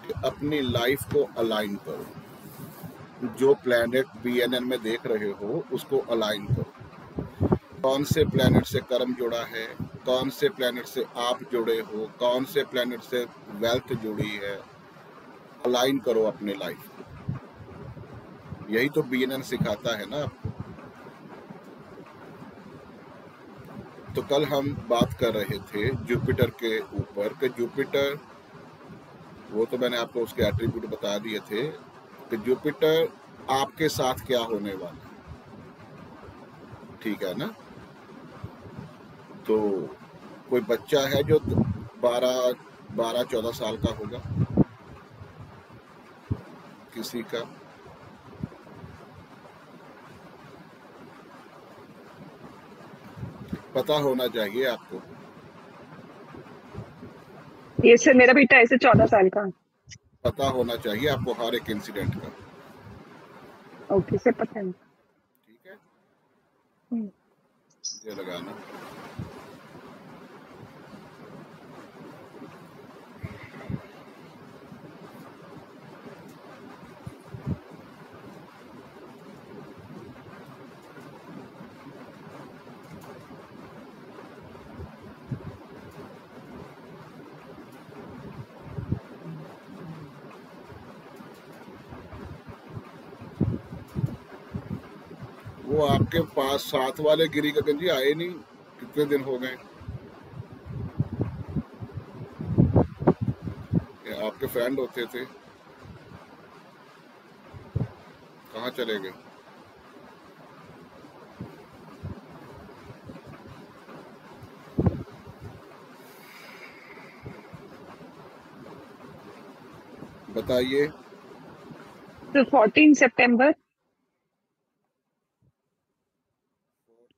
कि अपनी लाइफ को अलाइन करो। जो प्लैनेट BNN में देख रहे हो उसको अलाइन करो। कौन से प्लैनेट से कर्म जुड़ा है, कौन से प्लैनेट से आप जुड़े हो, कौन से प्लैनेट से वेल्थ जुड़ी है, अलाइन करो अपने लाइफ को। यही तो BNN सिखाता है ना आपको। तो कल हम बात कर रहे थे जुपिटर के ऊपर कि जुपिटर, वो तो मैंने आपको उसके एट्रीब्यूट बता दिए थे कि जुपिटर आपके साथ क्या होने वाला है, ठीक है ना। तो कोई बच्चा है जो 12-14 साल का होगा, किसी का पता होना चाहिए आपको। ये सर मेरा बेटा ऐसे 14 साल का। पता होना चाहिए आपको हर एक इंसिडेंट का। ओके सर, पता है। ठीक है, ये लगाना। वो आपके पास साथ वाले गिरी गगन जी आए नहीं, कितने दिन हो गए। ये आपके फ्रेंड होते थे, कहाँ चले गए। बताइए। तो 14 सितंबर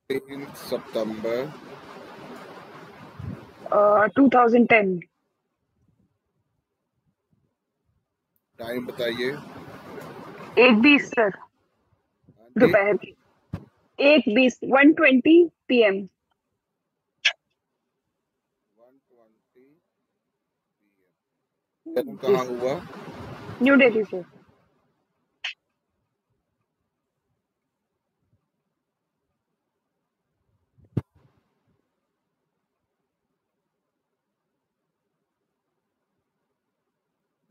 3 सितंबर 2010। टाइम बताइए। 1:20 सर, हाँ जी, दोपहर की 1:20, 1:20 PM। 1:20 जन्म जी कहाँ सर, हुआ। New Delhi sir.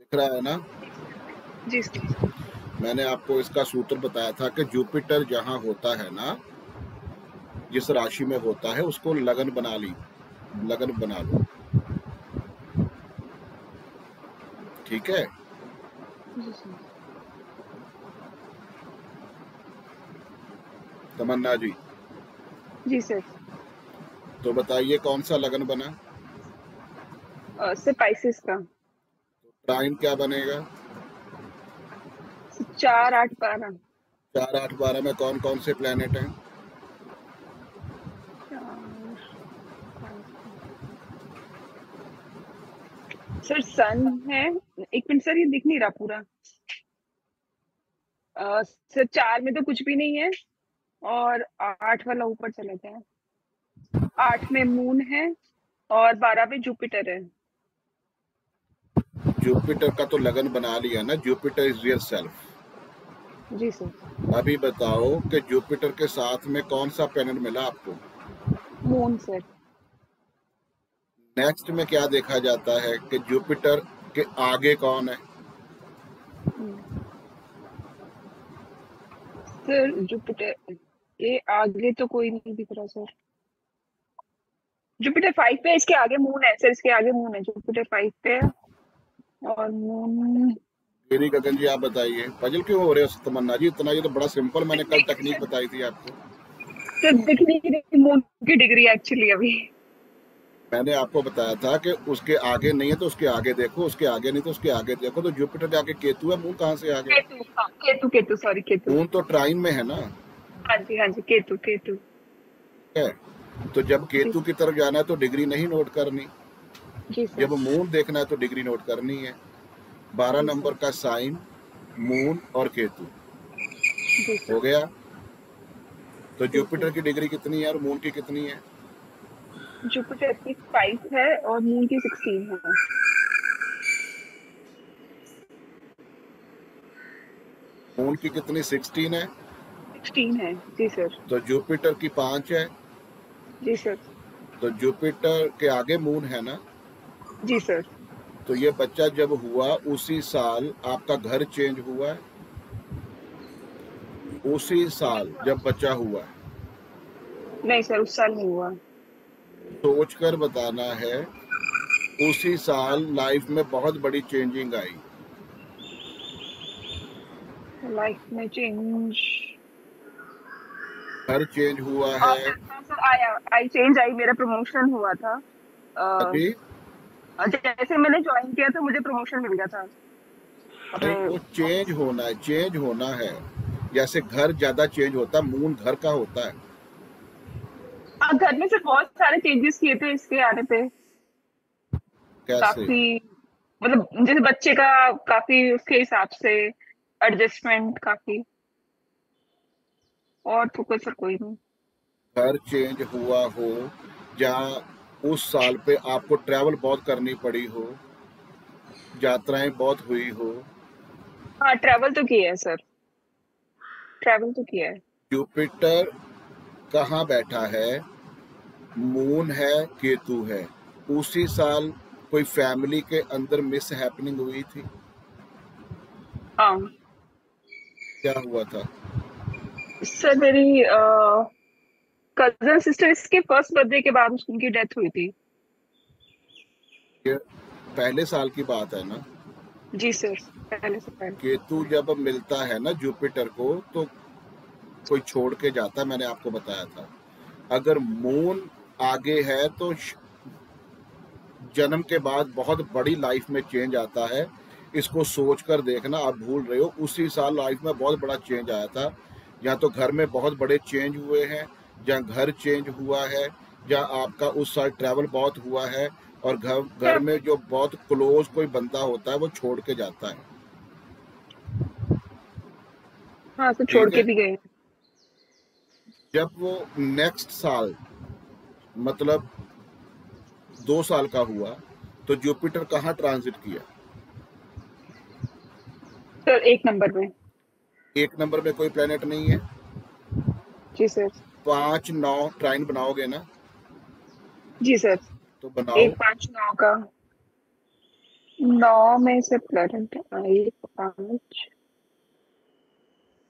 दिख रहा है ना। जी सर। मैंने आपको इसका सूत्र बताया था कि जुपिटर जहाँ होता है ना, जिस राशि में होता है उसको लगन बना लो, ठीक है। जी सर। तमन्ना जी, जी सर। तो बताइए कौन सा लगन बना। सर पाइसेस का। टाइम क्या बनेगा। 4-8-12। 4-8-12 में कौन कौन से प्लेनेट हैं। 4-8-12 सर, सन है। एक मिनट सर, ये दिख नहीं रहा पूरा। सर 4 में तो कुछ भी नहीं है, और 8 वाला ऊपर चला जाए। 8 में मून है और 12 में जुपिटर है। जुपिटर का तो लगन बना लिया ना, जुपिटर इज रियल सेल्फ। जी सर। अभी बताओ कि जुपिटर के साथ में कौन सा प्लेनेट मिला आपको। Moon sir. नेक्स्ट में क्या देखा जाता है कि जुपिटर के आगे कौन है। सर जुपिटर के आगे तो कोई नहीं दिख रहा सर। जुपिटर 5 पे है, इसके आगे मून है सर, इसके आगे मून है, जुपिटर 5 पे है और मून। गिरी गगन जी आप बताइए, पजल क्यों हो रहे हो तमन्ना जी इतना, ये तो बड़ा सिंपल, मैंने कल टेक्निक बताई थी आपको। सर दिख नहीं रही मून की डिग्री एक्चुअली अभी। मैंने आपको बताया था कि उसके आगे नहीं है तो उसके आगे देखो, उसके आगे नहीं तो उसके आगे देखो। तो जुपिटर के आगे केतु है, मून कहाँ से आ गया। केतु, हाँ केतु, केतु सॉरी केतु। मून तो ट्राइन में है ना। हाँ जी हाँ जी, केतु केतु। है, तो जब जी केतु की तरफ जाना है तो डिग्री नहीं नोट करनी, जी सर। जब मून देखना है तो डिग्री नोट करनी है। 12 जी नंबर सर। का साइन, मून और केतु जी हो सर। गया। तो जी सर। जुपिटर की डिग्री कितनी है और मून की कितनी है। जुपिटर की 5 है और मून की 16 है। मून की कितनी 16 है, 16 है। जी सर। तो जुपिटर की 5 है, जी सर। तो जुपिटर के आगे मून है ना। जी सर। तो ये बच्चा जब हुआ उसी साल आपका घर चेंज हुआ है, उसी साल जब बच्चा हुआ है। नहीं सर, उस साल नहीं हुआ। सोच कर बताना है। उसी साल लाइफ में बहुत बड़ी चेंजिंग आई। लाइफ में चेंज। घर चेंज हुआ हाँ है। सर, हाँ सर, आया, आई चेंज आई, मेरा प्रमोशन हुआ था। अभी जैसे मैंने ज्वाइन किया था मुझे प्रमोशन मिल गया था अपने नहीं, वो चेंज ऑफिस में। होना है, चेंज होना है। जैसे घर ज्यादा चेंज होता है, मून घर का होता है। हाँ, घर में से बहुत सारे चेंजेस किए थे इसके आने पे। कैसे? काफी, मतलब जैसे बच्चे का, काफी उसके हिसाब से एडजस्टमेंट काफी। और तो कोई सर कोई नहीं। घर चेंज हुआ हो, जहाँ उस साल पे आपको ट्रैवल बहुत करनी पड़ी हो, यात्राएं बहुत हुई हो। हाँ, ट्रैवल तो किया है सर, ट्रैवल तो किया है। जुपिटर कहाँ बैठा है? मून है, केतु है। उसी साल कोई फैमिली के अंदर मिस हैपनिंग हुई थी। हाँ क्या हुआ था? सर, मेरी कजन सिस्टर, इसके फर्स्ट बर्थडे के बाद उनकी डेथ हुई थी। ये पहले साल की बात है ना। जी सर, पहले से पहले। केतु जब मिलता है ना जुपिटर को, तो कोई छोड़ के जाता है, मैंने आपको बताया था। अगर मून आगे है तो जन्म के बाद बहुत बड़ी लाइफ में चेंज आता है। इसको सोच कर देखना, आप भूल रहे हो। उसी साल लाइफ में बहुत बड़ा चेंज आया था। या तो घर में बहुत बड़े चेंज हुए हैं, या घर चेंज हुआ है, या आपका उस साल ट्रैवल बहुत हुआ है, और घर घर सर, में जो बहुत क्लोज कोई बंदा होता है वो छोड़ के जाता है। हाँ सर, छोड़ ठीक के है। भी गए हैं। जब वो नेक्स्ट साल, मतलब 2 साल का हुआ, तो जुपिटर कहाँ ट्रांजिट किया? सर, 1 नंबर में। 1 नंबर में कोई प्लेनेट नहीं है। जी सर। 5 9 ट्राइन बनाओगे ना? जी सर। तो बनाओ। 1 5 9 का। 9 में से प्लेनेट, 1 5,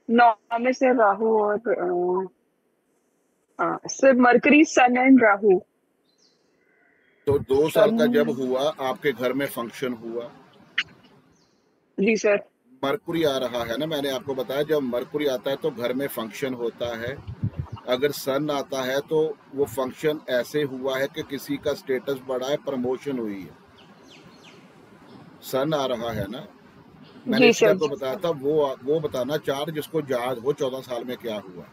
9 में से राहु और sir, Mercury, sun and Rahu. तो 2 साल सन। का जब हुआ, आपके घर में फंक्शन हुआ। जी सर। मरकुरी आ रहा है ना, मैंने आपको बताया जब मरकुरी आता है तो घर में फंक्शन होता है। अगर सन आता है तो वो फंक्शन ऐसे हुआ है कि किसी का स्टेटस बढ़ा है, प्रमोशन हुई है। सन आ रहा है ना। मैंने जी इसलिए सर। आपको जी बताया सर। था, वो बताना चार जिसको याद हो 14 साल में क्या हुआ।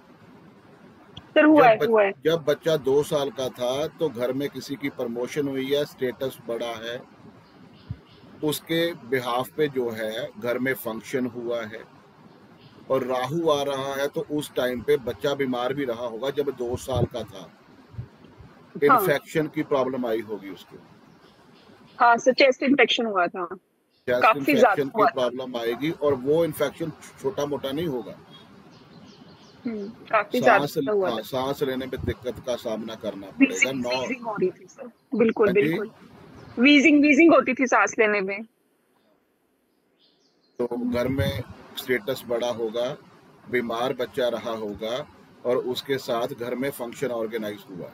सर, हुआ जब है, हुआ है। जब बच्चा 2 साल का था तो घर में किसी की प्रमोशन हुई है, स्टेटस बढ़ा है, उसके बिहाफ पे जो है घर में फंक्शन हुआ है। और राहु आ रहा है तो उस टाइम पे बच्चा बीमार भी रहा होगा जब 2 साल का था। हाँ। इन्फेक्शन की प्रॉब्लम आई होगी उसको। हाँ सर, चेस्ट इन्फेक्शन हुआ था। चेस्ट काफी इन्फेक्शन ज्यादा की हुआ था। प्रॉब्लम आएगी, और वो इन्फेक्शन छोटा मोटा नहीं होगा। काफी सांस ज्यादा हुआ हाँ, था। सांस लेने में दिक्कत का सामना करना पड़ेगा। वीजिंग नौ। वीजिंग हो रही थी सर। बिल्कुल हाँ जी। बिल्कुल। वीजिंग वीजिंग होती थी सांस लेने में। तो घर में स्टेटस बड़ा होगा, बीमार बच्चा रहा होगा, और उसके साथ घर में फंक्शन ऑर्गेनाइज हुआ।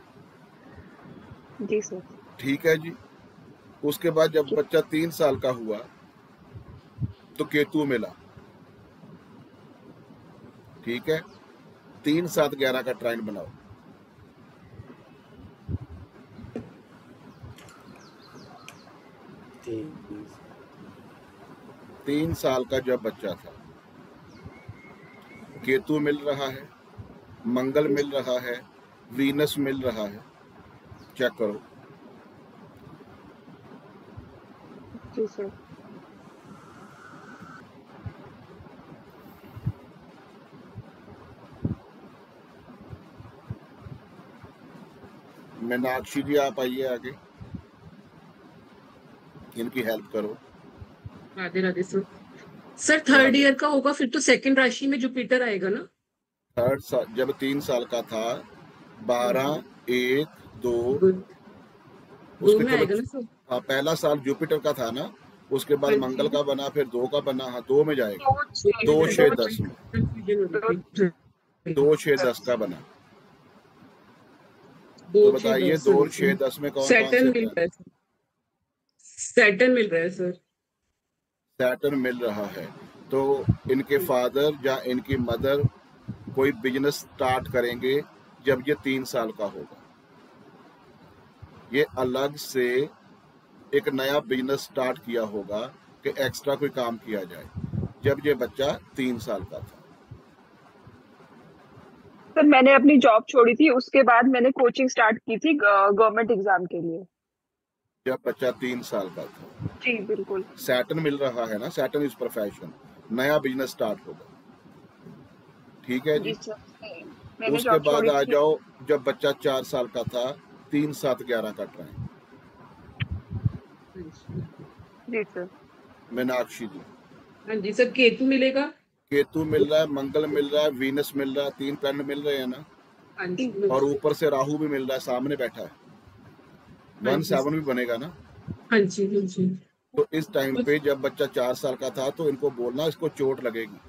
जी सर। ठीक है जी। उसके बाद जब बच्चा 3 साल का हुआ तो केतु मिला। ठीक है। 3 7 11 का ट्राइन बनाओ। 3 साल का जब बच्चा था, केतु मिल रहा है, मंगल मिल रहा है, वीनस मिल रहा है। चेक करो। जी सर। मीनाक्षी जी आप आइए आगे, इनकी हेल्प करो। Radhe Radhe sir. Sir third year का होगा फिर तो सेकंड राशि में जुपिटर आएगा ना? थर्ड साल जब 3 साल का था, 12, 1, 2, दो उसके में चलो आएगा ना सर? हाँ, पहला साल जुपिटर का था ना, उसके बाद हाँ मंगल जी। का बना, फिर 2 का बना, हाँ 2 में जाएगा। दो 2, छः 6, दो 10 में, कंफ्यूजन हो दो रही थी। 2, 6, 10 का बना। दो तो छः बताइए दस 2, 6, 10 में कौन कौन सैटर्न से मिल प्लान? रहा है सर। सैटर्न मिल रहा है सर। सैटर्न मिल रहा है। तो इनके फादर या इनकी मदर कोई बिजनेस स्टार्ट करेंगे जब ये 3 साल का होगा। ये अलग से एक नया बिजनेस स्टार्ट किया होगा कि एक्स्ट्रा कोई काम किया जाए जब ये बच्चा 3 साल का था। सर मैंने अपनी जॉब छोड़ी थी, उसके बाद मैंने कोचिंग स्टार्ट की थी गवर्नमेंट एग्जाम के लिए। जब बच्चा 3 साल का था। जी बिल्कुल। सैटर्न मिल रहा है ना, सैटर्न इज प्रोफेशन, नया बिजनेस स्टार्ट होगा। ठीक है जी जी। सर मैंने उसके जॉब बाद छोड़ी आ थी। जाओ, जब बच्चा 4 साल का था, 3, 7, 11 कट रहे हैं। जी सर। मीनाक्षी जी, हाँ जी सर, केतु मिलेगा। केतु मिल रहा है, मंगल मिल रहा है, वीनस मिल रहा है, 3 प्लैनेट मिल रहे हैं ना। हाँ जी जी। और ऊपर से राहु भी मिल रहा है, सामने बैठा है। हाँ 1, जी 7 भी बनेगा ना। हाँ जी हाँ जी। तो इस टाइम पे जब बच्चा 4 साल का था, तो इनको बोलना इसको चोट लगेगी।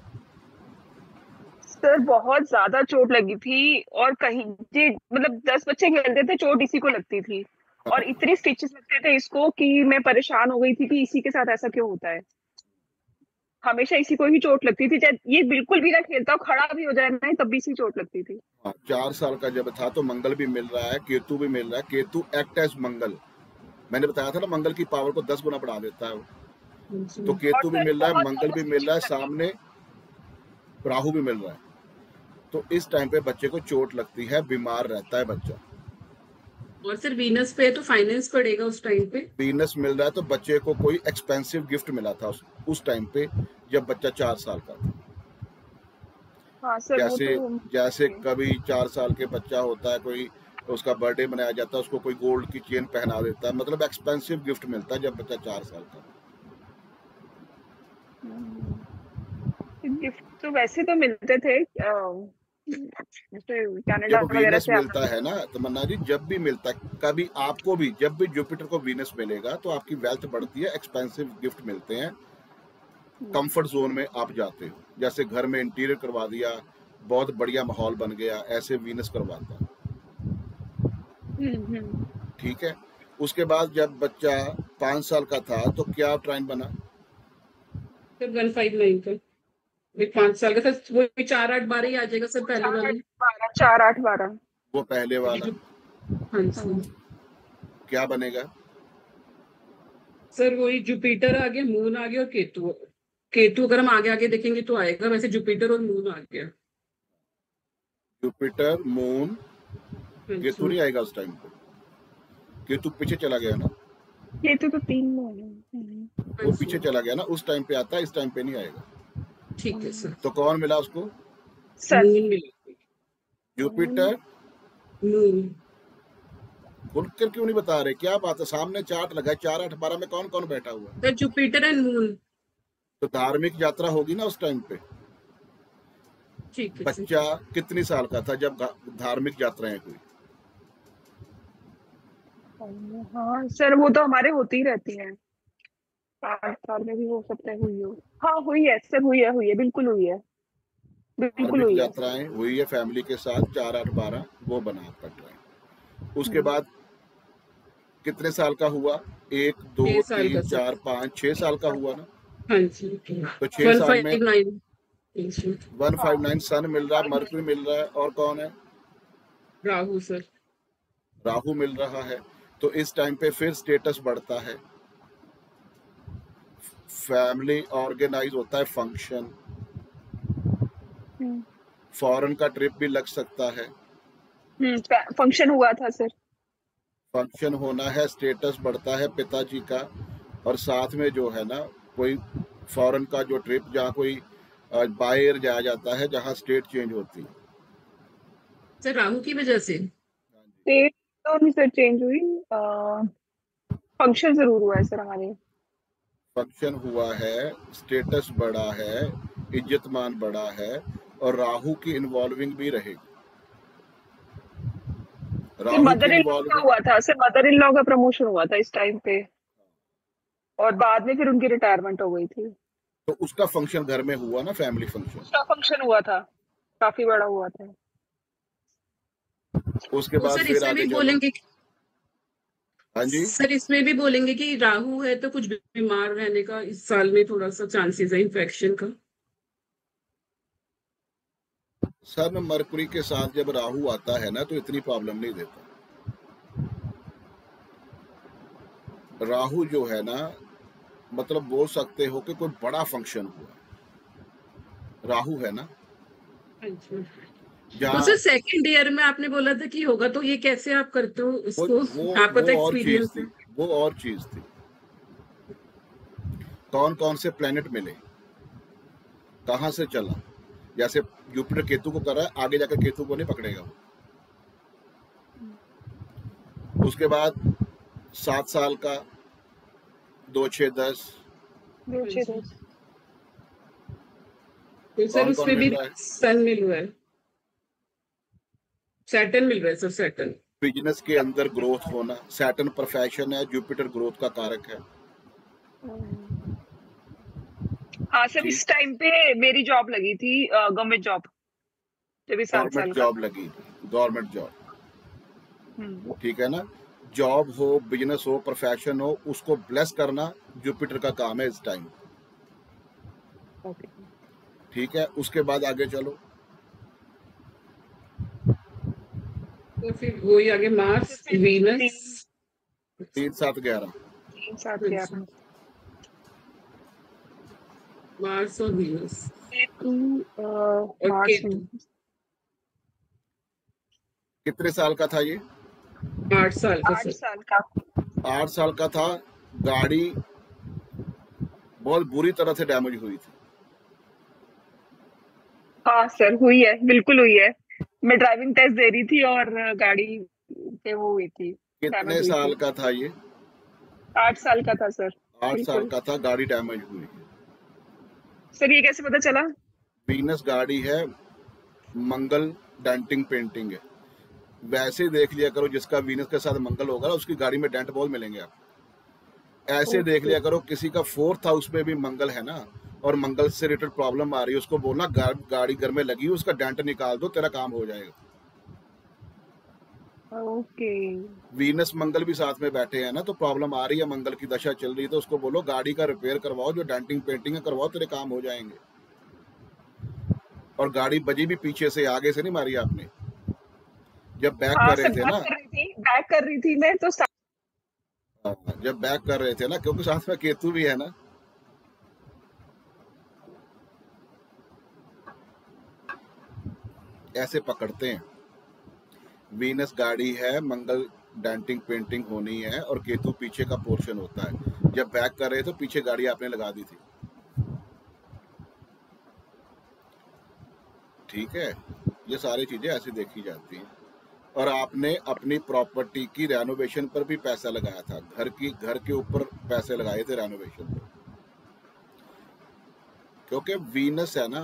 सर बहुत ज्यादा चोट लगी थी, और कहीं जी मतलब 10 बच्चे खेलते थे, चोट इसी को लगती थी। और इतनी स्टिचेस लगते थे इसको कि मैं परेशान हो गई थी कि इसी के साथ ऐसा क्यों होता है। हमेशा इसी को ही चोट लगती थी, चाहे ये बिल्कुल भी ना खेलता हो, खड़ा भी हो जाए ना तब भी इसी चोट लगती थी। हाँ, 4 साल का जब था तो मंगल भी मिल रहा है, केतु भी मिल रहा है। केतु एक्ट एज मंगल, मैंने बताया था ना, मंगल की पावर को 10 गुना बढ़ा देता है वो। तो और केतु भी सर मिल रहा है, बहुत मंगल ज्यादा भी मिल रहा है, स्टिचेस लगी। सामने राहु भी मिल रहा है। तो इस टाइम पे बच्चे को चोट लगती है, बीमार रहता है बच्चा। और सर वीनस पे है तो फाइनेंस पड़ेगा उस टाइम पे। वीनस मिल रहा है तो बच्चे को कोई एक्सपेंसिव गिफ्ट मिला था उस टाइम पे, जब बच्चा 4 साल का था। हाँ सर वो जैसे तो जैसे जी। कभी 4 साल के बच्चा होता है, कोई उसका बर्थडे मनाया जाता है, उसको कोई गोल्ड की चेन पहना देता है, मतलब एक्सपेंसिव गिफ्ट मिलता है जब बच्चा 4 साल का। गिफ्ट तो वैसे तो मिलते थे, जैसे कनाडा जब वगैरह वीनस से आता मिलता था। है ना तमन्ना जी, जब भी मिलता है, कभी आपको भी जब भी जुपिटर को वीनस मिलेगा तो आपकी वेल्थ बढ़ती है, एक्सपेंसिव गिफ्ट मिलते हैं, कंफर्ट जोन में आप जाते हो। जैसे घर में इंटीरियर करवा दिया, बहुत बढ़िया माहौल बन गया, ऐसे वीनस करवाता है। हम्म। ठीक है। उसके बाद जब बच्चा 5 साल का था तो क्या ट्राइन बना? सर 159 का। ये 5 साल का सर, वो 4 8 12 ही आ जाएगा सर, पहले चार आठ वाले। बारह 4 8 12। वो पहले वाला हाँ जी। हाँ क्या बनेगा? सर वही जुपिटर आ गया, मून आ गया और केतु। केतु अगर हम आगे आगे देखेंगे तो आएगा, वैसे जुपिटर और मून आ गया। जुपिटर, मून, हाँ केतु जी। नहीं आएगा उस टाइम पे। केतु पीछे चला गया ना, ये तो 3 में है। हाँ वो जी। पीछे चला गया ना, उस टाइम पे आता है, इस टाइम पे नहीं आएगा। ठीक है सर। तो कौन मिला उसको? सर मून मिला। जुपिटर। मून। खुलकर क्यों नहीं बता रहे, क्या बात है? सामने चार्ट लगा है, 4 8 12 में कौन कौन बैठा हुआ है? Sir Jupiter and moon. तो धार्मिक यात्रा होगी ना उस टाइम पे। ठीक है सर। बच्चा कितनी साल का था जब धार्मिक यात्राएं हुई? हाँ सर वो तो हमारे होती ही रहती है, 8 साल में भी हो सकता है हुई हो। हाँ हुई है सर, हुई है बिल्कुल हुई है, बिल्कुल धार्मिक हुई है। यात्राएं हुई है फैमिली के साथ, 4 8 12, वो बना आपका ट्राइन। उसके बाद कितने साल का हुआ? 1 2 6 साल 3 का सर। 4 5 6 साल का हुआ ना। हाँ जी। तो 6 वन साल में फाइव नाइन 159 सन मिल रहा है, मरकरी मिल रहा है, और कौन है? राहु सर। राहु मिल रहा है। तो इस टाइम पे फिर स्टेटस बढ़ता है, फैमिली ऑर्गेनाइज होता है, फंक्शन, फॉरेन का ट्रिप भी लग सकता है। फंक्शन हुआ था सर। फंक्शन होना है, स्टेटस बढ़ता है पिताजी का। और साथ में जो है ना, कोई फॉरेन का जो ट्रिप, जहाँ कोई बाहर जाया जाता है, जहाँ स्टेट चेंज होती है। सर राहु की वजह से। डेट तो नहीं सर चेंज हुई, फंक्शन जरूर हुआ है सर हमारे। फंक्शन हुआ है, स्टेटस बढ़ा है, इज्जतमान बढ़ा है, और राहु की इन्वॉल्विंग भी रहेगी। राहु की मदर इन लॉ का इन्वॉल्विंग, हुआ था सर, मदर इन लॉ का प्रमोशन हुआ था इस टाइम पे, और बाद में फिर उनकी रिटायरमेंट हो गई थी। तो उसका फंक्शन घर में हुआ ना, फैमिली फंक्शन। उसका फंक्शन हुआ था, काफी बड़ा हुआ था। उसके तो बाद सर फिर इसमें आगे भी चलो। बोलेंगे हाँ जी, सर इसमें भी बोलेंगे कि राहु है तो कुछ बीमार रहने का इस साल में थोड़ा सा चांसेस है इन्फेक्शन का। सन मरकुरी के साथ जब राहु आता है ना तो इतनी प्रॉब्लम नहीं देता। राहु जो है ना, मतलब बोल सकते हो कि कोई बड़ा फंक्शन हुआ, राहु है ना अच्छा। तो जहाँ। सर सेकंड ईयर में आपने बोला था कि होगा, तो ये कैसे आप करते हो वो इसको? वो आपका तो वो और चीज एक्सपीरियंस थी, है। वो और चीज थी। कौन कौन से प्लेनेट मिले, कहाँ से चला। जैसे जुपिटर केतु को कर रहा है, आगे जाकर केतु को नहीं पकड़ेगा वो। उसके बाद 7 साल का, 2 6 10, तो सर कौन कौन उसमें भी मिल रहा है। सन मिल रहा है, सैटर्न मिल रहा है सर, सैटर्न। बिजनेस के अंदर ग्रोथ होना, सैटर्न प्रोफेशन है, जुपिटर ग्रोथ का कारक है। हाँ सर, ठीक, इस टाइम पे मेरी जॉब लगी थी, गवर्नमेंट जॉब, जब भी 7 गवर्नमेंट साल का जॉब था। लगी, गवर्नमेंट जॉब, हम्म, ठीक है ना। जॉब हो, बिजनेस हो, प्रोफेशन हो, उसको ब्लेस करना जुपिटर का काम है इस टाइम। ओके। ठीक है, उसके बाद आगे चलो। तो फिर वही आगे मार्स, तो फिर वीनस। 3 7 11, 3 7 11 मार्स और वीनस केतु, और मार्च में केतु। कितने साल का था ये। 8 साल का 8 सर। साल का। 8 साल का था। गाड़ी बहुत बुरी तरह से डैमेज हुई थी। हाँ सर, हुई है, बिल्कुल हुई है। मैं ड्राइविंग टेस्ट दे रही थी और गाड़ी पे वो हुई थी, डैमेज कितने हुई साल थी। का था ये। 8 साल का था सर। 8 साल बिल्कुल। का था, गाड़ी डैमेज हुई। सर ये कैसे पता चला? वीनस गाड़ी है, मंगल डेंटिंग पेंटिंग है। वैसे देख लिया करो, जिसका वीनस के साथ मंगल होगा ना उसकी गाड़ी में डेंट बहुत मिलेंगे आपको। ऐसे देख ओके। लिया करो, किसी का 4th हाउस में भी मंगल है ना, और मंगल से रिलेटेड प्रॉब्लम आ रही है, उसको बोलना गाड़ी घर में लगी है, उसका डेंट निकाल दो, तेरा काम हो जाएगा। ओके। वीनस मंगल भी साथ में बैठे हैं ना, तो प्रॉब्लम आ रही है, मंगल की दशा चल रही है, तो उसको बोलो गाड़ी का रिपेयर करवाओ, जो डेंटिंग पेंटिंग है करवाओ, तेरे काम हो जाएंगे। और गाड़ी बजी भी पीछे से, आगे से नहीं मारी आपने, जब बैक हाँ कर रहे सर, थे बैक ना। कर रही थी, बैक कर रही थी मैं तो जब बैक कर रहे थे ना, क्योंकि साथ में केतु भी है ना। ऐसे पकड़ते हैं। वीनस गाड़ी है, मंगल डेंटिंग पेंटिंग होनी है, और केतु पीछे का पोर्शन होता है। जब बैक कर रहे थे पीछे गाड़ी आपने लगा दी थी। ठीक है, ये सारी चीजें ऐसी देखी जाती हैं। और आपने अपनी प्रॉपर्टी की रेनोवेशन पर भी पैसा लगाया था, घर के ऊपर पैसे लगाए थे रेनोवेशन पर, क्योंकि वीनस है ना,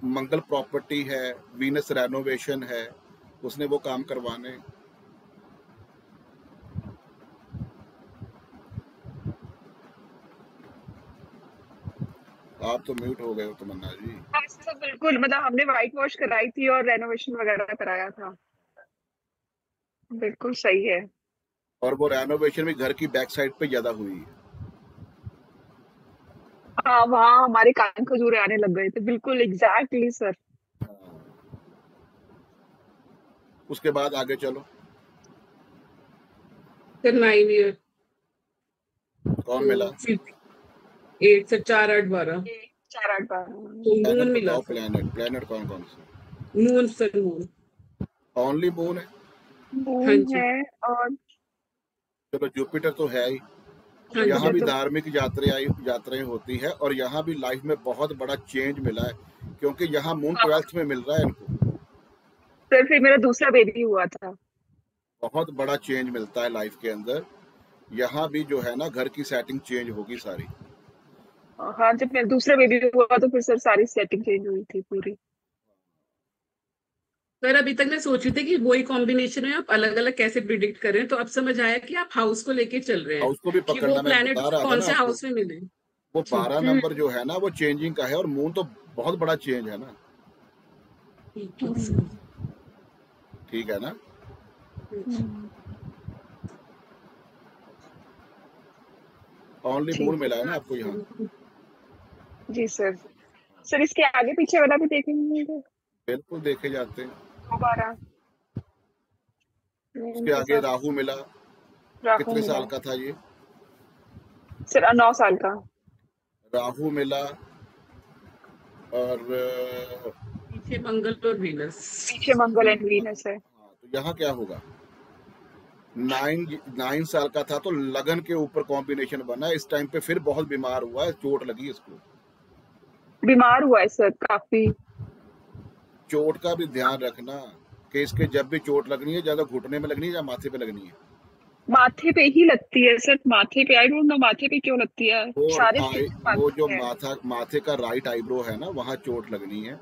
मंगल प्रॉपर्टी है, वीनस रेनोवेशन है, उसने वो काम करवाने। आप तो म्यूट हो गए हो तमन्ना जी। हाँ सर, बिल्कुल, मतलब हमने व्हाइट वॉश कराई थी और रेनोवेशन वगैरह कराया था। बिल्कुल सही है। और वो रेनोवेशन भी घर की बैक साइड पे ज्यादा हुई है। हाँ, वहाँ हमारे कान खजूरे आने लग गए थे, बिल्कुल एग्जैक्टली सर। उसके बाद आगे चलो। Sir 9 year. कौन तो मिला। फिर 8 से 4 8 12। 4 8 बार। तो प्लेनेट मून मिला बताओ, सर। प्लेनेट कौन कौन से। Moon sir, moon. Only moon है। हाँ मून जी। है और चलो जुपिटर तो है ही। हाँ यहाँ जी। भी तो धार्मिक यात्राएं होती है, और यहाँ भी लाइफ में बहुत बड़ा चेंज मिला है, क्योंकि यहाँ मून हाँ 12th में मिल रहा है इनको। सर, फिर मेरा दूसरा बेबी हुआ था। बहुत बड़ा चेंज मिलता है लाइफ के अंदर। यहाँ भी जो है ना, घर की सेटिंग चेंज होगी सारी। हाँ, जब मेरा दूसरा बेबी हुआ तो फिर सर सारी सेटिंग चेंज हुई थी पूरी। सर अभी तक मैं सोच रही थी कि वही कॉम्बिनेशन है, आप अलग अलग कैसे प्रिडिक्ट कर रहे हैं, तो अब समझ आया कि आप हाउस को लेके चल रहे हैं हाउस को भी कि वो पकड़ना, मैं प्लैनेट बता रहा था कौन ना से आपको। हाउस में मिले। वो ठीक 12 है। नंबर जो है ना वो चेंजिंग का है, और मून तो बहुत बड़ा चेंज है ना। ठीक है सर। ठीक है ना। हम्म, ओनली मून ठीक है। मिला है ना आपको यहाँ। जी सर। सर इसके आगे पीछे वाला भी देखेंगे तो बिल्कुल देखे जाते हैं। दोबारा उसके उनके आगे साथ राहु मिला। राहु कितने मिला। साल का था ये? सर 9 साल का। राहु मिला। और पीछे मंगल और वीनस। पीछे मंगल एंड वीनस है। हाँ, तो यहाँ क्या होगा? 9 साल का था तो लगन के ऊपर कॉम्बिनेशन बना। इस टाइम पे फिर बहुत बीमार हुआ है, चोट लगी इसको। बीमार हुआ है सर काफी। चोट का भी ध्यान रखना कि इसके जब भी चोट लगनी है, ज्यादा घुटने में लगनी है या माथे पे लगनी है। माथे पे ही लगती है सर, माथे पे। आई डोंट नो माथे पे क्यों लगती है। वो सारे आई स्टिचेस वो माथे जो पे है। माथे का राइट आईब्रो है ना, वहाँ चोट लगनी है।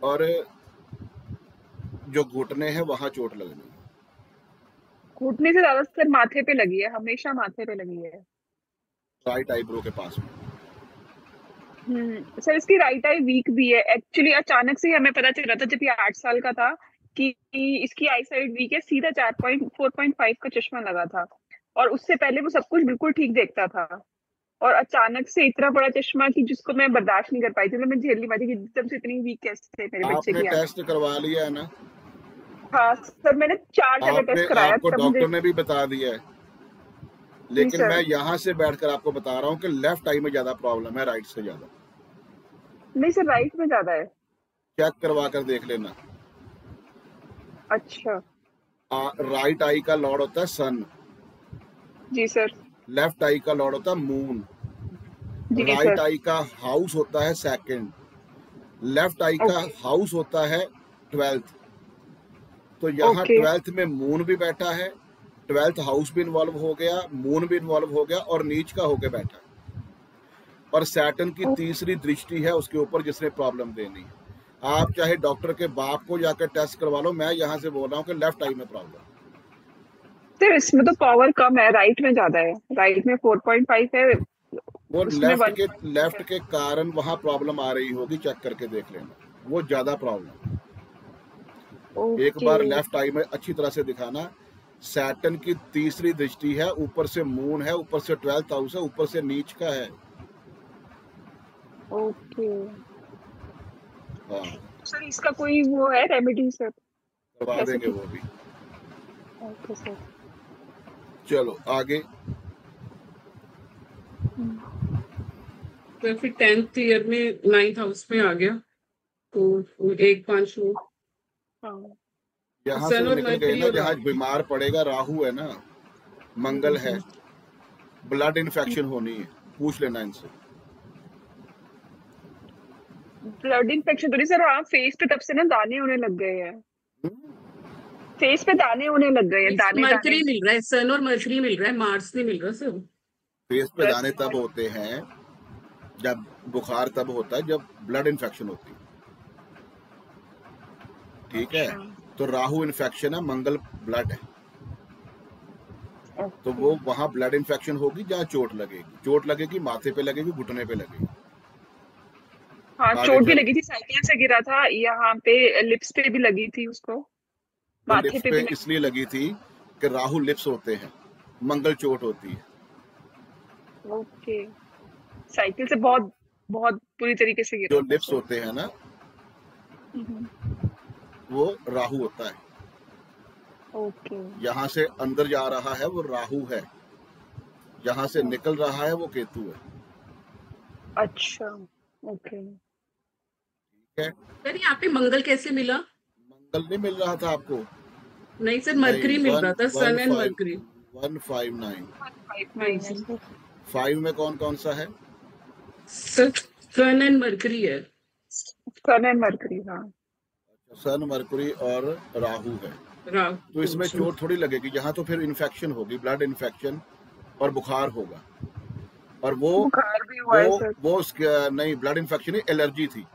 और जो घुटने हैं वहाँ चोट लगनी है। घुटने से ज्यादा सर माथे पे लगी है, हमेशा माथे पे लगी है। राइट आईब्रो के पास में। सर इसकी राइट आई वीक भी है एक्चुअली। अचानक से ही हमें पता चला था जब ये 8 साल का था कि इसकी आई साइड वीक है। सीधा 4.5 का चश्मा लगा था, और उससे पहले वो सब कुछ बिल्कुल ठीक देखता था। और अचानक से इतना बड़ा चश्मा कि जिसको मैं बर्दाश्त नहीं कर पाई थी, मतलब मैं झेल नहीं पाई थी कि एकदम से इतनी वीक कैसे मेरे बच्चे आपने की आंखें। टेस्ट करवा लिया है ना? हाँ सर, मैंने 4 जगह आपने टेस्ट कराया आपको तब मुझे। डॉक्टर ने भी बता दिया है। जी लेकिन मैं सर। यहाँ से बैठकर आपको बता रहा हूँ कि लेफ्ट आई में ज्यादा प्रॉब्लम है, राइट से ज्यादा। नहीं सर, राइट में ज्यादा है। चेक करवा कर देख लेना। अच्छा। राइट आई का लॉर्ड होता है सन। जी सर। लेफ्ट आई का लॉर्ड होता है मून। जी राइट सर। आई का हाउस होता है सेकंड। लेफ्ट आई का ओके। हाउस होता है 12th। तो यहाँ ओके। 12th में मून भी बैठा है। 12th हाउस भी इन्वॉल्व हो गया, मून भी इन्वॉल्व हो गया, और नीच का होके बैठा। और सैटर्न की तीसरी दृष्टि है उसके ऊपर, जिसने प्रॉब्लम देनी है। आप चाहे डॉक्टर के बाप को जाकर टेस्ट करवा लो, मैं यहाँ से बोल रहा हूँ कि लेफ्ट आई में प्रॉब्लम। सर इसमें तो पावर कम है, राइट में ज्यादा है। राइट में 4.5 है, वो उसमें 1.5 लेफ्ट है। के कारण वहाँ प्रॉब्लम आ रही होगी, चेक करके देख लेना। वो ज्यादा प्रॉब्लम। एक ओके। बार लेफ्ट आई में अच्छी तरह से दिखाना। सैटर्न की तीसरी दृष्टि है, ऊपर से मून है, ऊपर से 12th हाउस है, ऊपर से नीच का है। ओके हाँ, सर, इसका कोई वो है रेमेडी सर? करवा कैसे देंगे ठीक? वो भी। Okay sir. चलो आगे। तो फिर 10th ईयर में 9th हाउस में आ गया, तो 1 5 9। हाँ। यहाँ से सन तो और निकल गए मरकरी ना, और जहाँ राहु। बीमार पड़ेगा राहु है ना, मंगल है। ब्लड इन्फेक्शन होनी है, पूछ लेना इनसे। ब्लड इन्फेक्शन तो नहीं सर। हाँ, फेस पे तब से ना दाने होने लग गए हैं। फेस पे दाने होने लग गए हैं, दाने दाने। मरकरी मिल रहा है, सन और मरकरी मिल रहा है, मार्स नहीं मिल रहा सर। फेस पे दाने तब सर होते हैं जब बुखार, तब होता है जब ब्लड इन्फेक्शन होती है। ठीक है। अच्छा। तो राहु इन्फेक्शन है, मंगल ब्लड है। तो ओके। वो वहां ब्लड इन्फेक्शन होगी जहाँ चोट लगेगी। चोट लगेगी माथे पे लगेगी, घुटने पे लगेगी। हाँ, आगे चोट भी चलो। लगी थी, साइकिल से गिरा था यहाँ पे। लिप्स पे भी लगी थी उसको, वो माथे लिप्स पे पे भी लगी। इसलिए लगी थी कि राहु लिप्स होते हैं, मंगल चोट होती है। ओके। साइकिल से बहुत बहुत बुरी तरीके से जो गिरा था लिप्स सर। होते हैं ना, हम्म, वो राहु होता है। ओके। यहाँ से अंदर जा रहा है वो राहु है, यहाँ से ओ, निकल रहा है वो केतु है। अच्छा। ओके। ठीक है। सर यहाँ पे मंगल कैसे मिला? मंगल नहीं मिल रहा था आपको? नहीं सर, नहीं, मरकरी मिल रहा था, one sun and five Mercury. 159। 159 है सर। 5 में कौन कौन सा है? सर सन एंड मरकरी है। सन एंड मरकरी, हाँ। सन, मरकुरी और राहु है। तो राहु। इसमें चोट थोड़ी लगेगी, यहाँ तो फिर इन्फेक्शन होगी, ब्लड इन्फेक्शन और बुखार होगा। और वो बुखार भी हुआ है सर। नहीं, ब्लड इन्फेक्शन नहीं, एलर्जी थी।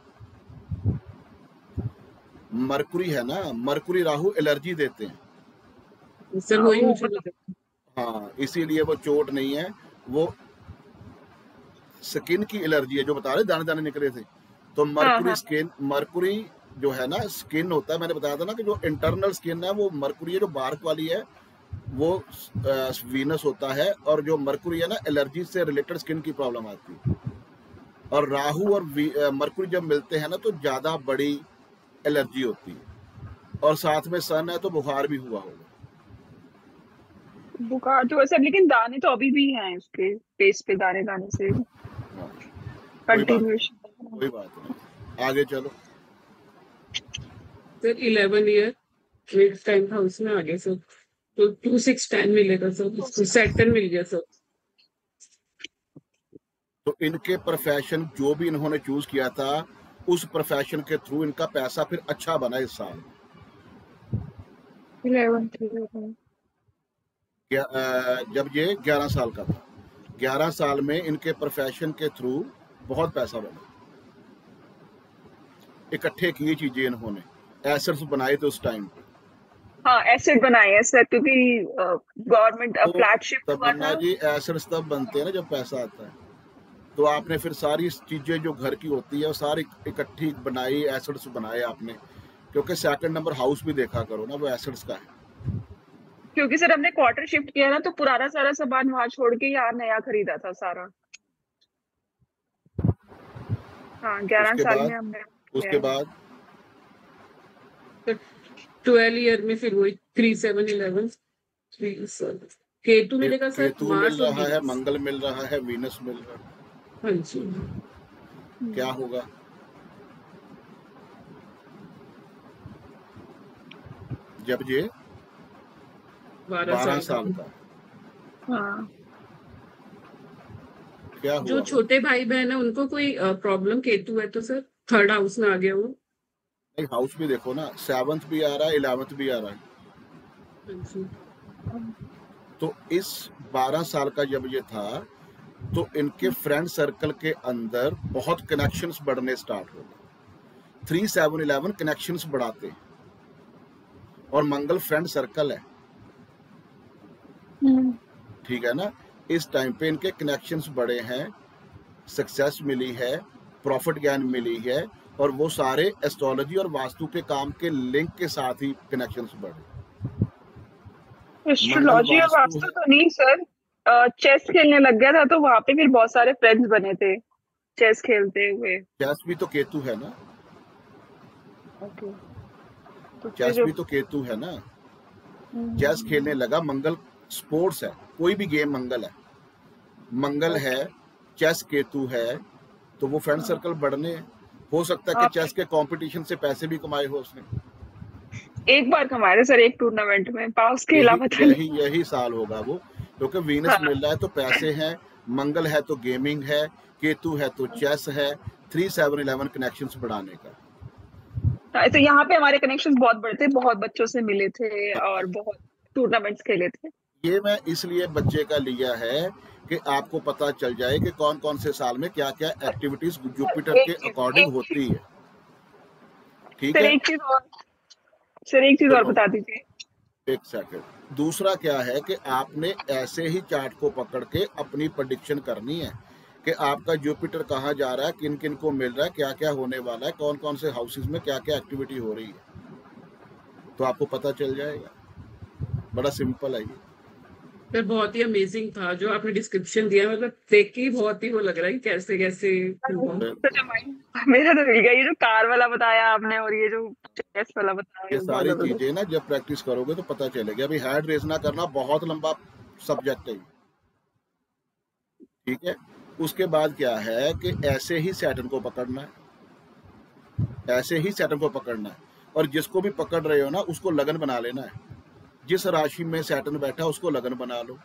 मरकुरी है ना, मरकुरी राहु एलर्जी देते हैं। सर वही वो मुझे मतलब लगा। हाँ, इसीलिए वो चोट नहीं है, वो स्किन की एलर्जी है, जो बता रहे दाने दाने निकले थे। तो हाँ मरकुरी हाँ स्किन, मरकुरी जो है ना स्किन होता है, मैंने बताया था ना कि जो इंटरनल स्किन है वो मरकुरी है, जो बार्क वाली है वो वीनस होता है, और जो मरकुरी है ना एलर्जी से रिलेटेड स्किन की प्रॉब्लम आती है। और राहु और मरकुरी जब मिलते हैं ना तो ज़्यादा बड़ी एलर्जी होती है, और साथ में सन है तो बुखार भी हुआ होगा। बुखार तो वैसे, लेकिन दाने तो अभी भी हैं उसके फेस पे, दाने दाने से हाँ, कोई बात नहीं, कंटिन्यूएशन। कोई बात नहीं, आगे चलो। सर 11 ईयर, 10th हाउस में आ गया सर, तो 2 6 10 मिलेगा सर, इसको सैटर्न मिल गया सर। तो इनके प्रोफेशन जो भी इन्होंने चूज किया था, उस प्रोफेशन के थ्रू इनका पैसा फिर अच्छा बना इस साल। 11 जब ये 11 साल का था, 11 साल में इनके प्रोफेशन के थ्रू बहुत पैसा बना। इकट्ठे किए चीजें इन्होंने, एसेट्स बनाए थे उस टाइम पे। हाँ एसेट बनाए हैं सर, क्योंकि गवर्नमेंट तो फ्लैट शिफ्ट हुआ तमन्ना था। जी, एसेट्स तब बनते हैं ना जब पैसा आता है। तो आपने फिर सारी चीजें जो घर की होती है वो सारी इकट्ठी बनाई, एसेट्स बनाए आपने, क्योंकि सेकंड नंबर हाउस भी देखा करो ना, वो एसेट्स का है। क्योंकि सर हमने क्वार्टर शिफ्ट किया ना, तो पुराना सारा सामान वहां छोड़ के यहाँ नया खरीदा था सारा। हाँ 11 उसके साल बाद में हमने किया उसके है। बाद 12 ईयर में फिर वही 3 7 11 3 7। केतु मिलेगा सर, केतु मिल मार्स और रहा है, वीनस। मंगल मिल रहा है, वीनस मिल रहा है। हाँ जी। क्या हम्म, होगा? जब ये 12 12 साल का। साल का, हाँ क्या जो हुआ होगा? छोटे भाई बहन है उनको कोई प्रॉब्लम, केतु है तो सर 3rd हाउस में आ गया वो। नहीं, हाउस भी देखो ना, 7th भी आ रहा है, 11th भी आ रहा है। हाँ जी। तो इस 12 साल का जब ये था, तो इनके फ्रेंड सर्कल के अंदर बहुत कनेक्शंस बढ़ने स्टार्ट हो गए। 3 7 11 कनेक्शंस बढ़ाते हैं, और मंगल फ्रेंड सर्कल है, हम्म, ठीक है ना। इस टाइम पे इनके कनेक्शंस बढ़े हैं, सक्सेस मिली है, प्रॉफिट ज्ञान मिली है, और वो सारे एस्ट्रोलॉजी और वास्तु के काम के लिंक के साथ ही कनेक्शंस बढ़े। मंगल एस्ट्रोलॉजी और वास्तु वास्तु है। तो नहीं सर, चेस खेलने लग गया था तो वहां पे फिर बहुत सारे फ्रेंड्स बने थे चेस खेलते हुए। चेस भी तो केतु है ना, ओके, तो चेस फिर भी तो केतु है ना। चेस खेलने हम्म, लगा, मंगल स्पोर्ट्स है, कोई भी गेम मंगल है, मंगल है, ओके। चेस केतु है, तो वो फ्रेंड हाँ सर्कल बढ़ने हैं। हो सकता है कि हाँ, चेस के कंपटीशन से पैसे भी कमाए हो उसने। एक बार कमाए थे सर, एक टूर्नामेंट में, पास के यही अलावा पता यही नहीं। यही साल होगा वो, क्योंकि वीनस हाँ मिल रहा है तो पैसे हैं, मंगल है तो गेमिंग है, केतु है तो चेस है। 3 7 11 कनेक्शंस बढ़ाने का। हाँ, तो यहाँ पे हमारे कनेक्शंस बहुत बड़े थे, बहुत बच्चों से मिले थे और बहुत टूर्नामेंट्स खेले थे। ये मैं इसलिए बच्चे का लिया है कि आपको पता चल जाए कि कौन कौन से साल में क्या क्या एक्टिविटीज जुपिटर के अकॉर्डिंग एक चीज होती है, ठीक सर, है। एक चीज और सुनो, बता दीजिए। एक सेकंड। दूसरा क्या है कि आपने ऐसे ही चार्ट को पकड़ के अपनी प्रेडिक्शन करनी है कि आपका जुपिटर कहाँ जा रहा है, किन किन को मिल रहा है, क्या क्या होने वाला है, कौन कौन से हाउसेस में क्या क्या एक्टिविटी हो रही है, तो आपको पता चल जाएगा। बड़ा सिंपल है ये। सर बहुत ही अमेजिंग था जो आपने डिस्क्रिप्शन दिया, मतलब देख के ही बहुत ही वो लग रहा है कि कैसे कैसे हुआ। सच में मेरा तो मिल गया, ये जो कार वाला बताया आपने और ये जो चेस वाला बताया, ये ये बहुत सारी जबरदस्त। चीजें ना जब प्रैक्टिस करोगे तो पता चलेगी। अभी हैंड रेस ना करना, बहुत लंबा सब्जेक्ट है ये, ठीक है। उसके बाद क्या है कि ऐसे ही सैटर्न को पकड़ना है, ऐसे ही सैटर्न को पकड़ना है, और जिसको भी पकड़ रहे हो ना उसको लगन बना लेना है। जिस राशि में सैटर्न बैठा उसको लगन बना लो।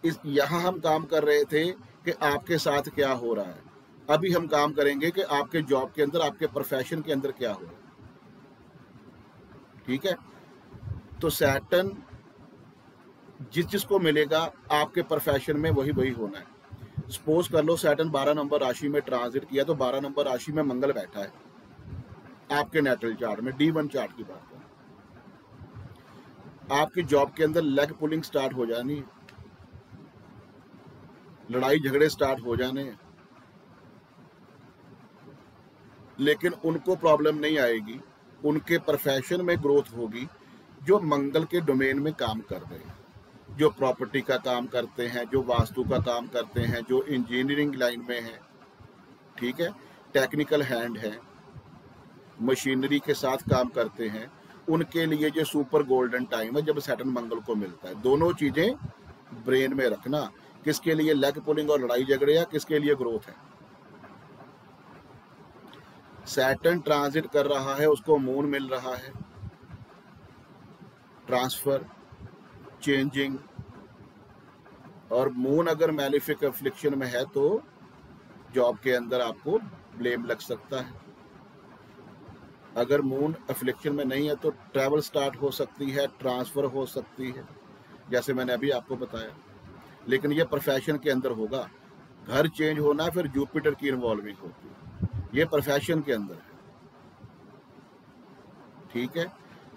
इस यहाँ हम काम कर रहे थे कि आपके साथ क्या हो रहा है, अभी हम काम करेंगे कि आपके जॉब के अंदर, आपके प्रोफेशन के अंदर क्या हो रहा है, ठीक है। तो सैटर्न जिस जिसको मिलेगा आपके प्रोफेशन में वही वही होना है। सपोज कर लो सैटर्न 12 नंबर राशि में ट्रांजिट किया, तो 12 नंबर राशि में मंगल बैठा है आपके नेटल चार्ट में, D1 चार्ट की बात है। आपकी जॉब के अंदर लेग पुलिंग स्टार्ट हो जानी, लड़ाई झगड़े स्टार्ट हो जाने, लेकिन उनको प्रॉब्लम नहीं आएगी, उनके प्रोफेशन में ग्रोथ होगी जो मंगल के डोमेन में काम कर रहे हैं, जो प्रॉपर्टी का काम करते हैं, जो वास्तु का काम करते हैं, जो इंजीनियरिंग लाइन में है, ठीक है, टेक्निकल हैंड है, मशीनरी के साथ काम करते हैं, उनके लिए जो सुपर गोल्डन टाइम है जब सैटर्न मंगल को मिलता है। दोनों चीजें ब्रेन में रखना, किसके लिए लेग पुलिंग और लड़ाई झगड़े या किसके लिए ग्रोथ है। सैटर्न ट्रांजिट कर रहा है, उसको मून मिल रहा है, ट्रांसफर, चेंजिंग, और मून अगर मैलिफिक अफ्लिक्शन में है तो जॉब के अंदर आपको ब्लेम लग सकता है। अगर मून अफ्लिक्शन में नहीं है तो ट्रैवल स्टार्ट हो सकती है, ट्रांसफर हो सकती है, जैसे मैंने अभी आपको बताया। लेकिन ये प्रोफेशन के अंदर होगा, घर चेंज होना फिर जुपिटर की इन्वॉल्विंग होती है, ये प्रोफेशन के अंदर है, ठीक है।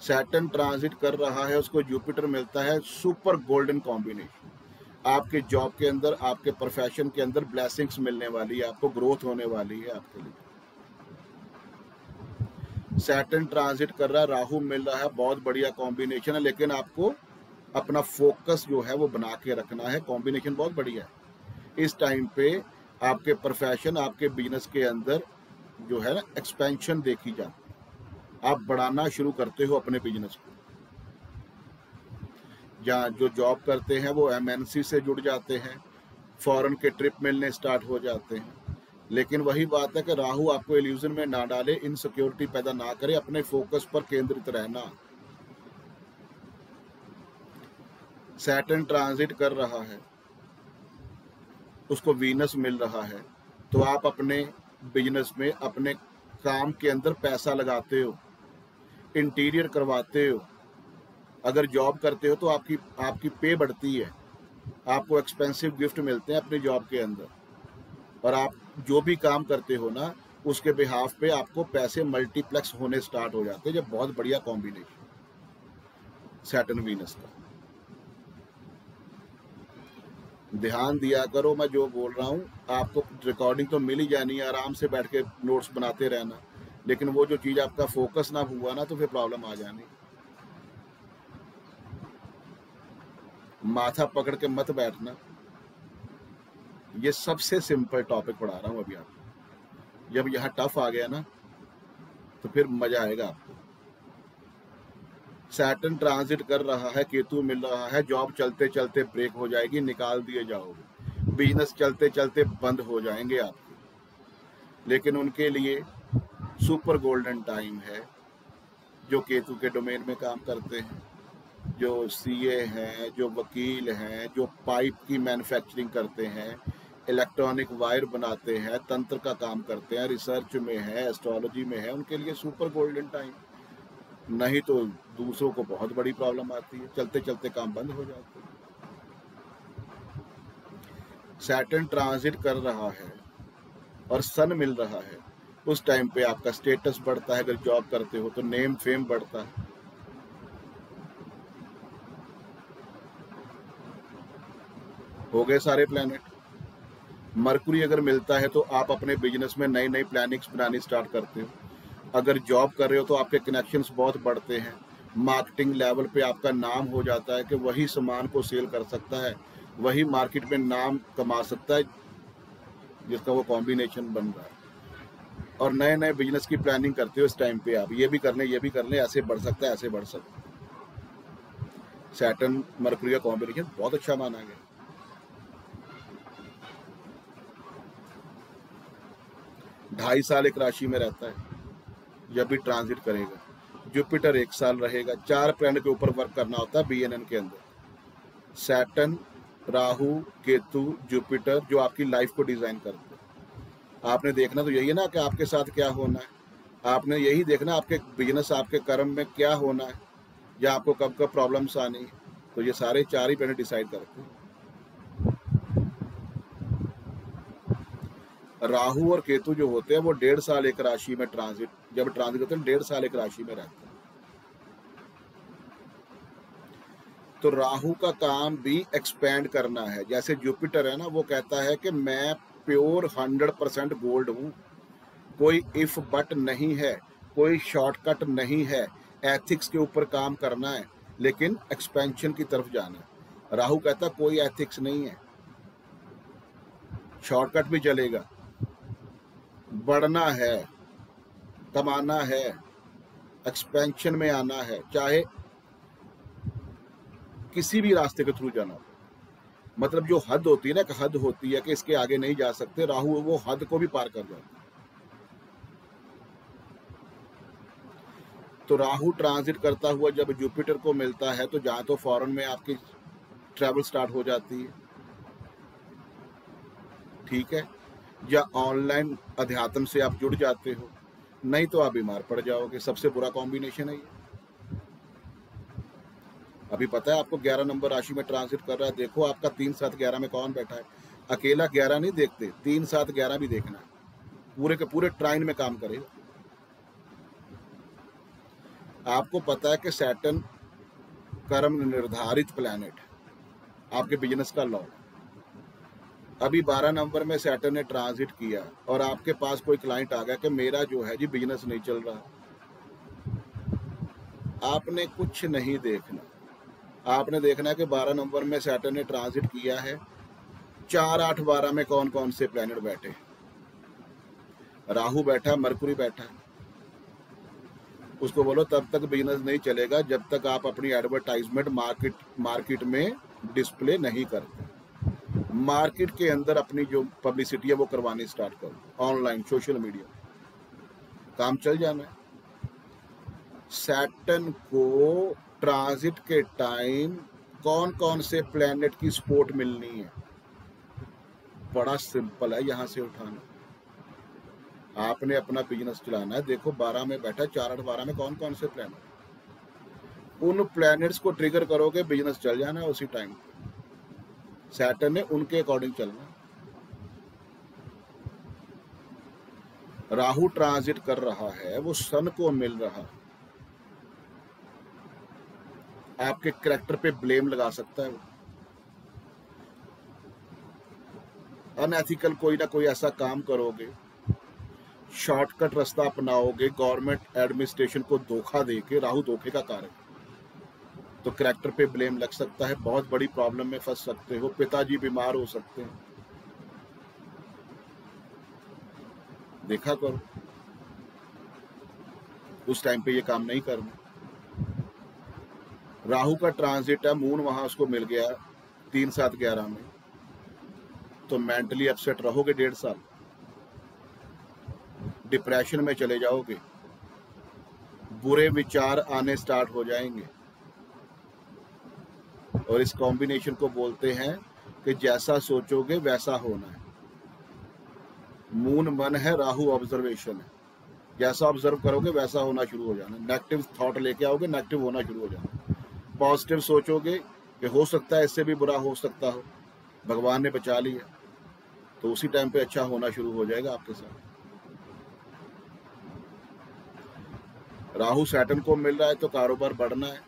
सैटर्न ट्रांजिट कर रहा है, उसको जुपिटर मिलता है, सुपर गोल्डन कॉम्बिनेशन। आपके जॉब के अंदर, आपके प्रोफेशन के अंदर ब्लेसिंग्स मिलने वाली है, आपको ग्रोथ होने वाली है आपके लिए। सैटर्न ट्रांजिट कर रहा है, राहु मिल रहा है, बहुत बढ़िया कॉम्बिनेशन है, लेकिन आपको अपना फोकस जो है वो बना के रखना है। कॉम्बिनेशन बहुत बढ़िया है। इस टाइम पे आपके प्रोफेशन, आपके बिजनेस के अंदर जो है ना एक्सपेंशन देखी जाती है, आप बढ़ाना शुरू करते हो अपने बिजनेस को। जहाँ जो जॉब करते हैं वो MNC से जुड़ जाते हैं, फॉरेन के ट्रिप मिलने स्टार्ट हो जाते हैं। लेकिन वही बात है कि राहु आपको इल्यूजन में ना डाले, इनसिक्योरिटी पैदा ना करे, अपने फोकस पर केंद्रित रहना। सैटर्न ट्रांजिट कर रहा है, उसको वीनस मिल रहा है, तो आप अपने बिजनेस में, अपने काम के अंदर पैसा लगाते हो, इंटीरियर करवाते हो। अगर जॉब करते हो तो आपकी पे बढ़ती है, आपको एक्सपेंसिव गिफ्ट मिलते हैं अपनी जॉब के अंदर, और आप जो भी काम करते हो ना उसके बिहाफ पे आपको पैसे मल्टीप्लेक्स होने स्टार्ट हो जाते हैं। जब बहुत बढ़िया कॉम्बिनेशन सैटर्न वीनस का, ध्यान दिया करो। मैं जो बोल रहा हूँ आपको रिकॉर्डिंग तो मिल ही जानी है, आराम से बैठ के नोट्स बनाते रहना, लेकिन वो जो चीज़ आपका फोकस ना हुआ ना तो फिर प्रॉब्लम आ जानी। माथा पकड़ के मत बैठना। ये सबसे सिंपल टॉपिक पढ़ा रहा हूँ अभी आपको, जब यहाँ टफ आ गया ना तो फिर मजा आएगा आपको। सैटर्न ट्रांजिट कर रहा है, केतु मिल रहा है, जॉब चलते चलते ब्रेक हो जाएगी, निकाल दिए जाओगे, बिजनेस चलते चलते बंद हो जाएंगे आपके, लेकिन उनके लिए सुपर गोल्डन टाइम है जो केतु के डोमेन में काम करते हैं, जो CA हैं, जो वकील हैं, जो पाइप की मैन्युफैक्चरिंग करते हैं, इलेक्ट्रॉनिक वायर बनाते हैं, तंत्र का काम करते हैं, रिसर्च में है, एस्ट्रोलॉजी में है, उनके लिए सुपर गोल्डन टाइम। नहीं तो दूसरों को बहुत बड़ी प्रॉब्लम आती है, चलते चलते काम बंद हो जाते हैं। सैटर्न ट्रांजिट कर रहा है और सन मिल रहा है, उस टाइम पे आपका स्टेटस बढ़ता है। अगर जॉब करते हो तो नेम फेम बढ़ता है। हो गए सारे प्लैनेट। मरकुरी अगर मिलता है तो आप अपने बिजनेस में नई नई प्लानिंग्स बनानी स्टार्ट करते हो। अगर जॉब कर रहे हो तो आपके कनेक्शंस बहुत बढ़ते हैं, मार्केटिंग लेवल पे आपका नाम हो जाता है कि वही सामान को सेल कर सकता है, वही मार्केट में नाम कमा सकता है जिसका वो कॉम्बिनेशन बन रहा है। और नए नए बिजनेस की प्लानिंग करते हो इस टाइम पे, आप ये भी कर लें, ये भी कर लें, ऐसे बढ़ सकता है, ऐसे बढ़ सकता है। सैटर्न मरकुरी का कॉम्बिनेशन बहुत अच्छा माना गया। ढाई साल एक राशि में रहता है, जब भी ट्रांजिट करेगा। जुपिटर 1 साल रहेगा। 4 प्लैनेट के ऊपर वर्क करना होता है BNN के अंदर। सैटर्न, राहु, केतु, जुपिटर जो आपकी लाइफ को डिजाइन करते हैं। आपने देखना तो यही है ना कि आपके साथ क्या होना है, आपने यही देखना आपके बिजनेस, आपके कर्म में क्या होना है, या आपको कब कब प्रॉब्लम्स आनी है। तो ये सारे 4 ही प्लैनेट डिसाइड करते हैं। राहु और केतु जो होते हैं वो 1.5 साल एक राशि में ट्रांजिट, जब ट्रांजिट करते हैं 1.5 साल एक राशि में रहते हैं। तो राहु का काम भी एक्सपेंड करना है। जैसे जुपिटर है ना, वो कहता है कि मैं प्योर 100% गोल्ड हूँ, कोई इफ बट नहीं है, कोई शॉर्टकट नहीं है, एथिक्स के ऊपर काम करना है, लेकिन एक्सपेंशन की तरफ जाना है। राहु कहता कोई एथिक्स नहीं है, शॉर्टकट भी चलेगा, बढ़ना है, कमाना है, एक्सपेंशन में आना है, चाहे किसी भी रास्ते के थ्रू जाना। मतलब जो हद होती है ना, कि हद होती है कि इसके आगे नहीं जा सकते, राहु वो हद को भी पार कर जाता है। तो राहु ट्रांजिट करता हुआ जब जुपिटर को मिलता है तो जहां तो फॉरेन में आपकी ट्रैवल स्टार्ट हो जाती है, ठीक है, या ऑनलाइन अध्यात्म से आप जुड़ जाते हो, नहीं तो आप बीमार पड़ जाओगे। सबसे बुरा कॉम्बिनेशन है ये। अभी पता है आपको 11 नंबर राशि में ट्रांजिट कर रहा है। देखो आपका 3, 7, 11 में कौन बैठा है। अकेला 11 नहीं देखते, 3, 7, 11 भी देखना है, पूरे के पूरे ट्राइन में काम करेगा। आपको पता है कि सैटर्न कर्म निर्धारित प्लैनेट है, आपके बिजनेस का लॉर्ड। अभी 12 नंबर में सैटर्न ने ट्रांजिट किया और आपके पास कोई क्लाइंट आ गया कि मेरा जो है जी बिजनेस नहीं चल रहा। आपने कुछ नहीं देखना, आपने देखना है कि 12 नंबर में सैटर्न ने ट्रांजिट किया है, 4, 8, 12 में कौन कौन से प्लैनेट बैठे। राहु बैठा, मरकुरी बैठा। उसको बोलो तब तक बिजनेस नहीं चलेगा जब तक आप अपनी एडवर्टाइजमेंट मार्केट में डिस्प्ले नहीं करते। मार्केट के अंदर अपनी जो पब्लिसिटी है वो करवानी स्टार्ट करो, ऑनलाइन, सोशल मीडिया, काम चल जाना है। सैटर्न को ट्रांजिट के टाइम कौन कौन से प्लैनेट की सपोर्ट मिलनी है, बड़ा सिंपल है, यहां से उठाना। आपने अपना बिजनेस चलाना है। देखो 12 में बैठा, 4, 8, 12 में कौन कौन से प्लैनेट, उन प्लैनेट्स को ट्रिगर करोगे, बिजनेस चल जाना है उसी टाइम। सैटर्न ने उनके अकॉर्डिंग चलना। राहु ट्रांजिट कर रहा है, वो सन को मिल रहा, आपके कैरेक्टर पे ब्लेम लगा सकता है वो। अनएथिकल कोई ना कोई ऐसा काम करोगे, शॉर्टकट रास्ता अपनाओगे, गवर्नमेंट एडमिनिस्ट्रेशन को धोखा देके, राहु धोखे का कारक, तो कैरेक्टर पे ब्लेम लग सकता है, बहुत बड़ी प्रॉब्लम में फंस सकते हो, पिताजी बीमार हो सकते हैं। देखा करो, उस टाइम पे ये काम नहीं करना। राहु का ट्रांजिट है, मून वहां उसको मिल गया 3, 7, 11 में, तो मेंटली अपसेट रहोगे 1.5 साल, डिप्रेशन में चले जाओगे, बुरे विचार आने स्टार्ट हो जाएंगे। और इस कॉम्बिनेशन को बोलते हैं कि जैसा सोचोगे वैसा होना है। मून मन है, राहु ऑब्जर्वेशन है, जैसा ऑब्जर्व करोगे वैसा होना शुरू हो जाना। नेगेटिव थॉट लेके आओगे, नेगेटिव होना शुरू हो जाना। पॉजिटिव सोचोगे कि हो सकता है इससे भी बुरा हो सकता हो, भगवान ने बचा लिया, तो उसी टाइम पे अच्छा होना शुरू हो जाएगा आपके साथ। राहु सैटर्न को मिल रहा है तो कारोबार बढ़ना है,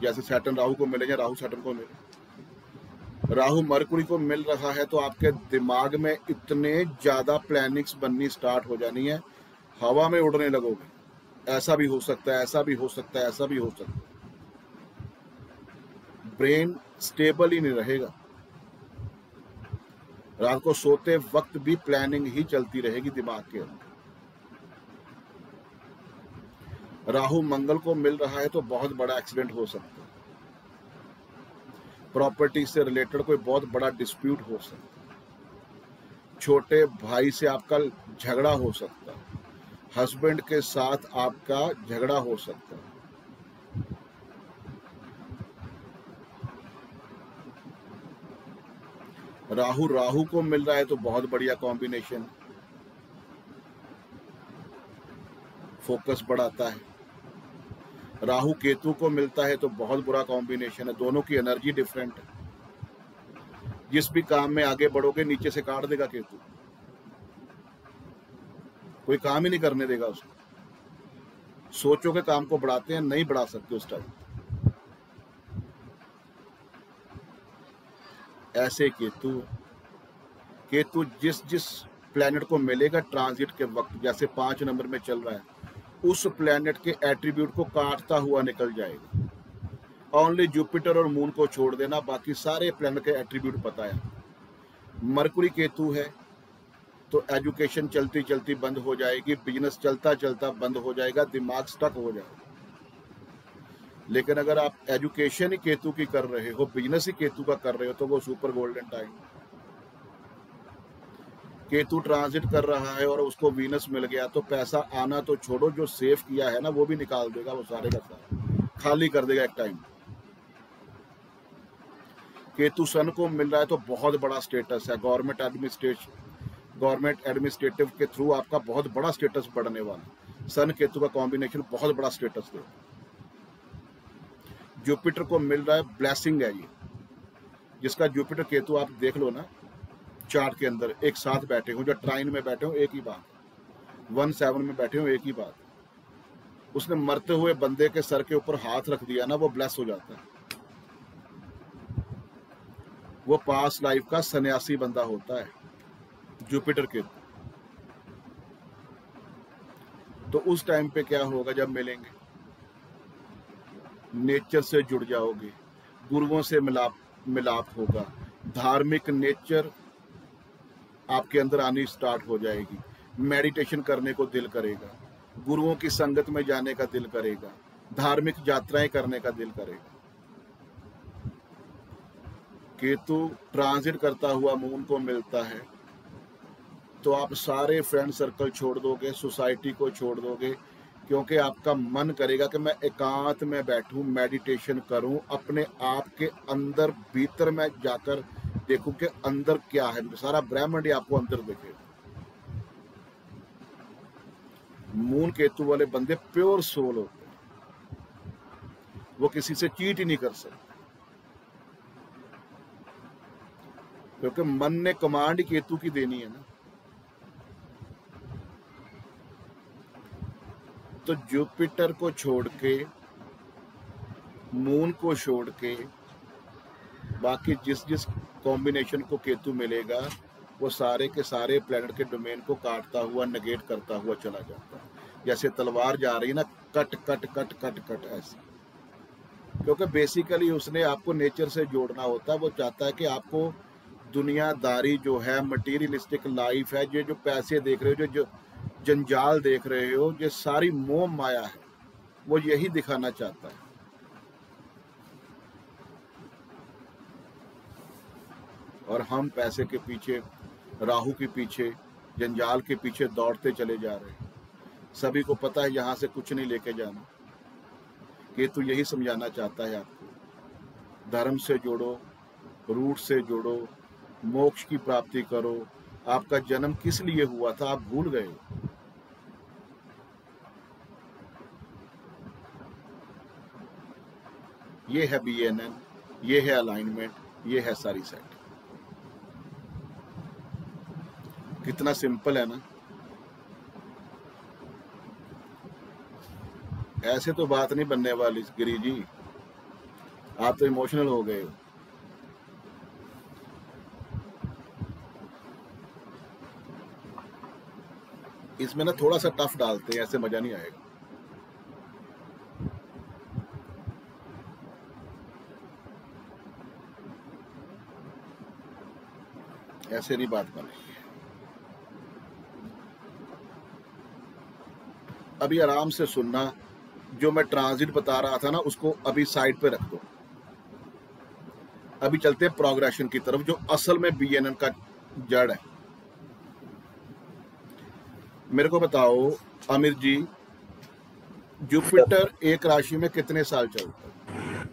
जैसे सैटर्न राहु को मिलेगा, राहु सैटर्न को मिले। राहु मरकुरी को मिल रहा है तो आपके दिमाग में इतने ज्यादा प्लानिंग्स बननी स्टार्ट हो जानी है, हवा में उड़ने लगोगे, ऐसा भी हो सकता है, ऐसा भी हो सकता है, ऐसा भी हो सकता है। ब्रेन स्टेबल ही नहीं रहेगा, रात को सोते वक्त भी प्लानिंग ही चलती रहेगी दिमाग के अंदर। राहु मंगल को मिल रहा है तो बहुत बड़ा एक्सीडेंट हो सकता है, प्रॉपर्टी से रिलेटेड कोई बहुत बड़ा डिस्प्यूट हो सकता है, छोटे भाई से आपका झगड़ा हो सकता है, हस्बैंड के साथ आपका झगड़ा हो सकता है। राहु राहु को मिल रहा है तो बहुत बढ़िया कॉम्बिनेशन, फोकस बढ़ाता है। राहु केतु को मिलता है तो बहुत बुरा कॉम्बिनेशन है, दोनों की एनर्जी डिफरेंट है। जिस भी काम में आगे बढ़ोगे नीचे से काट देगा केतु। कोई काम ही नहीं करने देगा उसको। सोचो के काम को बढ़ाते हैं, नहीं बढ़ा सकते उस टाइम। ऐसे केतु केतु जिस जिस प्लैनेट को मिलेगा ट्रांजिट के वक्त, जैसे 5 नंबर में चल रहा है, उस प्लैनेट के एट्रीब्यूट को काटता हुआ निकल जाएगा। ओनली जुपिटर और मून को छोड़ देना, बाकी सारे प्लैनेट के एट्रीब्यूट पता है। मरकुरी केतु है तो एजुकेशन चलती चलती बंद हो जाएगी, बिजनेस चलता चलता बंद हो जाएगा, दिमाग स्टक हो जाएगा। लेकिन अगर आप एजुकेशन ही केतु की कर रहे हो, बिजनेस ही केतु का कर रहे हो, तो वो super golden time. Ketu transit कर रहा है और उसको वीनस मिल गया तो पैसा आना तो छोड़ो, जो सेव किया है ना वो भी निकाल देगा, वो सारे का सारा खाली कर देगा एक टाइम। केतु सन को मिल रहा है तो बहुत बड़ा स्टेटस है, गवर्नमेंट एडमिनिस्ट्रेटिव के थ्रू आपका बहुत बड़ा स्टेटस बढ़ने वाला। सन केतु का कॉम्बिनेशन बहुत बड़ा स्टेटस देगा। जुपिटर को मिल रहा है, ब्लेसिंग है ये, जिसका जुपिटर केतु आप देख लो ना चार्ट के अंदर, एक साथ बैठे हो, जो ट्राइन में बैठे हो एक ही बात, 1-7 में बैठे हो एक ही बात। उसने मरते हुए बंदे के सर के ऊपर हाथ रख दिया ना, वो ब्लेस हो जाता है। वो पास लाइफ का सन्यासी बंदा होता है जुपिटर केतु। तो उस टाइम पे क्या होगा जब मिलेंगे? नेचर से जुड़ जाओगे, गुरुओं से मिलाप होगा, धार्मिक नेचर आपके अंदर आनी स्टार्ट हो जाएगी, मेडिटेशन करने को दिल करेगा, गुरुओं की संगत में जाने का दिल करेगा, धार्मिक यात्राएं करने का दिल करेगा। केतु ट्रांजिट करता हुआ मून को मिलता है तो आप सारे फ्रेंड सर्कल छोड़ दोगे, सोसाइटी को छोड़ दोगे, क्योंकि आपका मन करेगा कि मैं एकांत में बैठूं, मेडिटेशन करूं, अपने आप के अंदर भीतर में जाकर देखूं कि अंदर क्या है, सारा ब्रह्मांड आपको अंदर दिखेगा। मून केतु वाले बंदे प्योर सोल होते हैं, वो किसी से चीट ही नहीं कर सकते, क्योंकि मन ने कमांड ही केतु की देनी है ना। तो जुपिटर को छोड़ के, मून को छोड़ के, बाकी जिस जिस कॉम्बिनेशन को केतु मिलेगा वो सारे के सारे प्लैनेट के डोमेन को काटता हुआ, नेगेट करता हुआ चला जाता है। जैसे तलवार जा रही है ना, cut cut cut cut cut ऐसे। क्योंकि बेसिकली उसने आपको नेचर से जोड़ना होता है। वो चाहता है कि आपको दुनियादारी जो है, मटीरियलिस्टिक लाइफ है, जो पैसे देख रहे हो, जो जंजाल देख रहे हो, ये सारी मोह माया है, वो यही दिखाना चाहता है। और हम पैसे के पीछे, राहु के पीछे, जंजाल के पीछे दौड़ते चले जा रहे हैं। सभी को पता है यहाँ से कुछ नहीं लेके जाना। केतु यही समझाना चाहता है आपको, धर्म से जोड़ो, रूट से जोड़ो, मोक्ष की प्राप्ति करो। आपका जन्म किस लिए हुआ था आप भूल गए हो। ये है BNN, ये है अलाइनमेंट, ये है सारी सेट। कितना सिंपल है ना। ऐसे तो बात नहीं बनने वाली गिरी जी, आप तो इमोशनल हो गए हो। इसमें ना थोड़ा सा टफ डालते हैं, ऐसे मजा नहीं आएगा। ऐसे नहीं बात बनेगी। अभी आराम से सुनना, जो मैं ट्रांजिट बता रहा था ना उसको अभी साइड पे रख दो। अभी चलते हैं प्रोग्रेशन की तरफ, जो असल में BNN का जड़ है। मेरे को बताओ आमिर जी, जुपिटर एक राशि में कितने साल चलता है?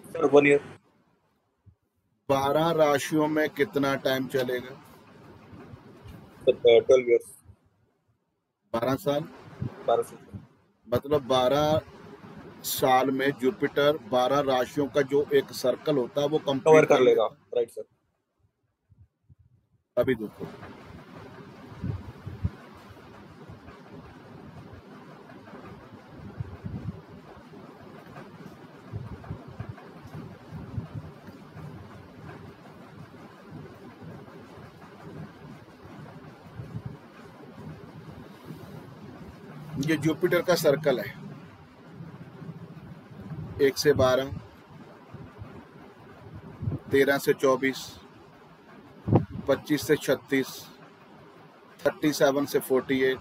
Sir 1 year. 12 राशियों में कितना टाइम चलेगा? 12 ईयर्स। 12 साल। 12 साल मतलब 12 साल में जुपिटर 12 राशियों का जो एक सर्कल होता है वो कवर कंप्लीट कर लेगा। Right sir. अभी देखो, ये जुपिटर का सर्कल है, 1 से 12, 13 से 24, 25 से 36, 37 से 48,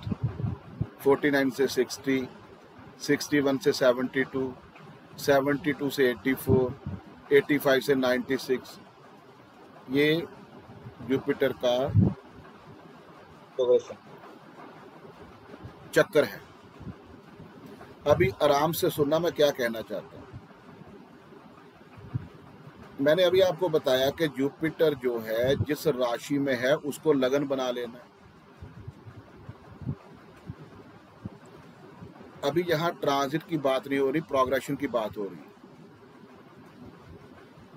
49 से 60, 61 से 72, 72 से 84, 85 से 96। ये जुपिटर का प्रोग्रेशन। चक्कर है। अभी आराम से सुनना मैं क्या कहना चाहता हूँ। मैंने अभी आपको बताया कि जुपिटर जो है जिस राशि में है उसको लगन बना लेना है। अभी यहाँ ट्रांजिट की बात नहीं हो रही, प्रोग्रेशन की बात हो रही।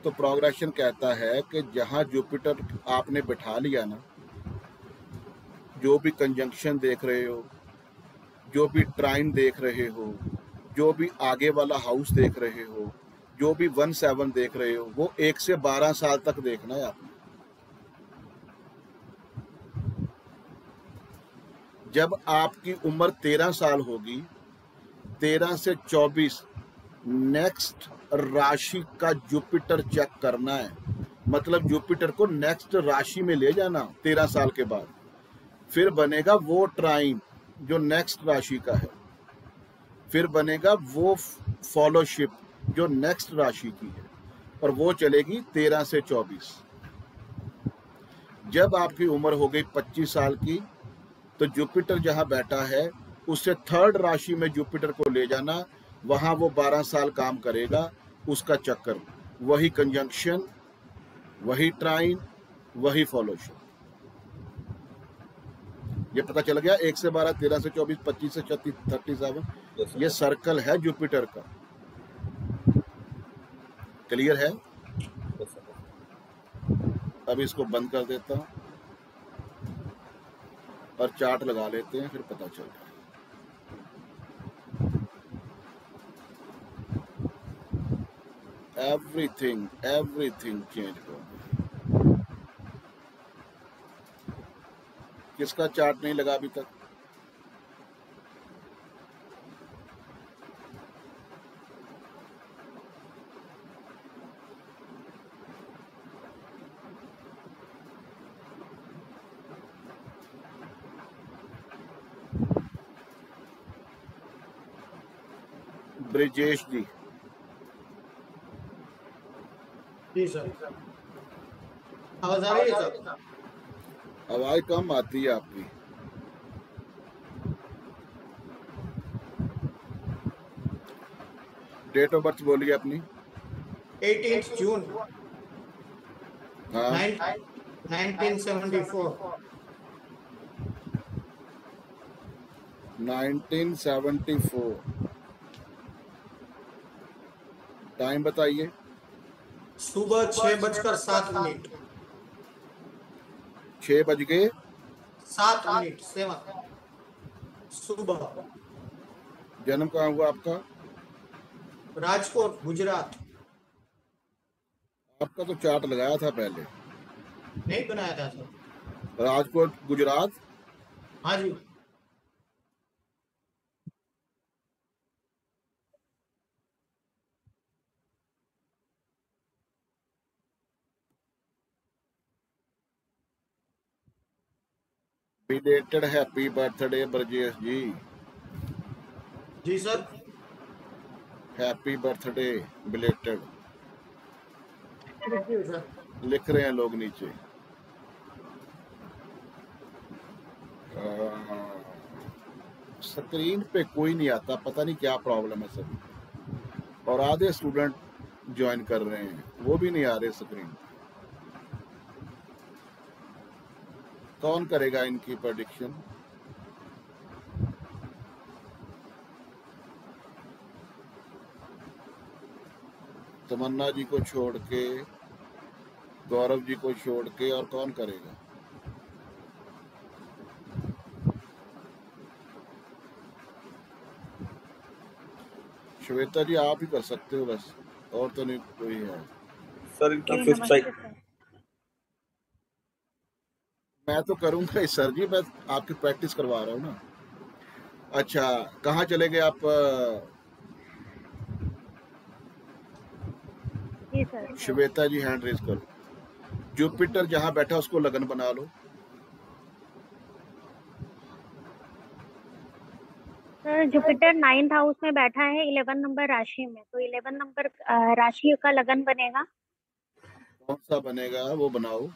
तो प्रोग्रेशन कहता है कि जहाँ जुपिटर आपने बिठा लिया ना, जो भी कंजंक्शन देख रहे हो, जो भी ट्राइन देख रहे हो, जो भी आगे वाला हाउस देख रहे हो, जो भी 1-7 देख रहे हो, वो 1 से 12 साल तक देखना है आपने। जब आपकी उम्र 13 साल होगी, 13 से 24 नेक्स्ट राशि का जुपिटर चेक करना है। मतलब जुपिटर को नेक्स्ट राशि में ले जाना 13 साल के बाद। फिर बनेगा वो ट्राइन जो नेक्स्ट राशि का है, फिर बनेगा वो फॉलोशिप जो नेक्स्ट राशि की है, और वो चलेगी 13 से 24। जब आपकी उम्र हो गई 25 साल की, तो जुपिटर जहां बैठा है उससे थर्ड राशि में जुपिटर को ले जाना, वहां वो 12 साल काम करेगा। उसका चक्कर, वही कंजंक्शन, वही ट्राइन, वही फॉलोशिप। ये पता चल गया। 1 से 12, 13 से 24, 25 से 36, 37, Yes, sir. ये सर्कल है जुपिटर का। क्लियर है? Yes, sir. अब इसको बंद कर देता हूं और चार्ट लगा लेते हैं, फिर पता चल जाएगा। एवरीथिंग चेंज हो गया। किसका चार्ट नहीं लगा अभी तक? ब्रिजेश जी, जी सर, आवाज आ रही है सर? आवाज कम आती है आपकी। डेट ऑफ बर्थ बोलिए अपनी। 18 जून हाँ, 1974। 1974। टाइम बताइए। सुबह 6:07। 6 बज के 7 सुबह। जन्म कहाँ हुआ आपका? राजकोट, गुजरात। आपका तो चार्ट लगाया था पहले। नहीं बनाया था सर? राजकोट, गुजरात। हाँ जी। Belated happy birthday Brajesh ji. जी sir. Happy birthday belated thank you sir. लिख रहे हैं लोग नीचे। स्क्रीन पे कोई नहीं आता, पता नहीं क्या प्रॉब्लम है सभी। और आधे स्टूडेंट ज्वाइन कर रहे हैं, वो भी नहीं आ रहे स्क्रीन पे। कौन करेगा इनकी प्रेडिक्शन? तमन्ना जी को छोड़ के, गौरव जी को छोड़ के, और कौन करेगा? श्वेता जी आप ही कर सकते हो बस, और तो नहीं कोई है। सर इनकी फिफ्थ साइड। मैं तो करूंगा ही सर जी, मैं आपकी प्रैक्टिस करवा रहा हूँ ना। अच्छा, कहाँ चले गए आप? जी सर। श्वेता जी हैंड रेज करो। जुपिटर जहाँ बैठा उसको लगन बना लो। सर जुपिटर 9th हाउस में बैठा है 11 नंबर राशि में, तो 11 नंबर राशि का लगन बनेगा। कौन सा बनेगा वो बनाओ।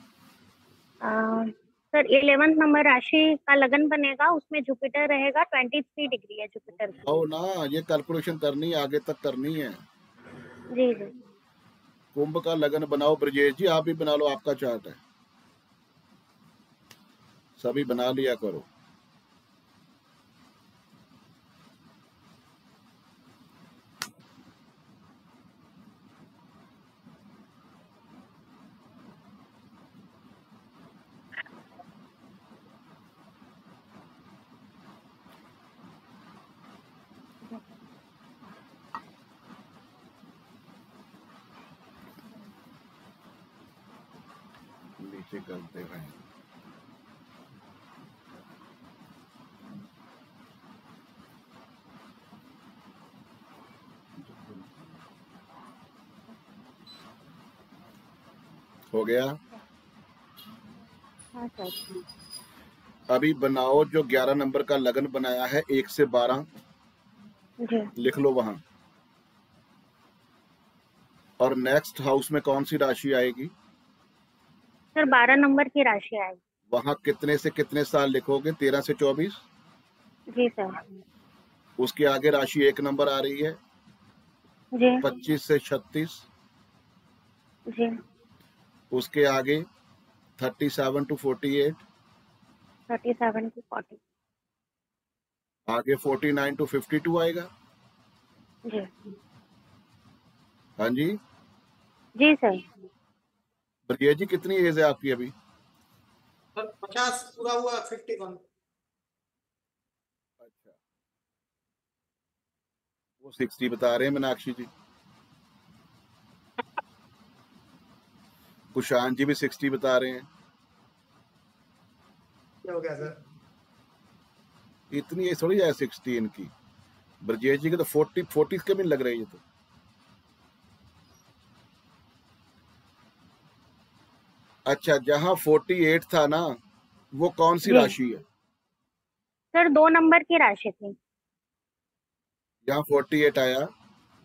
सर 11 नंबर राशि का लगन बनेगा, उसमें जुपिटर रहेगा, 23 डिग्री है जुपिटर की। आओ ना, ये कैलकुलेशन करनी है, आगे तक करनी है। जी जी। कुंभ का लगन बनाओ। ब्रजेश जी आप भी बना लो, आपका चार्ट है, सभी बना लिया करो। नीचे करते हैं। हो गया। हाँ सर। अभी बनाओ जो 11 नंबर का लगन बनाया है 1 से 12 जी। लिख लो वहां। और नेक्स्ट हाउस में कौन सी राशि आएगी? सर 12 नंबर की राशि आएगी। वहां कितने से कितने साल लिखोगे? 13 से 24। जी सर। उसके आगे राशि 1 नंबर आ रही है, जी 25 से 36। जी। उसके आगे 37 to 48। 37 to 40। आगे 49 to 52 आएगा। जी हाँ जी। जी सर। ब्रजेश जी कितनी एज है आपकी अभी? सर 50 पूरा हुआ, 51। अच्छा, वो 60 बता रहे हैं मीनाक्षी जी। कुशान जी भी 60 बता रहे हैं। क्या हो गया सर? इतनी एज थोड़ी है 60 इनकी। ब्रजेश जी के तो 40 के भी लग रही है। तो अच्छा, जहां 48 था ना, वो कौन सी जी। राशि है? सर 2 नंबर की राशि थी। जहां 48 आया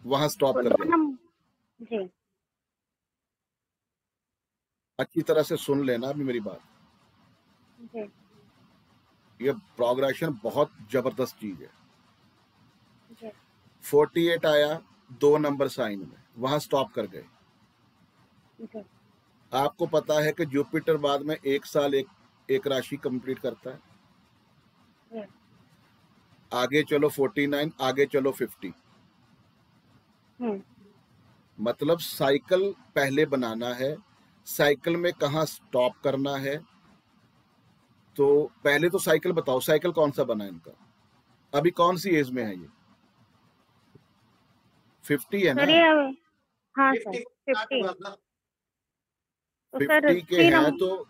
वहां स्टॉप तो कर 2 जाओ। नंबर। जी अच्छी तरह से सुन लेना अभी मेरी बात। जी। ये प्रोग्रेशन बहुत जबरदस्त चीज है। जी 48 आया 2 नंबर साइन में, वहां स्टॉप कर गए। जी। आपको पता है कि जुपिटर बाद में 1 साल एक राशि कंप्लीट करता है। जी। आगे चलो 49, आगे चलो 50। मतलब साइकिल पहले बनाना है, साइकिल में कहाँ स्टॉप करना है। तो पहले तो साइकिल बताओ, साइकिल कौन सा बना इनका? अभी कौन सी एज में है ये? 50 है ना? सर ये हाँ सर 50 50। हुआ था। तो सर 50 के 3 हैं नंबर। तो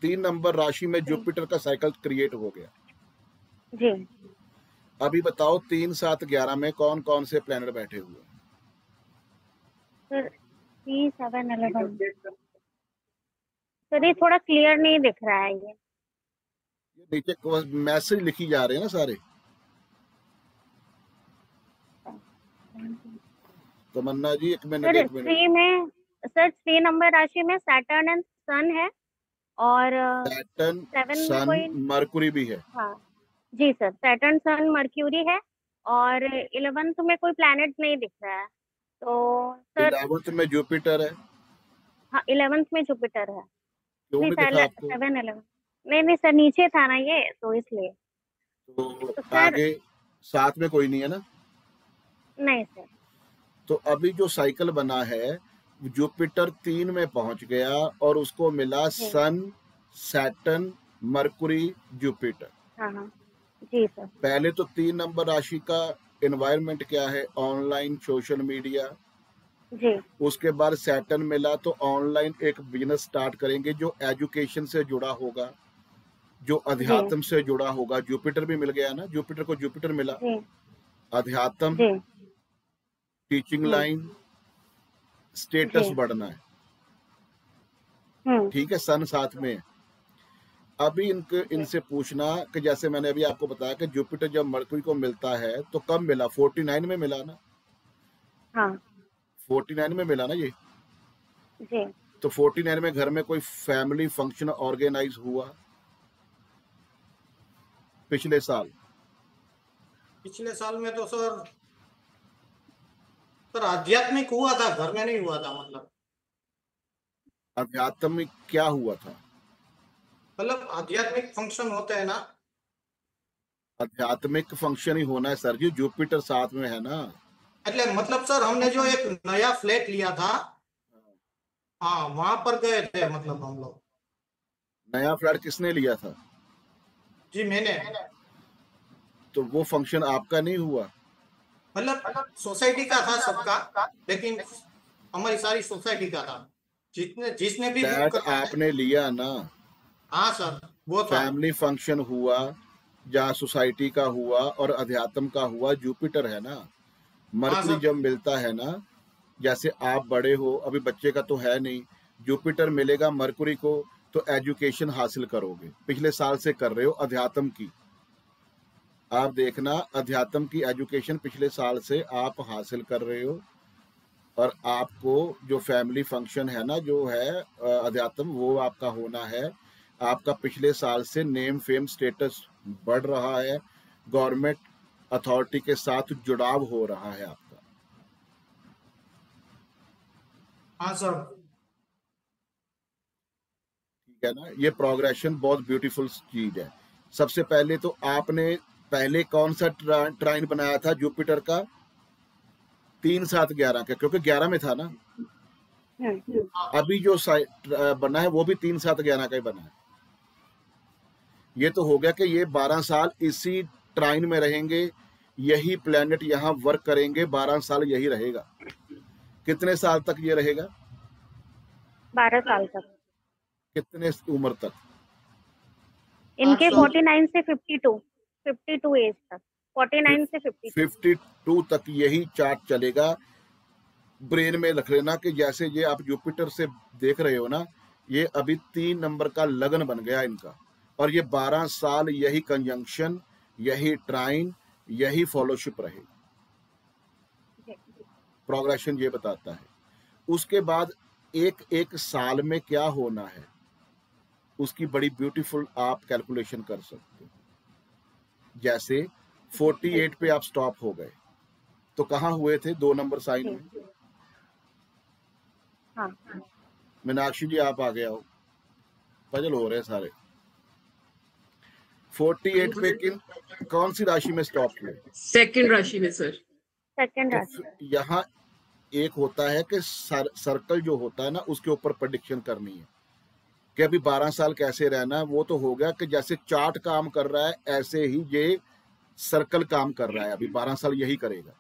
3 नंबर राशि में जुपिटर का साइकिल क्रिएट हो गया। जी अभी बताओ 3, 7, 11 में कौन कौन से प्लैनेट बैठे हुए हैं? सर 3, 7, 11। सर ये थोड़ा क्लियर नहीं दिख रहा है ये। नीचे मैसेज लिखी जा रहे हैं ना सारे। तमन्ना जी एक मिनट, सर एक मिनट। 3 में, सर 3 नंबर राशि में सैटर्न एंड सन है, और सैटर्न, 7 में सन, कोई। मरकुरी भी है। हाँ जी सर, सैटर्न सन मर्क्यूरी है, और 11th में कोई प्लैनेट नहीं दिख रहा है। तो सर 11th में जुपिटर है। हाँ 11th में जुपिटर है। क्यों नहीं नहीं दिखा आपको? 7, 11। नहीं सर नीचे था ना ये, तो इसलिए। तो तो सर आगे 7 में कोई नहीं है ना? नहीं सर। तो अभी जो साइकिल बना है, जुपिटर 3 में पहुंच गया और उसको मिला जी सन, सैटर्न, मरकुरी, जुपिटर। हाँ जी सर। पहले तो 3 नंबर राशि का एनवायरनमेंट क्या है? Online, social media. जी उसके बाद सैटर्न मिला तो ऑनलाइन एक बिजनेस स्टार्ट करेंगे जो एजुकेशन से जुड़ा होगा। जो अध्यात्म से जुड़ा होगा, जुपिटर भी मिल गया ना, जुपिटर को जुपिटर मिला, जी अध्यात्म, जी टीचिंग हम्म लाइन, स्टेटस जी बढ़ना है, हम्म ठीक है, सन साथ में है। अभी इनसे पूछना कि जैसे मैंने अभी आपको बताया कि जुपिटर जब मरकरी को मिलता है तो कब मिला, 49 में मिला ना, हाँ 49 में मिला ना ये। जी तो 49 में घर में कोई फैमिली फंक्शन ऑर्गेनाइज हुआ पिछले साल? पिछले साल में तो सर आध्यात्मिक हुआ था, घर में नहीं हुआ था। मतलब आध्यात्मिक क्या हुआ था? आध्यात्मिक फंक्शन होते हैं ना। आध्यात्मिक फंक्शन ही होना है सर जी, जुपिटर साथ में है ना। मतलब सर हमने जो एक नया फ्लैट लिया था, हाँ वहां पर गए थे मतलब हम लोग। नया फ्लैट किसने लिया था? जी मैंने। तो वो फंक्शन आपका नहीं हुआ? सोसाइटी का था सबका, लेकिन हमारी सारी सोसाइटी का था, जिसने भी बुक फ्लैट करा है। आपने लिया ना, हाँ सर वो था। फैमिली फंक्शन हुआ, जहाँ सोसाइटी का हुआ और अध्यात्म का हुआ, जुपिटर है ना। हाँ मरकरी सर। जब मिलता है ना, जैसे आप बड़े हो, अभी बच्चे का तो है नहीं, जुपिटर मिलेगा मरकरी को तो एजुकेशन हासिल करोगे, पिछले साल से कर रहे हो अध्यात्म की। आप देखना, अध्यात्म की एजुकेशन पिछले साल से आप हासिल कर रहे हो, और आपको जो फैमिली फंक्शन है ना, जो है अध्यात्म, वो आपका होना है। आपका पिछले साल से नेम फेम स्टेटस बढ़ रहा है, गवर्नमेंट अथॉरिटी के साथ जुड़ाव हो रहा है आपका। हाँ सर। ठीक है ना, ये प्रोग्रेशन बहुत ब्यूटीफुल चीज है। सबसे पहले तो आपने पहले कौन सा ट्राइन बनाया था जुपिटर का? 3 7 11 का, क्योंकि 11 में था ना। अभी जो बना है वो भी 3 7 11 का ही बना है। ये तो हो गया कि ये 12 साल इसी ट्राइन में रहेंगे, यही प्लेनेट यहाँ वर्क करेंगे, 12 साल यही रहेगा। कितने साल तक ये रहेगा? 12 साल तक। कितने उम्र तक? इनके 8 साल। 49 से 52 एज तक, 49 से 52। 52 तक यही चार्ट चलेगा। ब्रेन में रख लेना कि जैसे ये आप जुपिटर से देख रहे हो ना, ये अभी 3 नंबर का लगन बन गया इनका, और ये 12 साल यही कंजंक्शन, यही ट्राइन, यही फॉलोशिप रहेगी। प्रोग्रेशन ये बताता है। उसके बाद एक एक साल में क्या होना है, उसकी बड़ी ब्यूटीफुल आप कैलकुलेशन कर सकते हो। जैसे 48 पे आप स्टॉप हो गए, तो कहाँ हुए थे? 2 नंबर साइन में। हाँ मीनाक्षी जी आप आ गया हो, पजल हो रहे सारे। 48 पे कौन सी राशि में स्टॉप हुए? सेकंड राशि में सर। सेकंड तो राशि। यहाँ एक होता है कि सर्कल जो होता है ना, उसके ऊपर प्रेडिक्शन करनी है कि अभी 12 साल कैसे रहना है। वो तो हो गया कि जैसे चार्ट काम कर रहा है, ऐसे ही ये सर्कल काम कर रहा है, अभी 12 साल यही करेगा,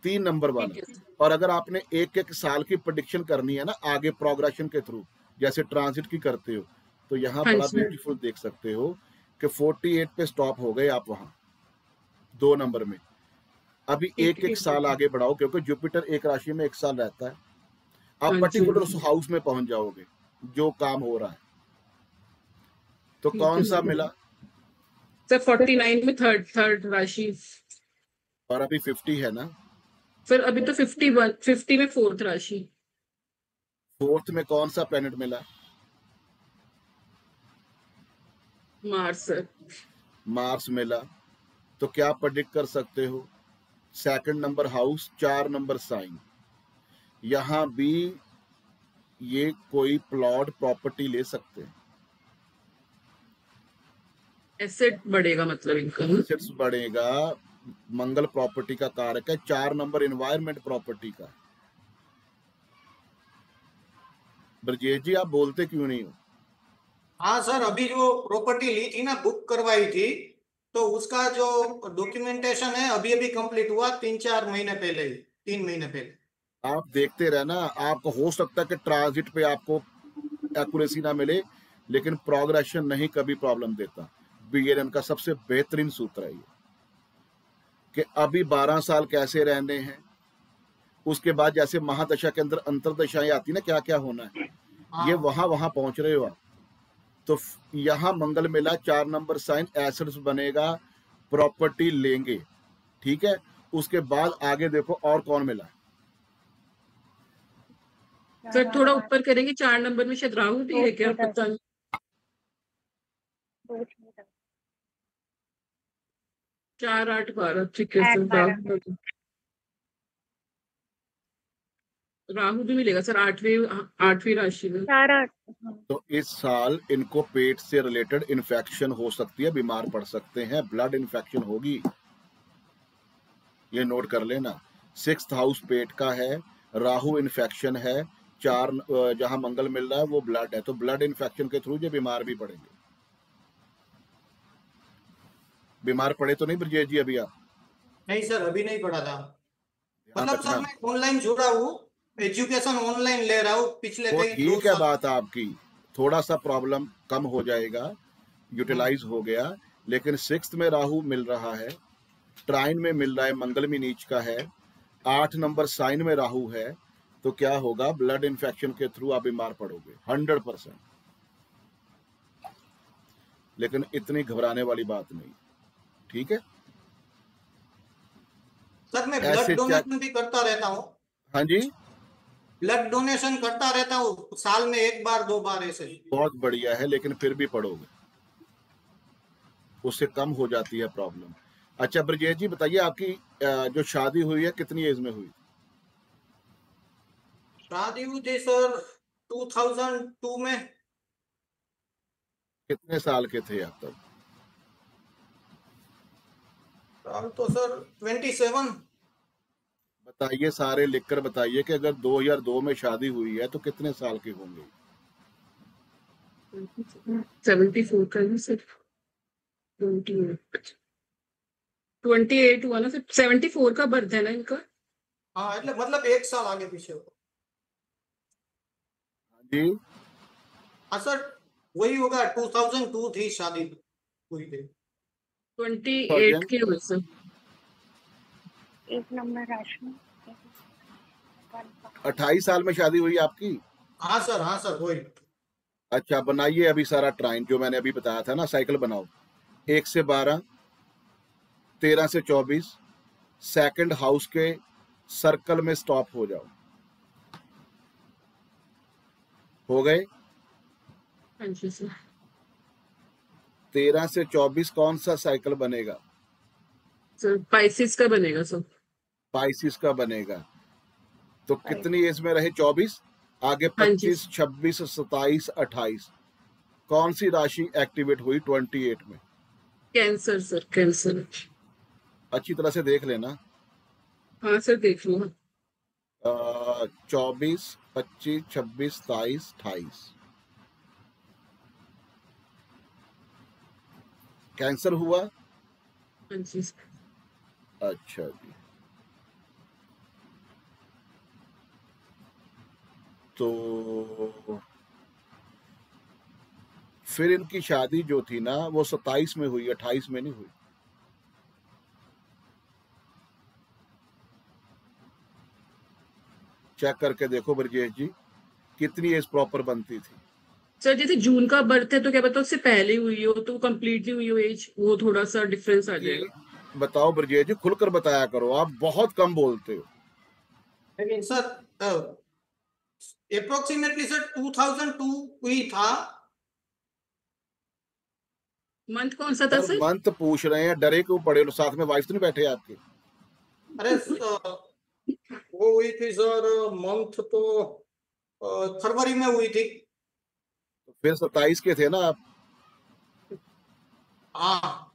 3 नंबर वाला। और अगर आपने एक एक साल की प्रेडिक्शन करनी है ना, आगे प्रोग्रेशन के थ्रू, जैसे ट्रांजिट की करते हो, तो यहाँ हाँ बड़ा जी। ब्यूटीफुल देख सकते हो कि 48 पे स्टॉप हो गए आप वहां 2 नंबर में। अभी एक एक साल आगे बढ़ाओ, क्योंकि जुपिटर एक राशि में 1 साल रहता है। आप हाँ पर्टिकुलर जी। उस हाउस में पहुंच जाओगे जो काम हो रहा है। तो ठीक कौन है सा सर। मिला? सर 49 में थर्ड राशि। और अभी 50 है ना। फिर अभी तो 50 में फोर्थ राशि। फोर्थ में कौन सा प्लेनेट मिला? Mars sir. मार्स मिला। तो क्या प्रेडिक्ट कर सकते हो? Second number house, 4 number sign, यहां भी ये कोई प्लॉट प्रॉपर्टी ले सकते हैं। एसेट बढ़ेगा मतलब इनका। एसेट्स बढ़ेगा। मंगल प्रॉपर्टी का कारक है, 4 नंबर एनवायरमेंट प्रॉपर्टी का। ब्रजेश जी आप बोलते क्यों नहीं हो? हाँ सर, अभी जो प्रॉपर्टी ली थी ना, बुक करवाई थी, तो उसका जो डॉक्यूमेंटेशन है अभी अभी कंप्लीट हुआ, 3 4 महीने पहले ही, 3 महीने पहले। आप देखते रहना, आपको हो सकता है कि ट्रांजिट पे आपको एक्यूरेसी ना मिले, लेकिन प्रोग्रेशन नहीं कभी प्रॉब्लम देता। बीएनएन का सबसे बेहतरीन सूत्र है ये कि अभी 12 साल कैसे रहने हैं, उसके बाद जैसे महादशा के अंदर अंतरदशाएं आती ना, क्या क्या होना है, ये वहां पहुंच रहे हो आप। तो यहाँ मंगल मिला, 4 नंबर साइन, एसिड्स बनेगा, प्रॉपर्टी लेंगे, ठीक है। उसके बाद आगे देखो और कौन मिला है। सर थोड़ा ऊपर करेंगे, 4 नंबर में शायद राहु भी है क्या, पता नहीं। 4, 8, 12, ठीक है सर। राहु भी मिलेगा सर 8वीं राशि में। तो इस साल इनको पेट से रिलेटेड इन्फेक्शन हो सकती है, बीमार पड़ सकते हैं, ब्लड इन्फेक्शन होगी, ये नोट कर लेना। 6th हाउस पेट का है, राहु इन्फेक्शन है, 4 जहां मंगल मिल रहा है वो ब्लड है, तो ब्लड इन्फेक्शन के थ्रू ये बीमार भी पड़ेंगे। बीमार पड़े तो नहीं ब्रजेश जी अभी आप? नहीं सर, अभी नहीं पढ़ा था। मतलब सर मैं ऑनलाइन जुड़ा हूँ, एजुकेशन ऑनलाइन ले रहा हूँ पिछले वो कई ठीक है बात आपकी, थोड़ा सा प्रॉब्लम कम हो जाएगा, यूटिलाइज हो गया, लेकिन 6th में राहु मिल रहा है, ट्राइन में मिल रहा है, मंगल में नीच का है, 8 नंबर साइन में राहु है, तो क्या होगा, ब्लड इन्फेक्शन के थ्रू आप बीमार पड़ोगे 100%। लेकिन इतनी घबराने वाली बात नहीं, ठीक है। सर मैं ब्लड डोनेशन भी करता रहता हूँ। हाँ जी, ब्लड डोनेशन करता रहता हूँ, साल में 1 बार 2 बार ऐसे। बहुत बढ़िया है, लेकिन फिर भी पढ़ोगे, उससे कम हो जाती है प्रॉब्लम। अच्छा ब्रजेश जी बताइए, आपकी जो शादी हुई है कितनी एज में हुई? शादी हुई थी सर 2002 में। कितने साल के थे आप तब? तो सर 27। बताइए, सारे लिखकर बताइए कि अगर 2002 में शादी हुई है तो कितने साल के होंगे? 74 का है सर, 28 हुआ ना सर, 74 का बर्थ है ना इनका। हाँ मतलब 1 साल आगे पीछे हो। जी हाँ सर वही होगा, 2002 थी शादी हुई थी। 28 के हुए सर। 1 नंबर राशि 28 साल में शादी हुई आपकी? हाँ सर वही। अच्छा बनाइए अभी सारा ट्राइन जो मैंने अभी बताया था ना, साइकिल बनाओ, 1 से 12, 13 से 24, 2nd हाउस के सर्कल में स्टॉप हो जाओ। हो गए? हाँ जी सर। 13 से 24 कौन सा साइकिल बनेगा? सर पाइसिस का बनेगा सर। पाइसिस का बनेगा। तो कितनी एज में रहे? 24, आगे 25, 26, 27, 28, कौन सी राशि एक्टिवेट हुई 28 में? Cancer sir, cancer. अच्छी तरह से देख लेना। हाँ सर देख लो। 24, 25, 26, 27, 28 कैंसर हुआ। हाँ जी सर। अच्छा जी, तो फिर इनकी शादी जो थी ना वो 27 में हुई, 28 में नहीं हुई। चेक करके देखो ब्रजेश जी, कितनी एज प्रॉपर बनती थी। सर जैसे जून का बर्थ है तो क्या पता उससे पहले हुई हो, तो कंप्लीट नहीं हुई हो एज, वो थोड़ा सा डिफरेंस आ जाएगा। बताओ ब्रजेश जी, खुलकर बताया करो, आप बहुत कम बोलते हो। लेकिन सर अप्रोक्सीमेटली सर 2002 हुई था। मंथ कौन सा था सर? मंथ पूछ रहे हैं, डरे क्यों पड़े? साथ में वाइफ तो नहीं बैठे आपके? अरे वो हुई थी सर, मंथ तो फरवरी में हुई थी। तो फिर 27 के थे ना आप? हाँ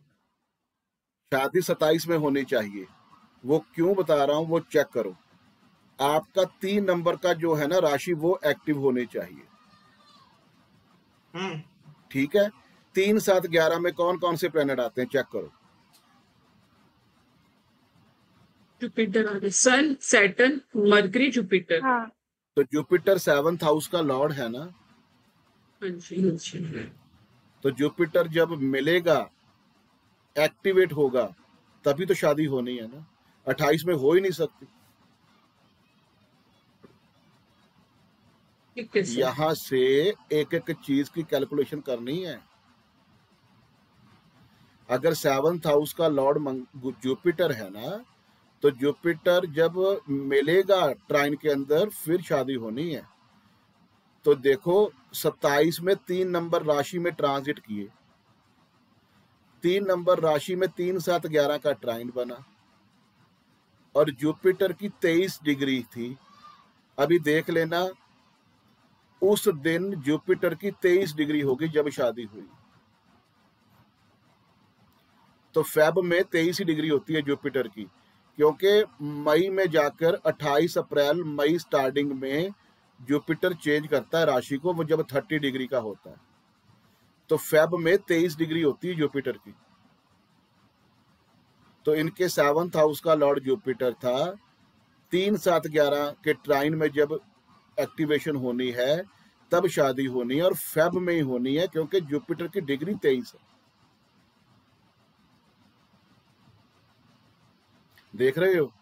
शादी 27 में होनी चाहिए। वो क्यों बता रहा हूं वो चेक करो। आपका 3 नंबर का जो है ना राशि वो एक्टिव होनी चाहिए। ठीक है, 3, 7, 11 में कौन कौन से प्लेनेट आते हैं चेक करो। जुपिटर आ गए, सन, सैटर्न, मरकरी, जुपिटर। हाँ तो जुपिटर 7th हाउस का लॉर्ड है ना, हाँ जी, हाँ जी। तो जुपिटर जब मिलेगा, एक्टिवेट होगा, तभी तो शादी होनी है ना। 28 में हो ही नहीं सकती। ठीक है सर। यहां से एक एक चीज की कैलकुलेशन करनी है। अगर 7th हाउस का लॉर्ड जुपिटर है ना, तो जुपिटर जब मिलेगा ट्राइन के अंदर, फिर शादी होनी है। तो देखो 27 में 3 नंबर राशि में ट्रांजिट किए, 3 नंबर राशि में 3 7 11 का ट्राइन बना, और जुपिटर की 23 डिग्री थी। अभी देख लेना, उस दिन जुपिटर की 23 डिग्री होगी जब शादी हुई। तो फेब में 23 ही डिग्री होती है जुपिटर की, क्योंकि मई में जाकर 28 अप्रैल मई स्टार्टिंग में जुपिटर चेंज करता है राशि को, वो जब 30 डिग्री का होता है। तो फेब में 23 डिग्री होती है जुपिटर की। तो इनके 7th हाउस का लॉर्ड जुपिटर था। 3 7 11 के ट्राइन में जब एक्टिवेशन होनी है, तब शादी होनी है, और फेब में ही होनी है, क्योंकि जुपिटर की डिग्री 23 है। देख रहे हो?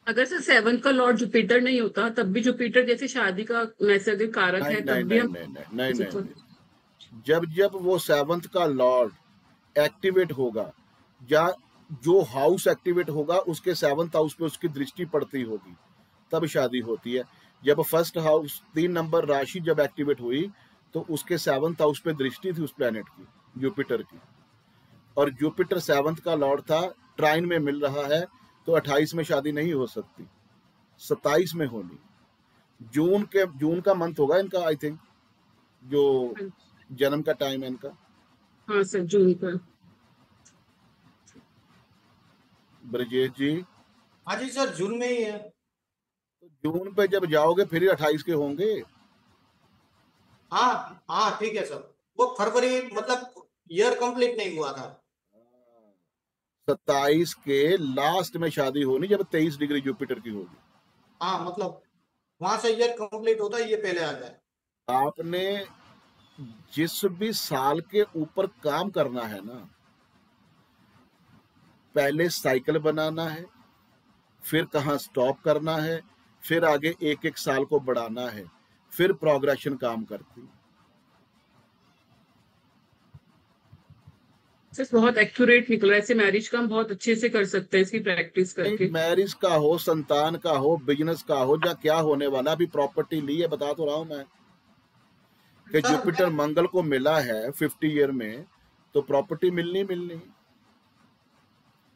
अगर सर 7 का लॉर्ड जुपिटर नहीं होता, तब भी जुपिटर जैसे शादी का नैसर्गिक कारक नहीं है, नहीं तब भी नहीं हम नहीं नहीं नहीं नहीं। जब जब वो 7th का लॉर्ड एक्टिवेट होगा, या जो हाउस एक्टिवेट होगा उसके 7th हाउस पे उसकी दृष्टि पड़ती होगी, तब शादी होती है। जब फर्स्ट हाउस 3 नंबर राशि जब एक्टिवेट हुई, तो उसके 7th हाउस पे दृष्टि थी उस प्लेनेट की, जुपिटर की, और जुपिटर 7th का लॉर्ड था, ट्राइन में मिल रहा है। तो 28 में शादी नहीं हो सकती, 27 में होनी। जून का मंथ होगा इनका, आई थिंक, जो जन्म का टाइम है इनका। हाँ सर, जून का। ब्रजेश जी, हाँ जी सर, जून में ही है। तो जून पे जब जाओगे फिर ही 28 के होंगे। हाँ हाँ ठीक है सर, वो फरवरी मतलब ईयर कंप्लीट नहीं हुआ था। 27 के लास्ट में शादी होनी, जब 23 डिग्री जुपिटर की होगी। हाँ मतलब वहां से ईयर कंप्लीट होता है, ये पहले आ जाए। आपने जिस भी साल के ऊपर काम करना है ना, पहले साइकिल बनाना है, फिर कहाँ स्टॉप करना है, फिर आगे एक एक साल को बढ़ाना है, फिर प्रोग्रेशन काम करती। सर बहुत एक्यूरेट निकला। ऐसे मैरिज का हम बहुत अच्छे से कर सकते हैं इसकी प्रैक्टिस करके। मैरिज का हो, संतान का हो, बिजनेस का हो, या क्या होने वाला, अभी प्रॉपर्टी ली है, बता तो रहा हूं मैं कि सर जुपिटर मंगल को मिला है 50 ईयर में, तो प्रॉपर्टी मिलनी,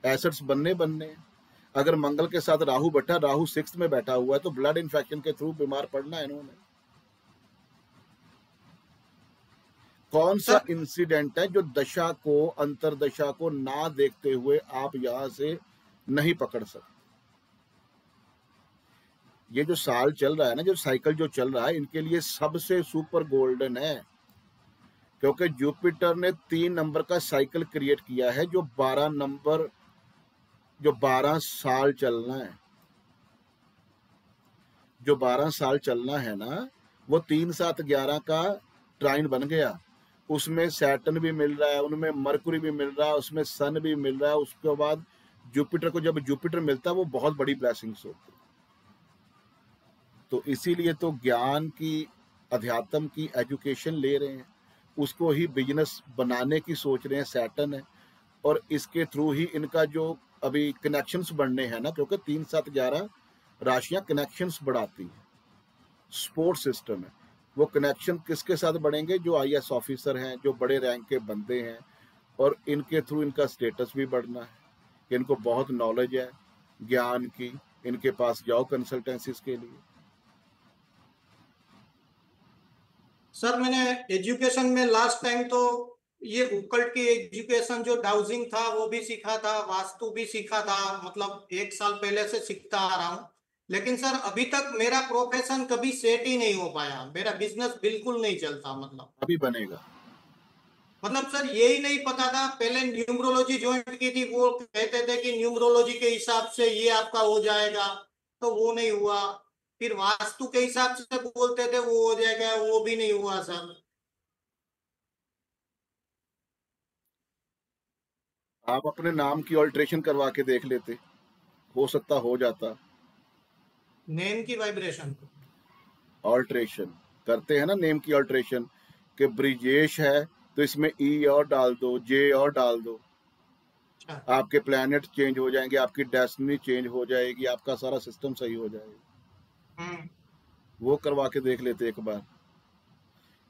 एसेट्स बनने। अगर मंगल के साथ राहु बैठा, राहु 6th में बैठा हुआ है, तो ब्लड इन्फेक्शन के थ्रू बीमार पड़ना है इन्होंने। कौन सा इंसिडेंट है जो दशा को, अंतरदशा को ना देखते हुए आप यहां से नहीं पकड़ सकते? ये जो साल चल रहा है ना, जो साइकिल जो चल रहा है, इनके लिए सबसे सुपर गोल्डन है, क्योंकि जुपिटर ने 3 नंबर का साइकिल क्रिएट किया है, जो 12 साल चलना है। जो 12 साल चलना है ना, वो 3 7 11 का ट्राइन बन गया। उसमें सैटर्न भी मिल रहा है, उनमें मरकुरी भी मिल रहा है, उसमें सन भी मिल रहा है। उसके बाद जुपिटर को जब जुपिटर मिलता है, वो बहुत बड़ी ब्लेसिंग्स होती है। तो इसीलिए तो ज्ञान की, अध्यात्म की एजुकेशन ले रहे हैं, उसको ही बिजनेस बनाने की सोच रहे हैं, सैटर्न है। और इसके थ्रू ही इनका जो अभी कनेक्शंस बढ़ने हैं ना, क्योंकि 3 7 11 राशियां कनेक्शंस बढ़ाती हैं, सपोर्ट सिस्टम है। वो कनेक्शन किसके साथ बढ़ेंगे? जो IAS ऑफिसर हैं, जो बड़े रैंक के बंदे हैं, और इनके थ्रू इनका स्टेटस भी बढ़ना है, कि इनको बहुत नॉलेज है ज्ञान की, इनके पास जाओ कंसल्टेंसीज के लिए। सर मैंने एजुकेशन में लास्ट टाइम तो ये ओकल्ट की एजुकेशन जो डाउजिंग था वो भी सीखा था, वास्तु भी सीखा था, मतलब 1 साल पहले से सीखता आ रहा हूँ। लेकिन सर अभी तक मेरा प्रोफेशन कभी सेट ही नहीं हो पाया, मेरा बिजनेस बिल्कुल नहीं चलता। अभी बनेगा। मतलब सर यही नहीं पता था, पहले न्यूमरोलॉजी ज्वाइन की थी, वो कहते थे कि न्यूमरोलॉजी के हिसाब से ये आपका हो जाएगा, तो वो नहीं हुआ। फिर वास्तु के हिसाब से बोलते थे वो हो जाएगा, वो भी नहीं हुआ सर। आप अपने नाम की ऑल्ट्रेशन करवा के देख लेते, हो सकता हो जाता। नेम की वाइब्रेशन। ऑल्ट्रेशन करते हैं ना, नेम की ऑल्ट्रेशन, कि ब्रिजेश है तो इसमें ई और डाल दो, जे और डाल दो, अच्छा। आपके प्लैनेट चेंज हो जाएंगे, आपकी डेस्टिनी चेंज हो जाएगी, आपका सारा सिस्टम सही हो जाएगा। वो करवा के देख लेते एक बार,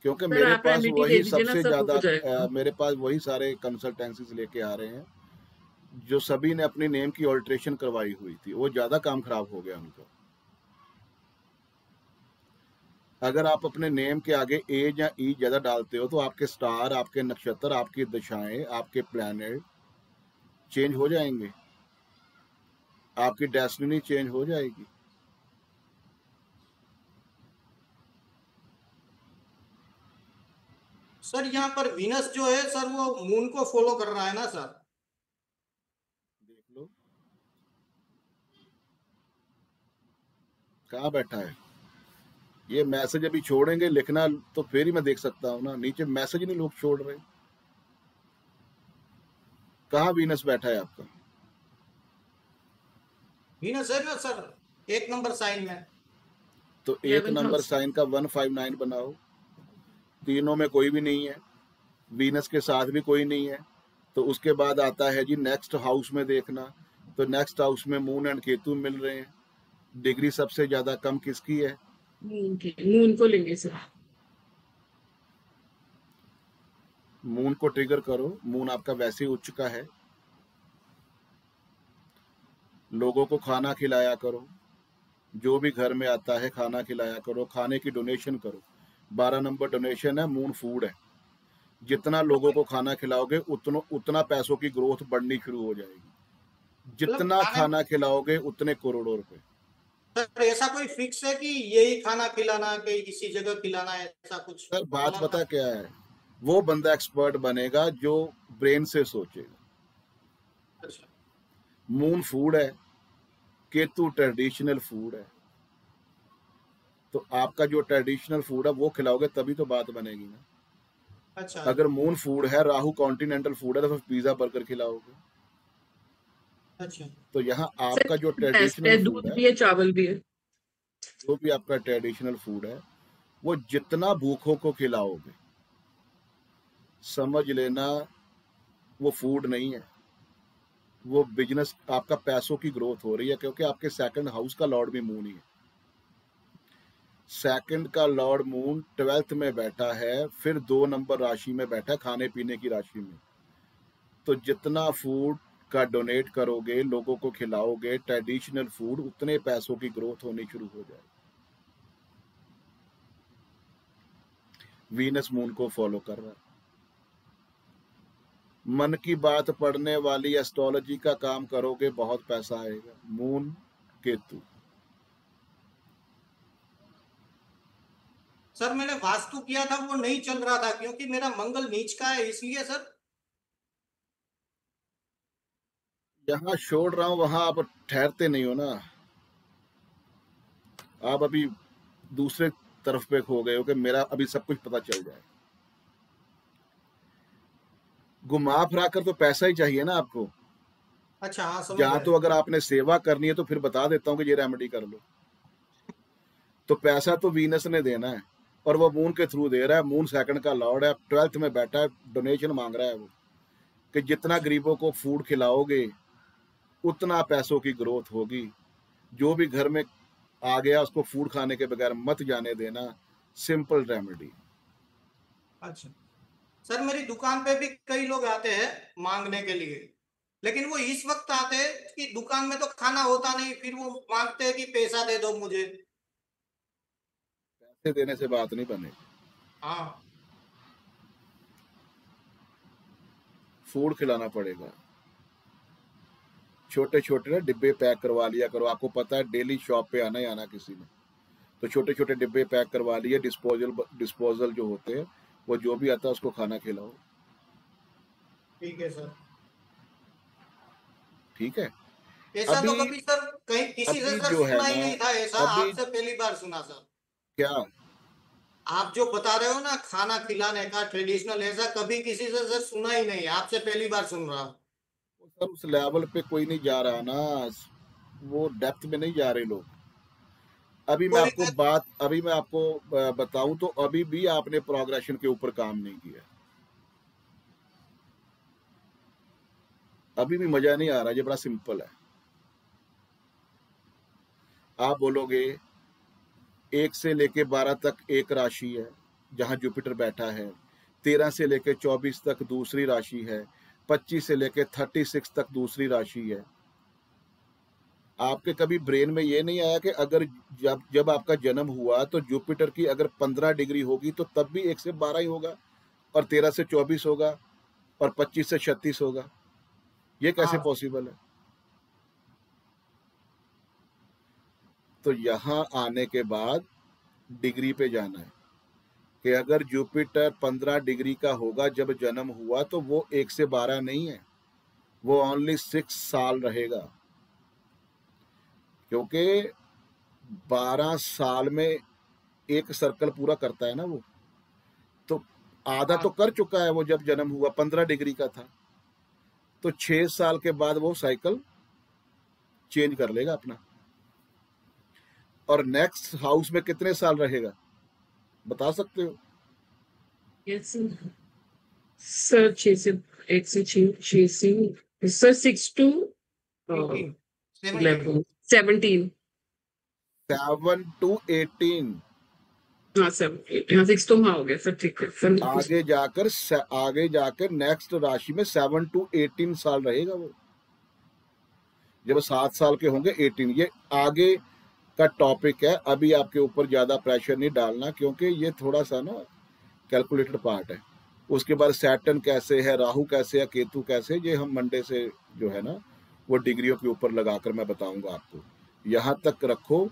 क्योंकि सर मेरे आप पास रेमेडी वही दे दीजिए ना, सबसे सब हो ज्यादा जाएगा। मेरे पास वही सारे कंसल्टेंसीज लेके आ रहे हैं जो सभी ने अपनी नेम की ऑल्ट्रेशन करवाई हुई थी, वो ज्यादा काम खराब हो गया उनका। अगर आप अपने नेम के आगे ए या ई ज्यादा डालते हो तो आपके स्टार, आपके नक्षत्र, आपकी दिशाएं, आपके प्लैनेट चेंज हो जाएंगे, आपकी डेस्टिनी चेंज हो जाएगी। सर यहाँ पर वीनस जो है सर वो मून को फॉलो कर रहा है ना सर? देख लो कहाँ बैठा है। ये मैसेज अभी छोड़ेंगे लिखना तो फिर ही मैं देख सकता हूँ ना, नीचे मैसेज नहीं लोग छोड़ रहे। कहाँ वीनस बैठा है आपका? वीनस है ना सर 1 नंबर साइन में। तो 1 11th नंबर हाउस। साइन का 159 बनाओ, तीनों में कोई भी नहीं है, वीनस के साथ भी कोई नहीं है। तो उसके बाद आता है जी नेक्स्ट हाउस में देखना, तो नेक्स्ट हाउस में मून एंड केतु मिल रहे हैं। डिग्री सबसे ज्यादा कम किसकी है? मून को लेंगे सर। मून को ट्रिगर करो, मून आपका वैसे ही उच्च का है। लोगों को खाना खिलाया करो, जो भी घर में आता है खाना खिलाया करो, खाने की डोनेशन करो। 12 नंबर डोनेशन है, मून फूड है। जितना लोगों को खाना खिलाओगे उतना पैसों की ग्रोथ बढ़नी शुरू हो जाएगी। जितना खाना खिलाओगे उतने करोड़ों रुपए। सर ऐसा कोई फिक्स है कि यही खाना खिलाना है कि इसी जगह खिलाना है, ऐसा कुछ? सर बात पता क्या है, वो बंदा एक्सपर्ट बनेगा जो ब्रेन से सोचेगा। अच्छा। मून फूड है, केतु ट्रेडिशनल फूड है, तो आपका जो ट्रेडिशनल फूड है वो खिलाओगे तभी तो बात बनेगी ना। अच्छा। अगर मून फूड है, राहु कॉन्टिनेंटल फूड है, तो फिर पिज्जा बर्गर खिलाओगे। अच्छा। तो यहाँ सर आपका जो बेस्ट ट्रेडिशनल है, फूड दूध है, भी है, चावल भी है। जो भी आपका ट्रेडिशनल फूड है, वो जितना भूखों को खिलाओगे, समझ लेना वो फूड नहीं है, वो बिजनेस। आपका पैसों की ग्रोथ हो रही है, क्योंकि आपके सेकंड हाउस का लॉर्ड भी मून ही है। सेकंड का लॉर्ड मून 12th में बैठा है, फिर 2 नंबर राशि में बैठा है, खाने पीने की राशि में। तो जितना फूड का डोनेट करोगे, लोगों को खिलाओगे ट्रेडिशनल फूड, उतने पैसों की ग्रोथ होनी शुरू हो जाएगी। वीनस मून को फॉलो कर रहा है। मन की बात पढ़ने वाली एस्ट्रोलॉजी का काम करोगे, बहुत पैसा आएगा। मून केतु। सर मैंने वास्तु किया था वो नहीं चल रहा था क्योंकि मेरा मंगल नीच का है, इसलिए सर। यहाँ छोड़ रहा हूं, वहां आप ठहरते नहीं हो ना, आप अभी दूसरे तरफ पे खो गए हो कि मेरा अभी सब कुछ पता चल जाए। घुमा फिरा कर तो पैसा ही चाहिए ना आपको। अच्छा हाँ समझ जहां गए। तो अगर आपने सेवा करनी है तो फिर बता देता हूँ कि ये रेमेडी कर लो। तो पैसा तो वीनस ने देना है और वो मून के थ्रू दे रहा है। मून सेकंड का लॉर्ड है, 12th में बैठा है, डोनेशन मांग रहा है वो, कि जितना गरीबों को फूड खिलाओगे उतना पैसों की ग्रोथ होगी। जो भी घर में आ गया उसको फूड खाने के बगैर मत जाने देना। Simple remedy. अच्छा सर, मेरी दुकान पे भी कई लोग आते हैं मांगने के लिए, लेकिन वो इस वक्त आते हैं कि दुकान में तो खाना होता नहीं, फिर वो मांगते हैं कि पैसा दे दो मुझे। पैसे देने से बात नहीं बनेगी, हाँ। फूड खिलाना पड़ेगा। छोटे छोटे ना डिब्बे पैक करवा लिया करो। आपको पता है डेली शॉप पे आना ही आना किसी ने, तो छोटे छोटे डिब्बे पैक करवा लिए। डिस्पोजल जो होते हैं, वो जो भी आता है उसको खाना खिलाओ। ठीक है सर। ठीक है। ऐसा तो अभी कभी सर कहीं किसी से अभी सर जो है सुना ही ना, नहीं था ऐसा, अभी आपसे पहली बार सुना सर। क्या आप जो बता रहे हो ना खाना खिलाने का ट्रेडिशनल, ऐसा कभी किसी से सर सुना ही नहीं, आपसे पहली बार सुन रहा हूँ। सर, उस लेवल पे कोई नहीं जा रहा ना, वो डेप्थ में नहीं जा रहे लोग। कोई अभी मैं आपको बताऊं तो अभी भी आपने प्रोग्रेशन के ऊपर काम नहीं किया, अभी भी मजा नहीं आ रहा। ये बड़ा सिंपल है। आप बोलोगे 1 से लेके 12 तक एक राशि है जहां जुपिटर बैठा है, 13 से लेके 24 तक दूसरी राशि है, 25 से लेके 36 तक दूसरी राशि है। आपके कभी ब्रेन में ये नहीं आया कि अगर जब जब आपका जन्म हुआ तो जुपिटर की अगर 15 डिग्री होगी तो तब भी 1 से 12 ही होगा, और 13 से 24 होगा, और 25 से 36 होगा? ये कैसे हाँ पॉसिबल है? तो यहां आने के बाद डिग्री पे जाना है कि अगर जुपिटर 15 डिग्री का होगा जब जन्म हुआ तो वो 1 से 12 नहीं है, वो ओनली 6 साल रहेगा, क्योंकि 12 साल में एक सर्कल पूरा करता है ना वो। तो आधा तो हाँ कर चुका है वो, जब जन्म हुआ 15 डिग्री का था, तो 6 साल के बाद वो साइकिल चेंज कर लेगा अपना। और नेक्स्ट हाउस में कितने साल रहेगा, बता सकते हो? यस सर, 6 से 1 से 6 से सर 6 to 18 17 11 17। 7 to 18। हाँ 7 हाँ 6 तो हाँ हो गया सर, ठीक है सर। आगे जाकर नेक्स्ट राशि में 7 to 18 साल रहेगा वो। जब 7 साल के होंगे 18, ये आगे का टॉपिक है, अभी आपके ऊपर ज्यादा प्रेशर नहीं डालना, क्योंकि ये थोड़ा सा ना कैलकुलेटेड पार्ट है। उसके बाद सैटर्न कैसे है, राहु कैसे है, केतु कैसे, ये हम मंडे से जो है ना वो डिग्रियों के ऊपर लगाकर मैं बताऊंगा आपको। यहाँ तक रखो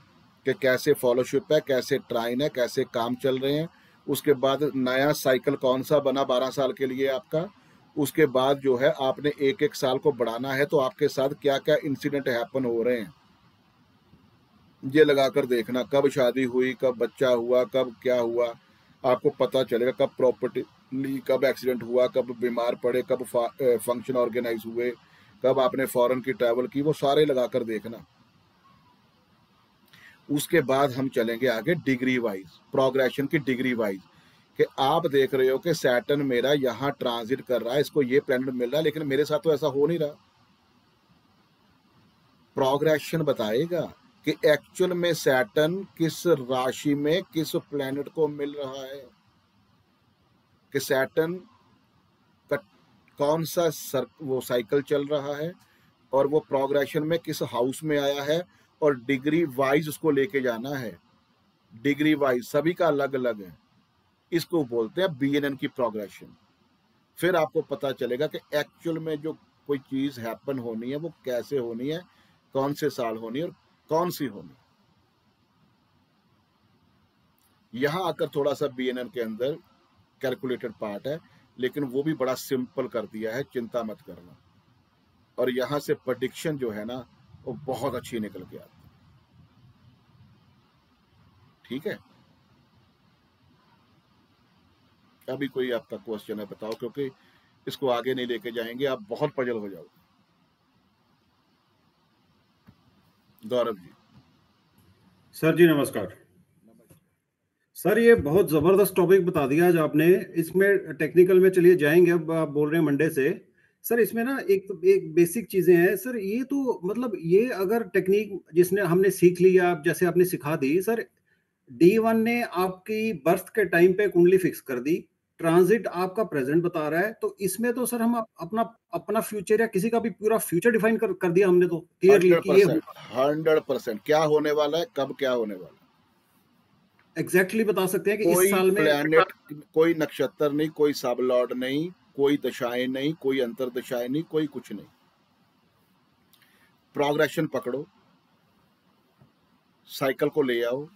कि कैसे फॉलोशिप है, कैसे ट्राइन है, कैसे काम चल रहे हैं। उसके बाद नया साइकिल कौन सा बना 12 साल के लिए आपका। उसके बाद जो है आपने एक एक साल को बढ़ाना है, तो आपके साथ क्या क्या इंसिडेंट हैपन हो रहे हैं ये लगाकर देखना। कब शादी हुई, कब बच्चा हुआ, कब क्या हुआ, आपको पता चलेगा। कब प्रॉपर्टी ली, कब एक्सीडेंट हुआ, कब बीमार पड़े, कब फंक्शन ऑर्गेनाइज हुए, कब आपने फॉरेन की ट्रैवल की, वो सारे लगाकर देखना। उसके बाद हम चलेंगे आगे डिग्री वाइज, प्रोग्रेशन की डिग्री वाइज, कि आप देख रहे हो कि सैटर्न मेरा यहाँ ट्रांजिट कर रहा है, इसको ये प्लैनेट मिल रहा है, लेकिन मेरे साथ तो ऐसा हो नहीं रहा। प्रोग्रेशन बताएगा कि एक्चुअल में सैटर्न किस राशि में किस प्लैनेट को मिल रहा है, कि सैटर्न का कौन सा वो साइकिल चल रहा है, और वो प्रोग्रेशन में किस हाउस में आया है, और डिग्री वाइज उसको लेके जाना है। डिग्री वाइज सभी का अलग अलग है, इसको बोलते हैं बीएनएन की प्रोग्रेशन। फिर आपको पता चलेगा कि एक्चुअल में जो कोई चीज हैपन होनी है वो कैसे होनी है, कौन से साल होनी है और कौन सी होनी। यहां आकर थोड़ा सा बीएनएन के अंदर कैलकुलेटेड पार्ट है, लेकिन वो भी बड़ा सिंपल कर दिया है, चिंता मत करना। और यहां से प्रेडिक्शन जो है ना वो बहुत अच्छी निकल के आती है। ठीक है, अभी कोई आपका क्वेश्चन है बताओ, क्योंकि इसको आगे नहीं लेके जाएंगे, आप बहुत पजल हो जाओगे। गौरव जी। सर जी नमस्कार। सर ये बहुत जबरदस्त टॉपिक बता दिया आज आपने। इसमें टेक्निकल में चलिए जाएंगे, अब आप बोल रहे हैं मंडे से। सर इसमें ना एक बेसिक चीजें हैं सर, ये तो मतलब ये अगर टेक्निक जिसने हमने सीख ली, आप जैसे आपने सिखा दी सर, D1 ने आपकी बर्थ के टाइम पे कुंडली फिक्स कर दी, ट्रांजिट आपका प्रेजेंट बता रहा है, तो इसमें तो सर हम अपना अपना फ्यूचर या किसी का भी पूरा फ्यूचर डिफाइन कर दिया हमने तो क्लियरली कि ये 100% क्या होने वाला है, कब क्या होने वाला है, एग्जैक्टली बता सकते हैं कि इस कोई साल में प्लैनेट, कोई नक्षत्र नहीं, कोई सब लॉर्ड नहीं, कोई दशाएं नहीं, कोई अंतर दशाएं नहीं, कोई कुछ नहीं। प्रोग्रेशन पकड़ो, साइकिल को ले आओ,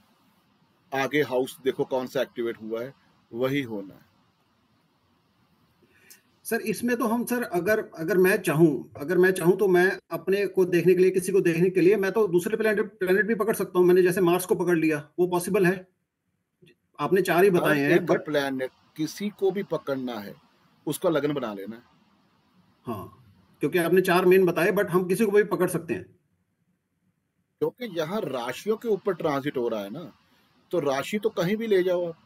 आगे हाउस देखो कौन सा एक्टिवेट हुआ है, वही होना है। सर इसमें तो हम सर अगर अगर मैं चाहूँ तो मैं अपने को देखने के लिए, किसी को देखने के लिए मैं तो दूसरे प्लेनेट भी पकड़ सकता हूँ। मैंने जैसे मार्स को पकड़ लिया, वो पॉसिबल है। आपने 4 ही हर बताए हैं, एक बट प्लेनेट किसी को भी पकड़ना है, उसका लगन बना लेना है। हाँ, क्योंकि आपने 4 मेन बताए, बट हम किसी को भी पकड़ सकते हैं। क्योंकि यहाँ राशियों के ऊपर ट्रांजिट हो रहा है ना, तो राशि तो कहीं भी ले जाओ आप।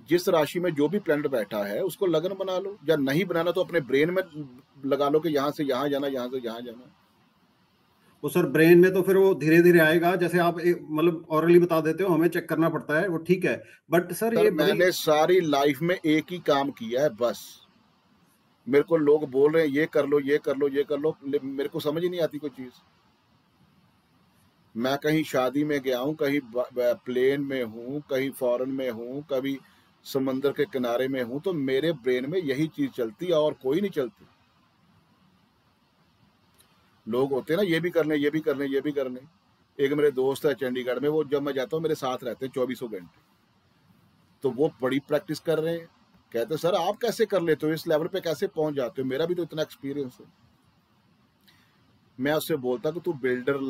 जिस राशि में जो भी प्लेनेट बैठा है उसको लगन बना लो, या नहीं बनाना तो अपने ब्रेन में लगा लो कि यहाँ से यहाँ जाना, यहाँ से यहाँ जाना। वो सर ब्रेन में तो फिर वो धीरे धीरे आएगा, जैसे आप मतलब ऑरली बता देते हो, हमें चेक करना पड़ता है, वो ठीक है। बट सर सर ये मैंने सारी लाइफ में एक ही काम किया है बस। मेरे को लोग बोल रहे हैं ये कर लो, ये कर लो, ये कर लो, मेरे को समझ ही नहीं आती कोई चीज। मैं कहीं शादी में गया हूँ, कहीं प्लेन में हूँ, कहीं फॉरेन में हूँ, कभी समंदर के किनारे में हूँ, तो मेरे ब्रेन में यही चीज चलती है और कोई नहीं चलती। लोग होते हैं ना, ये भी करने, ये भी करने, ये भी करने। एक मेरे दोस्त है चंडीगढ़ में, वो जब मैं जाता हूँ मेरे साथ रहते हैं 24 घंटे। तो वो बड़ी प्रैक्टिस कर रहे हैं। कहते सर आप कैसे कर लेते हो, इस लेवल पे कैसे पहुंच जाते हो, मेरा भी तो इतना एक्सपीरियंस है। मैं उससे बोलता कि तू बिल्डर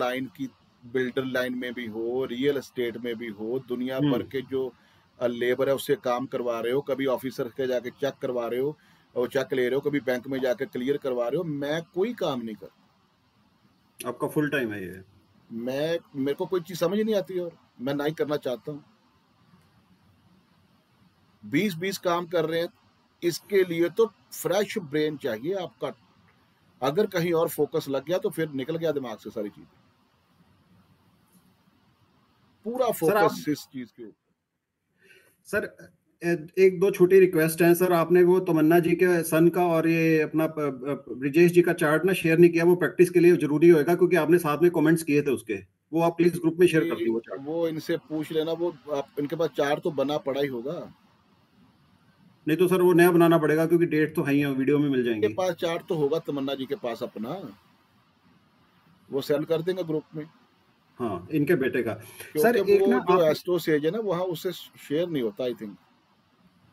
लाइन में भी हो, रियल एस्टेट में भी हो, दुनिया भर के जो लेबर है उससे काम करवा रहे हो, कभी ऑफिसर के जाके चेक करवा रहे हो और चेक ले रहे हो, कभी बैंक में जाके क्लियर करवा रहे हो। मैं कोई काम नहीं कर, आपका फुल टाइम है ये। मेरे को कोई चीज समझ नहीं आती और मैं ना ही करना चाहता हूँ। 20 काम कर रहे हैं, इसके लिए तो फ्रेश ब्रेन चाहिए आपका। अगर कहीं और फोकस लग गया तो फिर निकल गया दिमाग से सारी चीजें, पूरा फोकस इस चीज के ऊपर। सर एक दो छोटी रिक्वेस्ट है सर, आपने वो तमन्ना जी के सन का और ये अपना ब्रिजेश जी का चार्ट ना शेयर नहीं किया, वो प्रैक्टिस के लिए जरूरी होएगा, क्योंकि आपने साथ में कमेंट्स किए थे उसके, वो आप प्लीज ग्रुप में शेयर कर दिए वो चार्ट। वो इनसे पूछ लेना, वो इनके पास चार्ट तो बना पड़ा ही होगा। नहीं तो सर वो नया बनाना पड़ेगा, क्योंकि डेट तो है ही, वीडियो में मिल जाएंगे। इनके पास चार्ट तो होगा तमन्ना जी के पास अपना, वो सेंड कर देंगे ग्रुप में। हाँ, इनके बेटे का। सर एक ना जो एस्ट्रो सेज है ना, वहाँ उससे शेयर नहीं होता आई थिंक।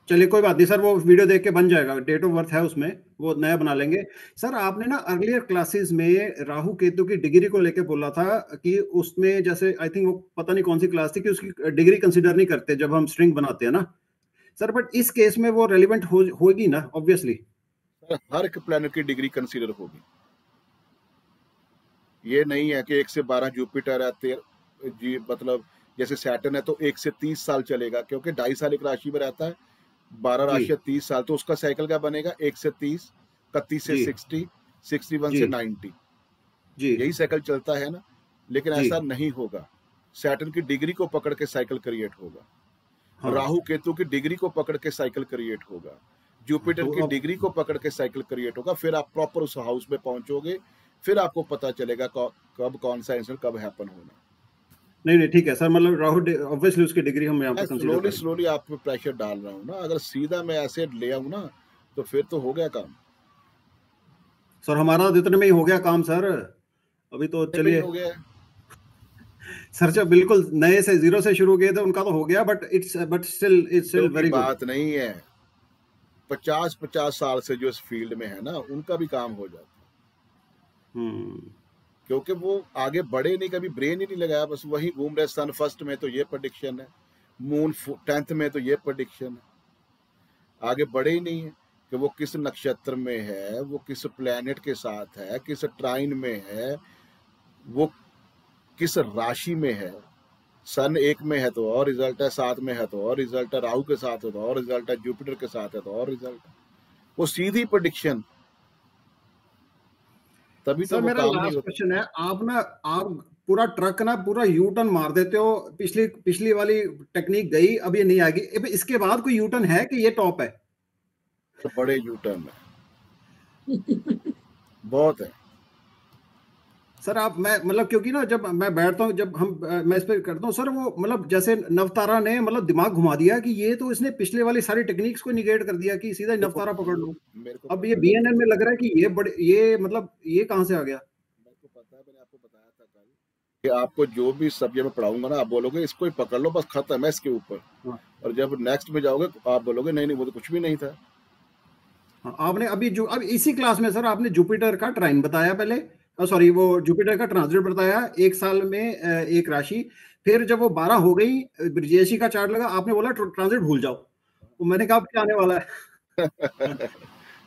चलिए कोई बात नहीं सर, वो वीडियो देख के बन जाएगा, डेट ऑफ बर्थ है उसमें, वो नया बना लेंगे। सर आपने ना अर्लियर क्लासेस में राहु केतु की डिग्री को लेके बोला था कि उसमें जैसे आई थिंक वो पता नहीं कौन सी क्लास थी, कि उसकी डिग्री कंसिडर नहीं करते जब हम स्ट्रिंग बनाते हैं ना सर, बट इस केस में वो रेलिवेंट होगी ना ऑब्वियसली। हर एक प्लैनेट की डिग्री कंसीडर होगी। ये नहीं है कि 1 से 12 जुपिटर है, 13 जी, मतलब जैसे सैटर्न है तो 1 से 30 साल चलेगा, क्योंकि 2.5 साल एक राशि में रहता है, 12 राशि 30 साल, तो उसका साइकिल क्या बनेगा, 1 से 30, 31 से 60, 61 से 90 जी, यही साइकिल चलता है ना। लेकिन ऐसा नहीं होगा, सैटर्न की डिग्री को पकड़ के साइकिल क्रिएट होगा। हाँ। राहु केतु की डिग्री को पकड़ के साइकिल क्रिएट होगा, जुपिटर की डिग्री को पकड़ के साइकिल क्रिएट होगा। फिर आप प्रॉपर उस हाउस में पहुंचोगे, फिर आपको पता चलेगा कब कौन सा इंसिडेंट कब हैपन होना। नहीं ठीक है सर, मतलब राहु ऑब्वियसली उसकी डिग्री हम यहाँ पे स्लोली आप पे प्रेशर डाल रहा हूँ ना। अगर सीधा मैं ऐसे ले आऊँ ना तो फिर तो हो गया काम सर, हमारा जितने में ही हो गया काम सर, अभी तो चलिए हो गया सर। जब बिल्कुल नए से जीरो से शुरू किए थे उनका तो हो गया, बट स्टिल वेरी गुड। बात नहीं है, 50 साल से जो इस फील्ड में है ना, उनका भी काम हो जाता, क्योंकि वो आगे बढ़े नहीं, कभी ब्रेन ही नहीं लगाया, बस वही घूम रहे। सन फर्स्ट में तो ये प्रेडिक्शन है, मून 10th में तो ये प्रेडिक्शन है, आगे बढ़े ही नहीं है कि वो किस नक्षत्र में है, वो किस प्लेनेट के साथ है, किस ट्राइन में है, वो किस राशि में है। सन 1 में है तो और रिजल्ट है, 7 में है तो और रिजल्ट है, राहु के साथ है तो और रिजल्ट है, जुपिटर के साथ है तो और रिजल्ट है। वो सीधी प्रेडिक्शन। तभी सर तो मेरा लास्ट क्वेश्चन है, आप पूरा ट्रक ना पूरा यू टर्न मार देते हो, पिछली वाली टेक्निक गई, अब ये नहीं आएगी, इसके बाद कोई यू टर्न है कि ये टॉप है? तो बड़े यू टर्न है बहुत है सर। आप मैं मतलब क्योंकि ना जब मैं बैठता हूँ, जब मैं इस पे करता हूँ सर, वो मतलब जैसे नवतारा ने मतलब दिमाग घुमा दिया कि ये तो इसने पिछले वाली सारी टेक्निक्स को निगेट कर दिया कि सीधा नवतारा पकड़ लो। अब ये बीएनएन में लग रहा है कि ये मतलब ये कहाँ से आ गया? मेरे को पता है, मैंने आपको बताया था कल कि आपको जो भी सब्जेक्ट में पढ़ाऊंगा ना, आप बोलोगे इसको ही पकड़ लो, बस खत्म है इसके ऊपर। और जब नेक्स्ट में जाओगे आप बोलोगे नहीं वो तो कुछ भी नहीं था। हाँ, आपने अभी जो अब इसी क्लास में सर आपने जुपिटर का ट्राइन बताया पहले, सॉरी वो जुपिटर का ट्रांजिट बताया, एक साल में एक राशि, फिर जब वो 12 हो गई ब्रिजेशी का चार्ट लगा, आपने बोला ट्रांजिट भूल जाओ, तो मैंने कहा अब क्या आने वाला है।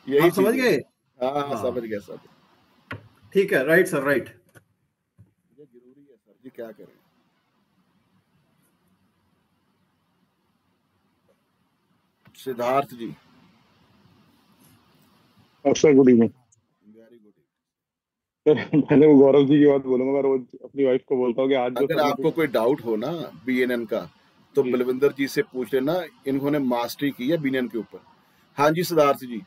यही आप समझ चीज गए? है। हाँ हाँ समझ गया सर। ठीक है, राइट सर, राइट। ये जरूरी है सर जी, क्या करें। Siddharth ji, sir good evening. Very good. Sir पहले वो गौरव जी की बात बोलूंगा, मैं रोज अपनी वाइफ को बोलता हूँ कि आज जो अगर सर ने आपको कोई डाउट हो ना बीएनएन का, तो जी बलविंदर जी से पूछ लेना, इन्होंने मास्टरी की है बीएनएन के ऊपर। हाँ जी सिद्धार्थ जी।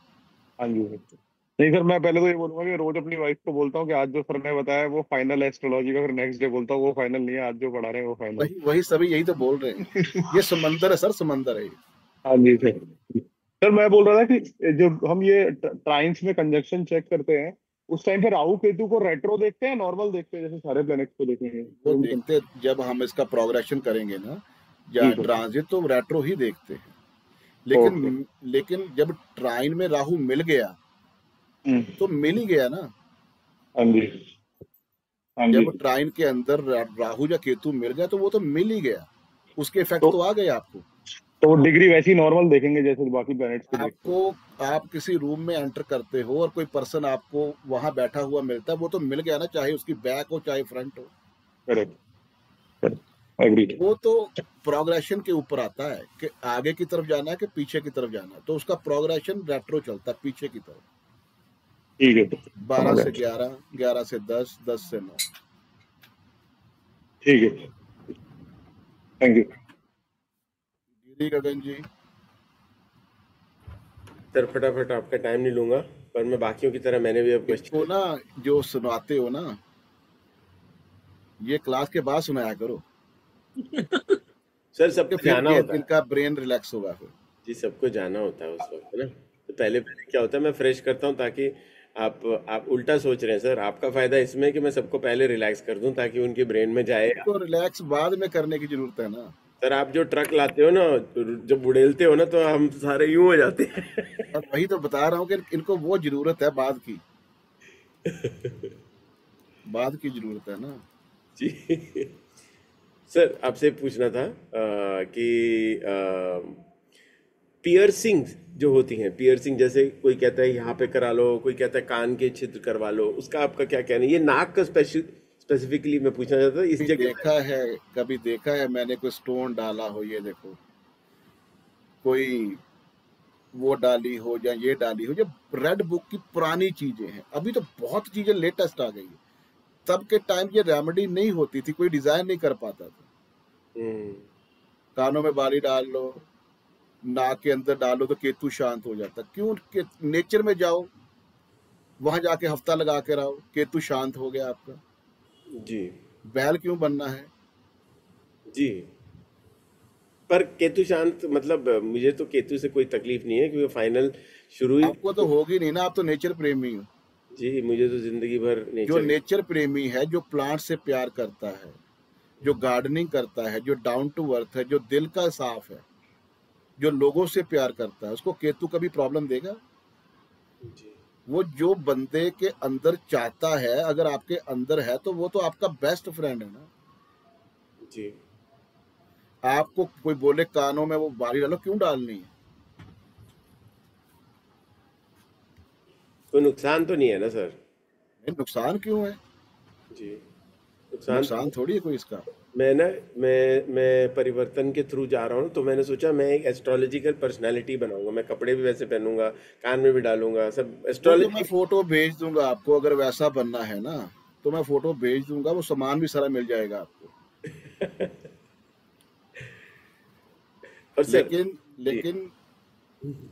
हाँ जी सर। नहीं सर, मैं पहले तो ये बोलूंगा कि रोज अपनी वाइफ को बोलता हूँ कि आज जो सर ने बताया वो फाइनल है एस्ट्रोलॉजी का, फिर नेक्स्ट डे बोलता हूँ वो फाइनल नहीं है, आज जो पढ़ा रहे हैं वो फाइनल। वही वही सभी यही तो बोल रहे हैं, ये समंदर है सर, समंदर है ये। हाँ जी सर। सर मैं बोल रहा था कि जब हम ये ट्राइन्स में कंजक्शन चेक करते हैं, उस टाइम पे राहु केतु को रेट्रो देखते हैं, नॉर्मल देखते हैं, जैसे सारे प्लैनेट्स को देखेंगे वो वो भी देखते, जब हम इसका प्रोग्रेशन करेंगे ना या जी सर। ट्रांजिट, तो रेट्रो ही देखते हैं। ओके। लेकिन जब ट्राइन में राहु मिल गया तो मिल ही गया ना। हाँ जी हाँ जी। जब ट्राइन के अंदर राहु या केतु मिल गया तो वो तो मिल ही गया, उसके इफेक्ट तो तो आ गए आपको। तो वो डिग्री वैसी नॉर्मल देखेंगे जैसे बाकी प्लैनेट्स को देखते हैं। आपको, आप किसी रूम में एंटर करते हो और कोई पर्सन आपको वहां बैठा हुआ मिलता है, वो तो मिल गया ना, चाहे उसकी बैक हो चाहे फ्रंट हो। Correct, agree. वो तो प्रोग्रेशन के ऊपर आता है कि आगे की तरफ जाना है कि पीछे की तरफ जाना है, तो उसका प्रोग्रेशन रेट्रो चलता है पीछे की तरफ। ठीक है, 12 से 11, 11 से 10, 10 से 9। ठीक है, thank you. Giri Gagan ji. Sir फटाफट आपका टाइम नहीं लूंगा, पर मैं बाकियों की तरह मैंने भी अब इसको ना जो सुनाते हो ना, ये क्लास के बाद सुनाया करो। सर सबको फिर जाना होता है इनका ब्रेन रिलैक्स होगा फिर। जी, सबको जाना होता है उस वक्त, है ना। तो पहले क्या होता है, मैं फ्रेश करता हूँ ताकि आप उल्टा सोच रहे हैं सर, आपका फायदा इसमें है कि मैं सबको पहले रिलैक्स कर दूं ताकि उनके ब्रेन में जाए। तो रिलैक्स बाद में करने की जरूरत है ना सर। आप जो ट्रक लाते हो ना, जब उड़ेलते हो ना, तो हम सारे यूं हो जाते हैं। और वही तो बता रहा हूँ कि इनको वो जरूरत है बाद की, बाद की जरूरत है ना जी। सर आपसे पूछना था कि पियर्सिंग जो होती हैं, पियर्सिंग जैसे कोई कहता है यहाँ पे करा लो, कोई कहता है कान के छिद्र करवा लो, उसका आपका क्या कहना है? ये नाक का स्पेसिफिकली मैं पूछना चाहता था इस जगह। देखा है, कभी देखा है मैंने कोई स्टोन डाला हो, ये देखो, कोई वो डाली हो या ये डाली हो, जब रेड बुक की पुरानी चीजें हैं, अभी तो बहुत चीजें लेटेस्ट आ गई है। तब के टाइम ये रेमेडी नहीं होती थी, कोई डिजाइन नहीं कर पाता था। कानों में बाली डाल लो, नाक के अंदर डालो तो केतु शांत हो जाता। क्यों? कि नेचर में जाओ, वहां जाके हफ्ता लगा के रहो, केतु शांत हो गया आपका। जी। बैल क्यों बनना है? जी, पर केतु शांत मतलब मुझे तो केतु से कोई तकलीफ नहीं है, क्योंकि फाइनल शुरू ही आपको तो होगी नहीं ना, आप तो नेचर प्रेमी हो। जी, मुझे तो जिंदगी भर जो नेचर। नेचर प्रेमी है, जो प्लांट से प्यार करता है, जो गार्डनिंग करता है, जो डाउन टू अर्थ है, जो दिल का साफ है, जो लोगों से प्यार करता है, उसको केतु कभी प्रॉब्लम देगा? जी। वो जो बंदे के अंदर चाहता है, अगर आपके अंदर है, तो वो तो आपका बेस्ट फ्रेंड है ना। जी। आपको कोई बोले कानों में वो बाली डालो, क्यों डालनी है? कोई नुकसान तो नहीं है ना सर? नुकसान क्यों है? जी, नुकसान थोड़ी है कोई इसका। मैं परिवर्तन के थ्रू जा रहा हूँ, तो मैंने सोचा मैं एक एस्ट्रोलॉजिकल पर्सनालिटी बनाऊंगा, मैं कपड़े भी वैसे पहनूंगा, कान में भी डालूंगा, सब तो एस्ट्रोलॉजी। मैं फोटो भेज दूंगा आपको, अगर वैसा बनना है ना तो मैं फोटो भेज दूंगा, वो सामान भी सारा मिल जाएगा आपको। और सर लेकिन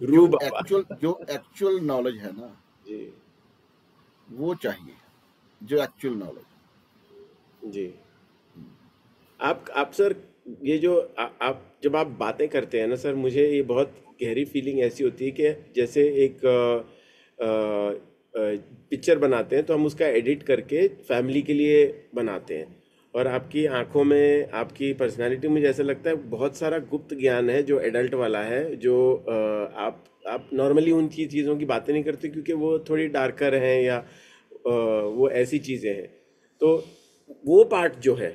रू बाबा जो एक्चुअल नॉलेज है ना जी, वो चाहिए, जो एक्चुअल नॉलेज। जी। आप सर ये जो आप जब आप बातें करते हैं ना सर, मुझे ये बहुत गहरी फीलिंग ऐसी होती है कि जैसे एक पिक्चर बनाते हैं तो हम उसका एडिट करके फैमिली के लिए बनाते हैं, और आपकी आंखों में आपकी पर्सनालिटी, मुझे ऐसा लगता है बहुत सारा गुप्त ज्ञान है जो एडल्ट वाला है, जो आप नॉर्मली उन चीज़ों की बातें नहीं करते क्योंकि वो थोड़ी डार्कर हैं या वो ऐसी चीज़ें हैं। तो वो पार्ट जो है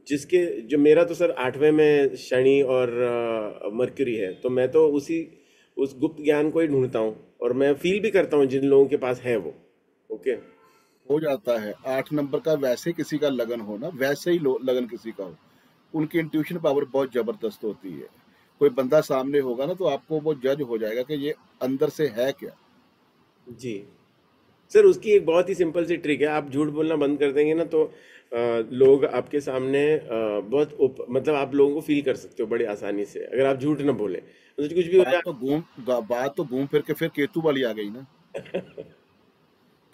जिसके जो मेरा तो सर 8वें में शनि और मरकरी है, तो मैं तो उस गुप्त ज्ञान को ही ढूंढता हूँ और मैं फील भी करता हूँ जिन लोगों के पास है वो। ओके, हो जाता है 8 नंबर का वैसे किसी का लगन हो ना, वैसे ही लगन किसी का हो, उनकी इंट्यूशन पावर बहुत जबरदस्त होती है। कोई बंदा सामने होगा ना तो आपको वो जज हो जाएगा कि ये अंदर से है क्या। जी सर, उसकी एक बहुत ही सिंपल सी ट्रिक है, आप झूठ बोलना बंद कर देंगे ना तो लोग आपके सामने मतलब आप लोगों को फील कर सकते हो बड़ी आसानी से, अगर आप झूठ ना बोले तो कुछ भी हो जाए। बात तो घूम फिर के फिर केतु वाली आ गई ना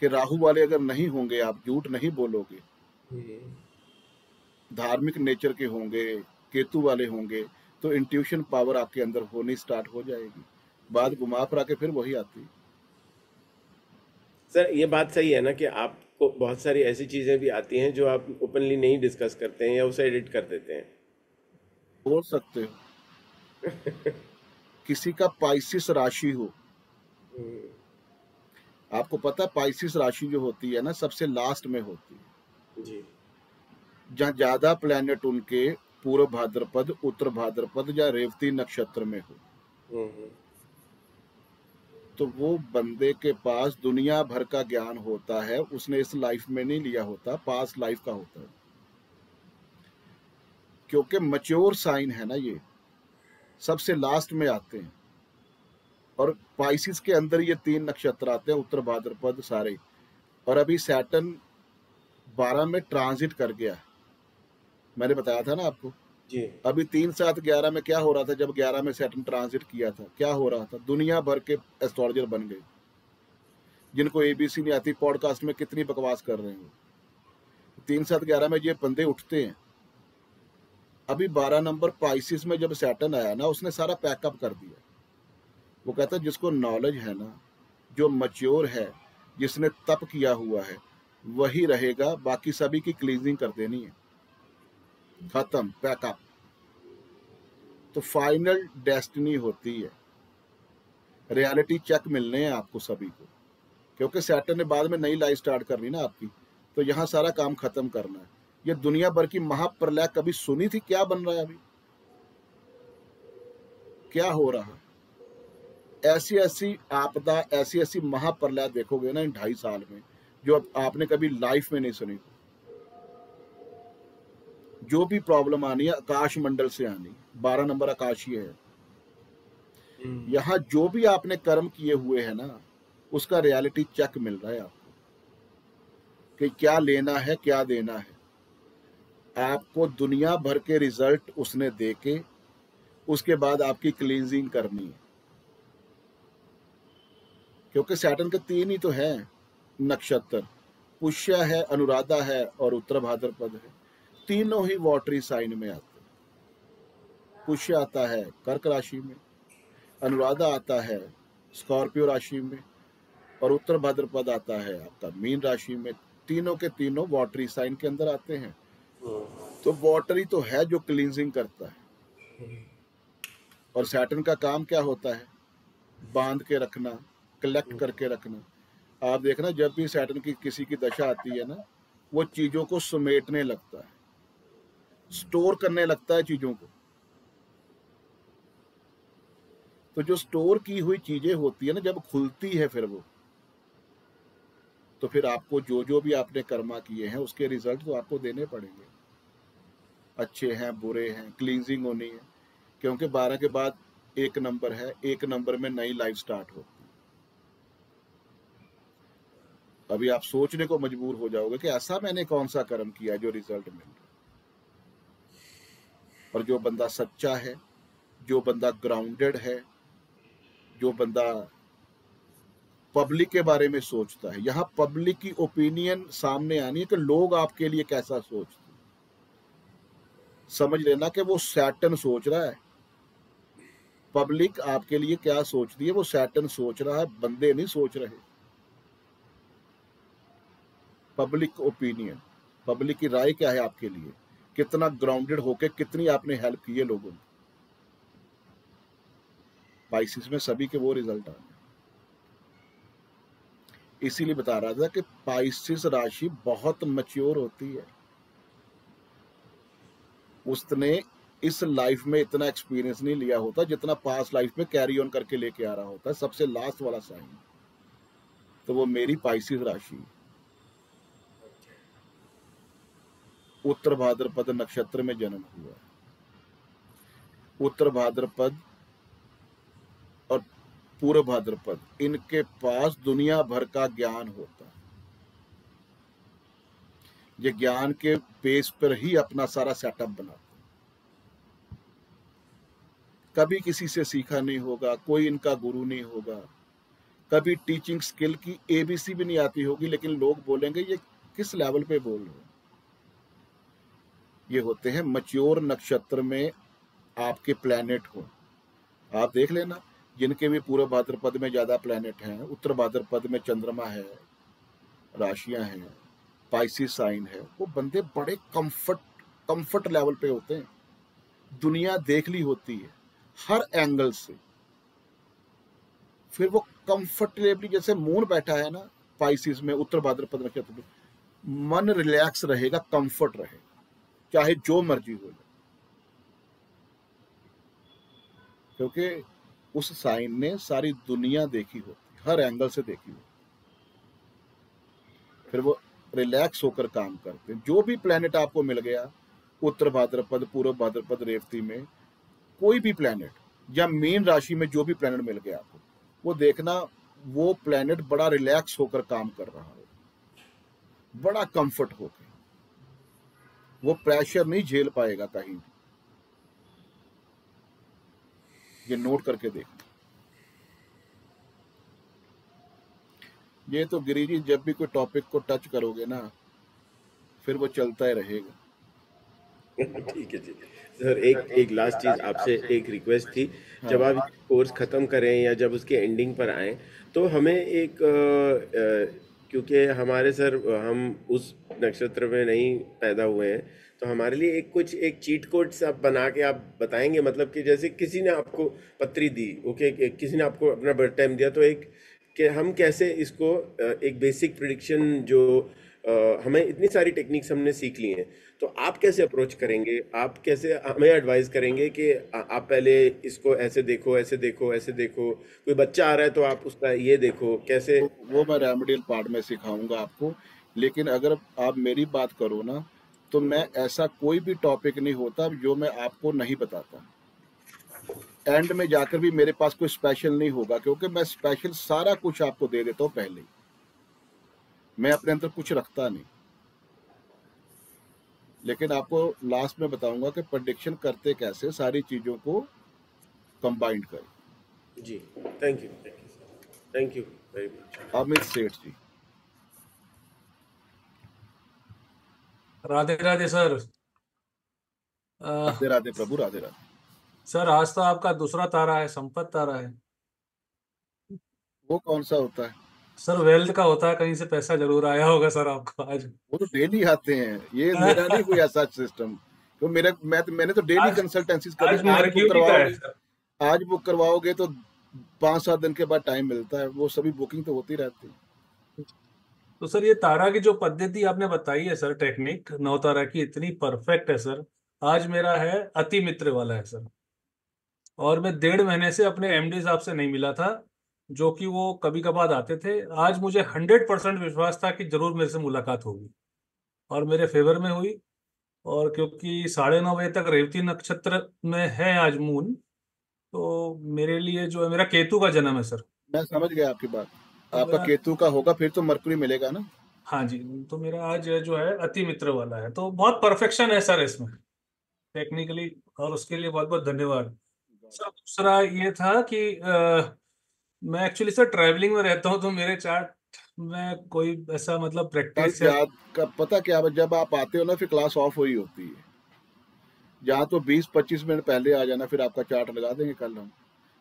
कि राहु वाले अगर नहीं होंगे, आप झूठ नहीं बोलोगे, धार्मिक नेचर के होंगे, केतु वाले होंगे, तो इंट्यूशन पावर आपके अंदर होनी स्टार्ट हो जाएगी। बात घुमा फिरा के फिर वही आती है। सर ये बात सही है ना कि आपको बहुत सारी ऐसी चीजें भी आती हैं जो आप ओपनली नहीं डिस्कस करते हैं या उसे एडिट कर देते हैं। बोल सकते हो किसी का पाइसिस राशि हो, आपको पता है पाइसिस राशि जो होती है ना सबसे लास्ट में होती है जी, जहाँ ज्यादा प्लेनेट उनके पूर्व भाद्रपद, उत्तर भाद्रपद या रेवती नक्षत्र में हो, तो वो बंदे के पास दुनिया भर का ज्ञान होता है, उसने इस लाइफ में नहीं लिया होता, पास लाइफ का होता है, क्योंकि मैच्योर साइन है ना, ये सबसे लास्ट में आते हैं। और पाइसिस के अंदर ये 3 नक्षत्र आते हैं, उत्तर भाद्रपद सारे। और अभी सैटर्न 12 में ट्रांजिट कर गया, मैंने बताया था ना आपको जी। अभी 3, 7, 11 में क्या हो रहा था, जब 11 में सैटर्न ट्रांजिट किया था क्या हो रहा था, दुनिया भर के एस्ट्रोलॉजर बन गए। जिनको एबीसी नहीं आती, पॉडकास्ट में कितनी बकवास कर रहे हैं, 3, 7, 11 में ये बंदे उठते हैं। अभी 12 नंबर पाइसिस में जब सैटर्न आया ना, उसने सारा पैकअप कर दिया। वो कहता है जिसको नॉलेज है ना, जो मैच्योर है, जिसने तप किया हुआ है, वही रहेगा, बाकी सभी की क्लीजिंग कर देनी है, खत्म, पैकअप। तो फाइनल डेस्टिनी होती है, रियलिटी चेक मिलने हैं आपको सभी को, क्योंकि सैटर्न ने बाद में नई लाइफ स्टार्ट करनी ना आपकी, तो यहाँ सारा काम खत्म करना है। ये दुनिया भर की महाप्रलय कभी सुनी थी? क्या बन रहा है अभी, क्या हो रहा है? ऐसी ऐसी आपदा, ऐसी ऐसी महाप्रलय देखोगे ना इन 2.5 साल में, जो आपने कभी लाइफ में नहीं सुनी। जो भी प्रॉब्लम आनी है आकाश मंडल से आनी, 12 नंबर आकाशीय है। यहाँ जो भी आपने कर्म किए हुए हैं ना, उसका रियलिटी चेक मिल रहा है आपको कि क्या लेना है क्या देना है। आपको दुनिया भर के रिजल्ट उसने देके उसके बाद आपकी क्लींजिंग करनी है, क्योंकि सैटर्न के 3 ही तो हैं नक्षत्र, पुष्य है, अनुराधा है और उत्तर भाद्रपद है। तीनों ही वाटरी साइन में आते हैं। पुष्य आता है कर्क राशि में, अनुराधा आता है स्कॉर्पियो राशि में, और उत्तर भाद्रपद आता है आपका मीन राशि में। तीनों के तीनों वाटरी साइन के अंदर आते हैं। तो वाटरी तो है जो क्लींजिंग करता है। और सैटर्न का काम क्या होता है? बांध के रखना, कलेक्ट करके रखना। आप देखना जब भी सैटर्न की किसी की दशा आती है ना, वो चीजों को समेटने लगता है, स्टोर करने लगता है चीजों को। तो जो स्टोर की हुई चीजें होती है ना, जब खुलती है फिर वो, तो फिर आपको जो जो भी आपने कर्मा किए हैं उसके रिजल्ट तो आपको देने पड़ेंगे, अच्छे हैं बुरे हैं, क्लींजिंग होनी है। क्योंकि 12 के बाद 1 नंबर है, 1 नंबर में नई लाइफ स्टार्ट होती है। अभी आप सोचने को मजबूर हो जाओगे कि ऐसा मैंने कौन सा कर्म किया जो रिजल्ट मिल रहा है। और जो बंदा सच्चा है, जो बंदा ग्राउंडेड है, जो बंदा पब्लिक के बारे में सोचता है, यहाँ पब्लिक की ओपिनियन सामने आनी है कि लोग आपके लिए कैसा सोचते हैं। समझ लेना कि वो सैटर्न सोच रहा है, पब्लिक आपके लिए क्या सोचती है वो सैटर्न सोच रहा है, बंदे नहीं सोच रहे। पब्लिक ओपिनियन, पब्लिक की राय क्या है आपके लिए, कितना ग्राउंडेड होके कितनी आपने हेल्प की है लोगों की। स्पाइसिस में सभी के वो रिजल्ट आ गए। इसीलिए बता रहा था कि स्पाइसिस राशि बहुत मैच्योर होती है। उसने इस लाइफ में इतना एक्सपीरियंस नहीं लिया होता जितना पास्ट लाइफ में कैरी ऑन करके लेके आ रहा होता है। सबसे लास्ट वाला साइन तो वो मेरी स्पाइसिस राशि। उत्तर भाद्रपद नक्षत्र में जन्म हुआ। उत्तर भाद्रपद और पूर्व भाद्रपद, इनके पास दुनिया भर का ज्ञान होता है। ये ज्ञान के बेस पर ही अपना सारा सेटअप बनाते हैं। कभी किसी से सीखा नहीं होगा, कोई इनका गुरु नहीं होगा, कभी टीचिंग स्किल की एबीसी भी नहीं आती होगी, लेकिन लोग बोलेंगे ये किस लेवल पे बोल रहे हो। ये होते हैं मैच्योर नक्षत्र में आपके प्लैनेट हो। आप देख लेना, जिनके भी पूर्व भाद्रपद में ज्यादा प्लैनेट हैं, उत्तर भाद्रपद में चंद्रमा है, राशियां हैं, स्पाइसिस साइन है, वो बंदे बड़े कंफर्ट लेवल पे होते हैं। दुनिया देख ली होती है हर एंगल से, फिर वो कंफर्टेबली, जैसे मून बैठा है ना स्पाइसिस में उत्तर भाद्रपद नक्षत्र में, मन रिलैक्स रहेगा, कंफर्ट रहेगा, चाहे जो मर्जी हो जाए, क्योंकि उस साइन ने सारी दुनिया देखी होती, हर एंगल से देखी होती। फिर वो रिलैक्स होकर काम करते हैं। जो भी प्लेनेट आपको मिल गया, उत्तर भाद्रपद, पूर्व भाद्रपद, रेवती में कोई भी प्लेनेट या मीन राशि में जो भी प्लेनेट मिल गया आपको, वो देखना वो प्लेनेट बड़ा रिलैक्स होकर काम कर रहा है, बड़ा कंफर्ट होकर। वो प्रेशर नहीं झेल पाएगा कहीं भी। ये नोट करके देखना। ये तो गिरी जी जब भी कोई टॉपिक को टच करोगे ना, फिर वो चलता ही रहेगा। ठीक है जी सर। एक लास्ट चीज आपसे एक रिक्वेस्ट थी, जब आप कोर्स खत्म करें या जब उसके एंडिंग पर आए, तो हमें एक क्योंकि हमारे सर हम उस नक्षत्र में नहीं पैदा हुए हैं, तो हमारे लिए एक चीट कोड्स आप बना के आप बताएंगे, मतलब कि जैसे किसी ने आपको पत्री दी, ओके, किसी ने आपको अपना बर्थ टाइम दिया, तो कि हम कैसे इसको एक बेसिक प्रिडिक्शन जो हमें इतनी सारी टेक्निक्स हमने सीख ली हैं, तो आप कैसे अप्रोच करेंगे, आप कैसे हमें एडवाइस करेंगे कि आप पहले इसको ऐसे देखो, ऐसे देखो, ऐसे देखो, कोई बच्चा आ रहा है तो आप उसका ये देखो कैसे। वो मैं रेमेडियल पार्ट में सिखाऊंगा आपको, लेकिन अगर आप मेरी बात करो ना, तो मैं ऐसा कोई भी टॉपिक नहीं होता जो मैं आपको नहीं बताता। एंड में जाकर भी मेरे पास कोई स्पेशल नहीं होगा, क्योंकि मैं स्पेशल सारा कुछ आपको दे देता हूँ पहले ही। मैं अपने अंदर कुछ रखता नहीं, लेकिन आपको लास्ट में बताऊंगा कि प्रेडिक्शन करते कैसे, सारी चीजों को कंबाइन करें। जी thank you very much. Amit Seth ji. Radhe Radhe sir. Radhe Radhe प्रभु, राधे राधे। सर आज तो आपका दूसरा तारा है, संपत्ति तारा है। वो कौन सा होता है? सर वेल्थ का होता है, कहीं से पैसा जरूर आया होगा सर आपको आज। वो तो डेली आते हैं, ये मेरा नहीं कोई ऐसा सिस्टम। तो मैंने तो डेली कंसल्टेंसीज करी। आज बुक करवाओगे तो 5-7 दिन के बाद टाइम मिलता है, वो सभी बुकिंग तो होती रहती है। तो सर ये तारा की जो पद्धति आपने बताई है सर, टेक्निक 9 तारा की, इतनी परफेक्ट है सर। आज मेरा है अति मित्र वाला है सर, और मैं 1.5 महीने से अपने एमडी साहब से नहीं मिला था, जो कि वो कभी कभार आते थे। आज मुझे 100% विश्वास था कि जरूर मेरे से मुलाकात होगी, और मेरे फेवर में हुई। और क्योंकि 9:30 बजे तक रेवती नक्षत्र में है आज मून, तो मेरे लिए जो है, मेरा केतु का जन्म है सर। मैं समझ गया आपकी बात। आपका केतु का होगा, फिर तो मरकुरी मिलेगा ना। हाँ जी, तो मेरा आज जो है अति मित्र वाला है, तो बहुत परफेक्शन है सर इसमें टेक्निकली, और उसके लिए बहुत बहुत धन्यवाद सर। दूसरा ये था कि मैं एक्चुअली सर ट्रैवलिंग में रहता हूँ, तो मेरे चार्ट में कोई ऐसा मतलब प्रैक्टिस पता क्या, जब आप आते हो ना फिर क्लास ऑफ हुई होती है। जहाँ तो 20-25 मिनट पहले आ जाना, फिर आपका चार्ट लगा देंगे कल हम।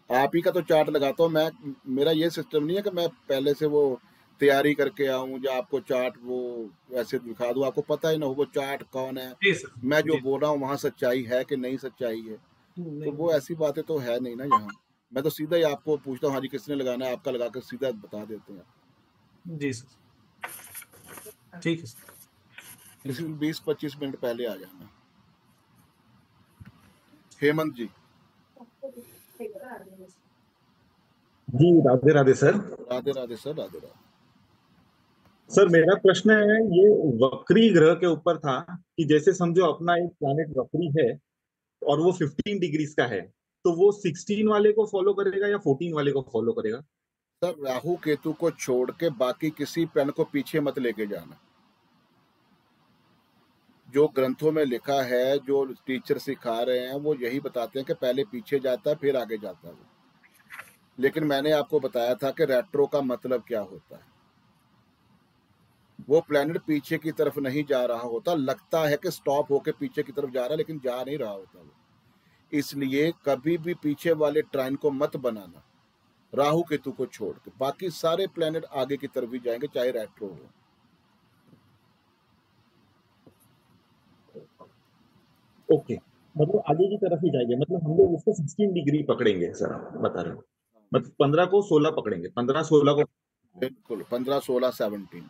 आप ही का तो चार्ट लगाता हूँ मैं। मेरा ये सिस्टम नहीं है कि मैं पहले से वो तैयारी करके आऊँ या आपको चार्ट वो ऐसे दिखा दूँ, आपको पता ही ना हो वो चार्ट कौन है, मैं जो बोल रहा हूँ वहाँ सच्चाई है कि नहीं सच्चाई है। तो वो ऐसी बातें तो है नहीं ना यहाँ। मैं तो सीधा ही आपको पूछता हूँ, हाँ जी किसने लगाना है, आपका लगा कर सीधा बता देते हैं। जी सर, ठीक है सर। किसी 20-25 मिनट पहले आ जाना। हेमंत जी। जी Radhe Radhe sir. Radhe Radhe sir, Radhe Radhe. Sir मेरा प्रश्न है ये वक्री ग्रह के ऊपर था कि जैसे समझो अपना एक प्लैनेट वक्री है और वो 15 डिग्रीज का है, तो वो 16 वाले को फॉलो करेगा या 14 वाले को फॉलो करेगा? सर राहु केतु को छोड़ के बाकी किसी प्लान को पीछे मत लेके जाना। जो ग्रंथों में लिखा है, जो टीचर सिखा रहे हैं, वो यही बताते हैं कि पहले पीछे जाता है फिर आगे जाता है। लेकिन मैंने आपको बताया था कि रेट्रो का मतलब क्या होता है। वो प्लैनेट पीछे की तरफ नहीं जा रहा होता, लगता है कि स्टॉप होके पीछे की तरफ जा रहा है, लेकिन जा नहीं रहा होता वो। इसलिए कभी भी पीछे वाले ट्राइन को मत बनाना, राहु केतु को छोड़ के। बाकी सारे प्लैनेट आगे की तरफ ही जाएंगे, चाहे रेट्रो हो। ओके, मतलब आगे की तरफ ही जाएंगे, मतलब हम लोग उसको 16 डिग्री पकड़ेंगे सर, आप बता रहे हो? मतलब 15 को 16 पकड़ेंगे, 15-16 को। बिल्कुल, 15, 16, 17।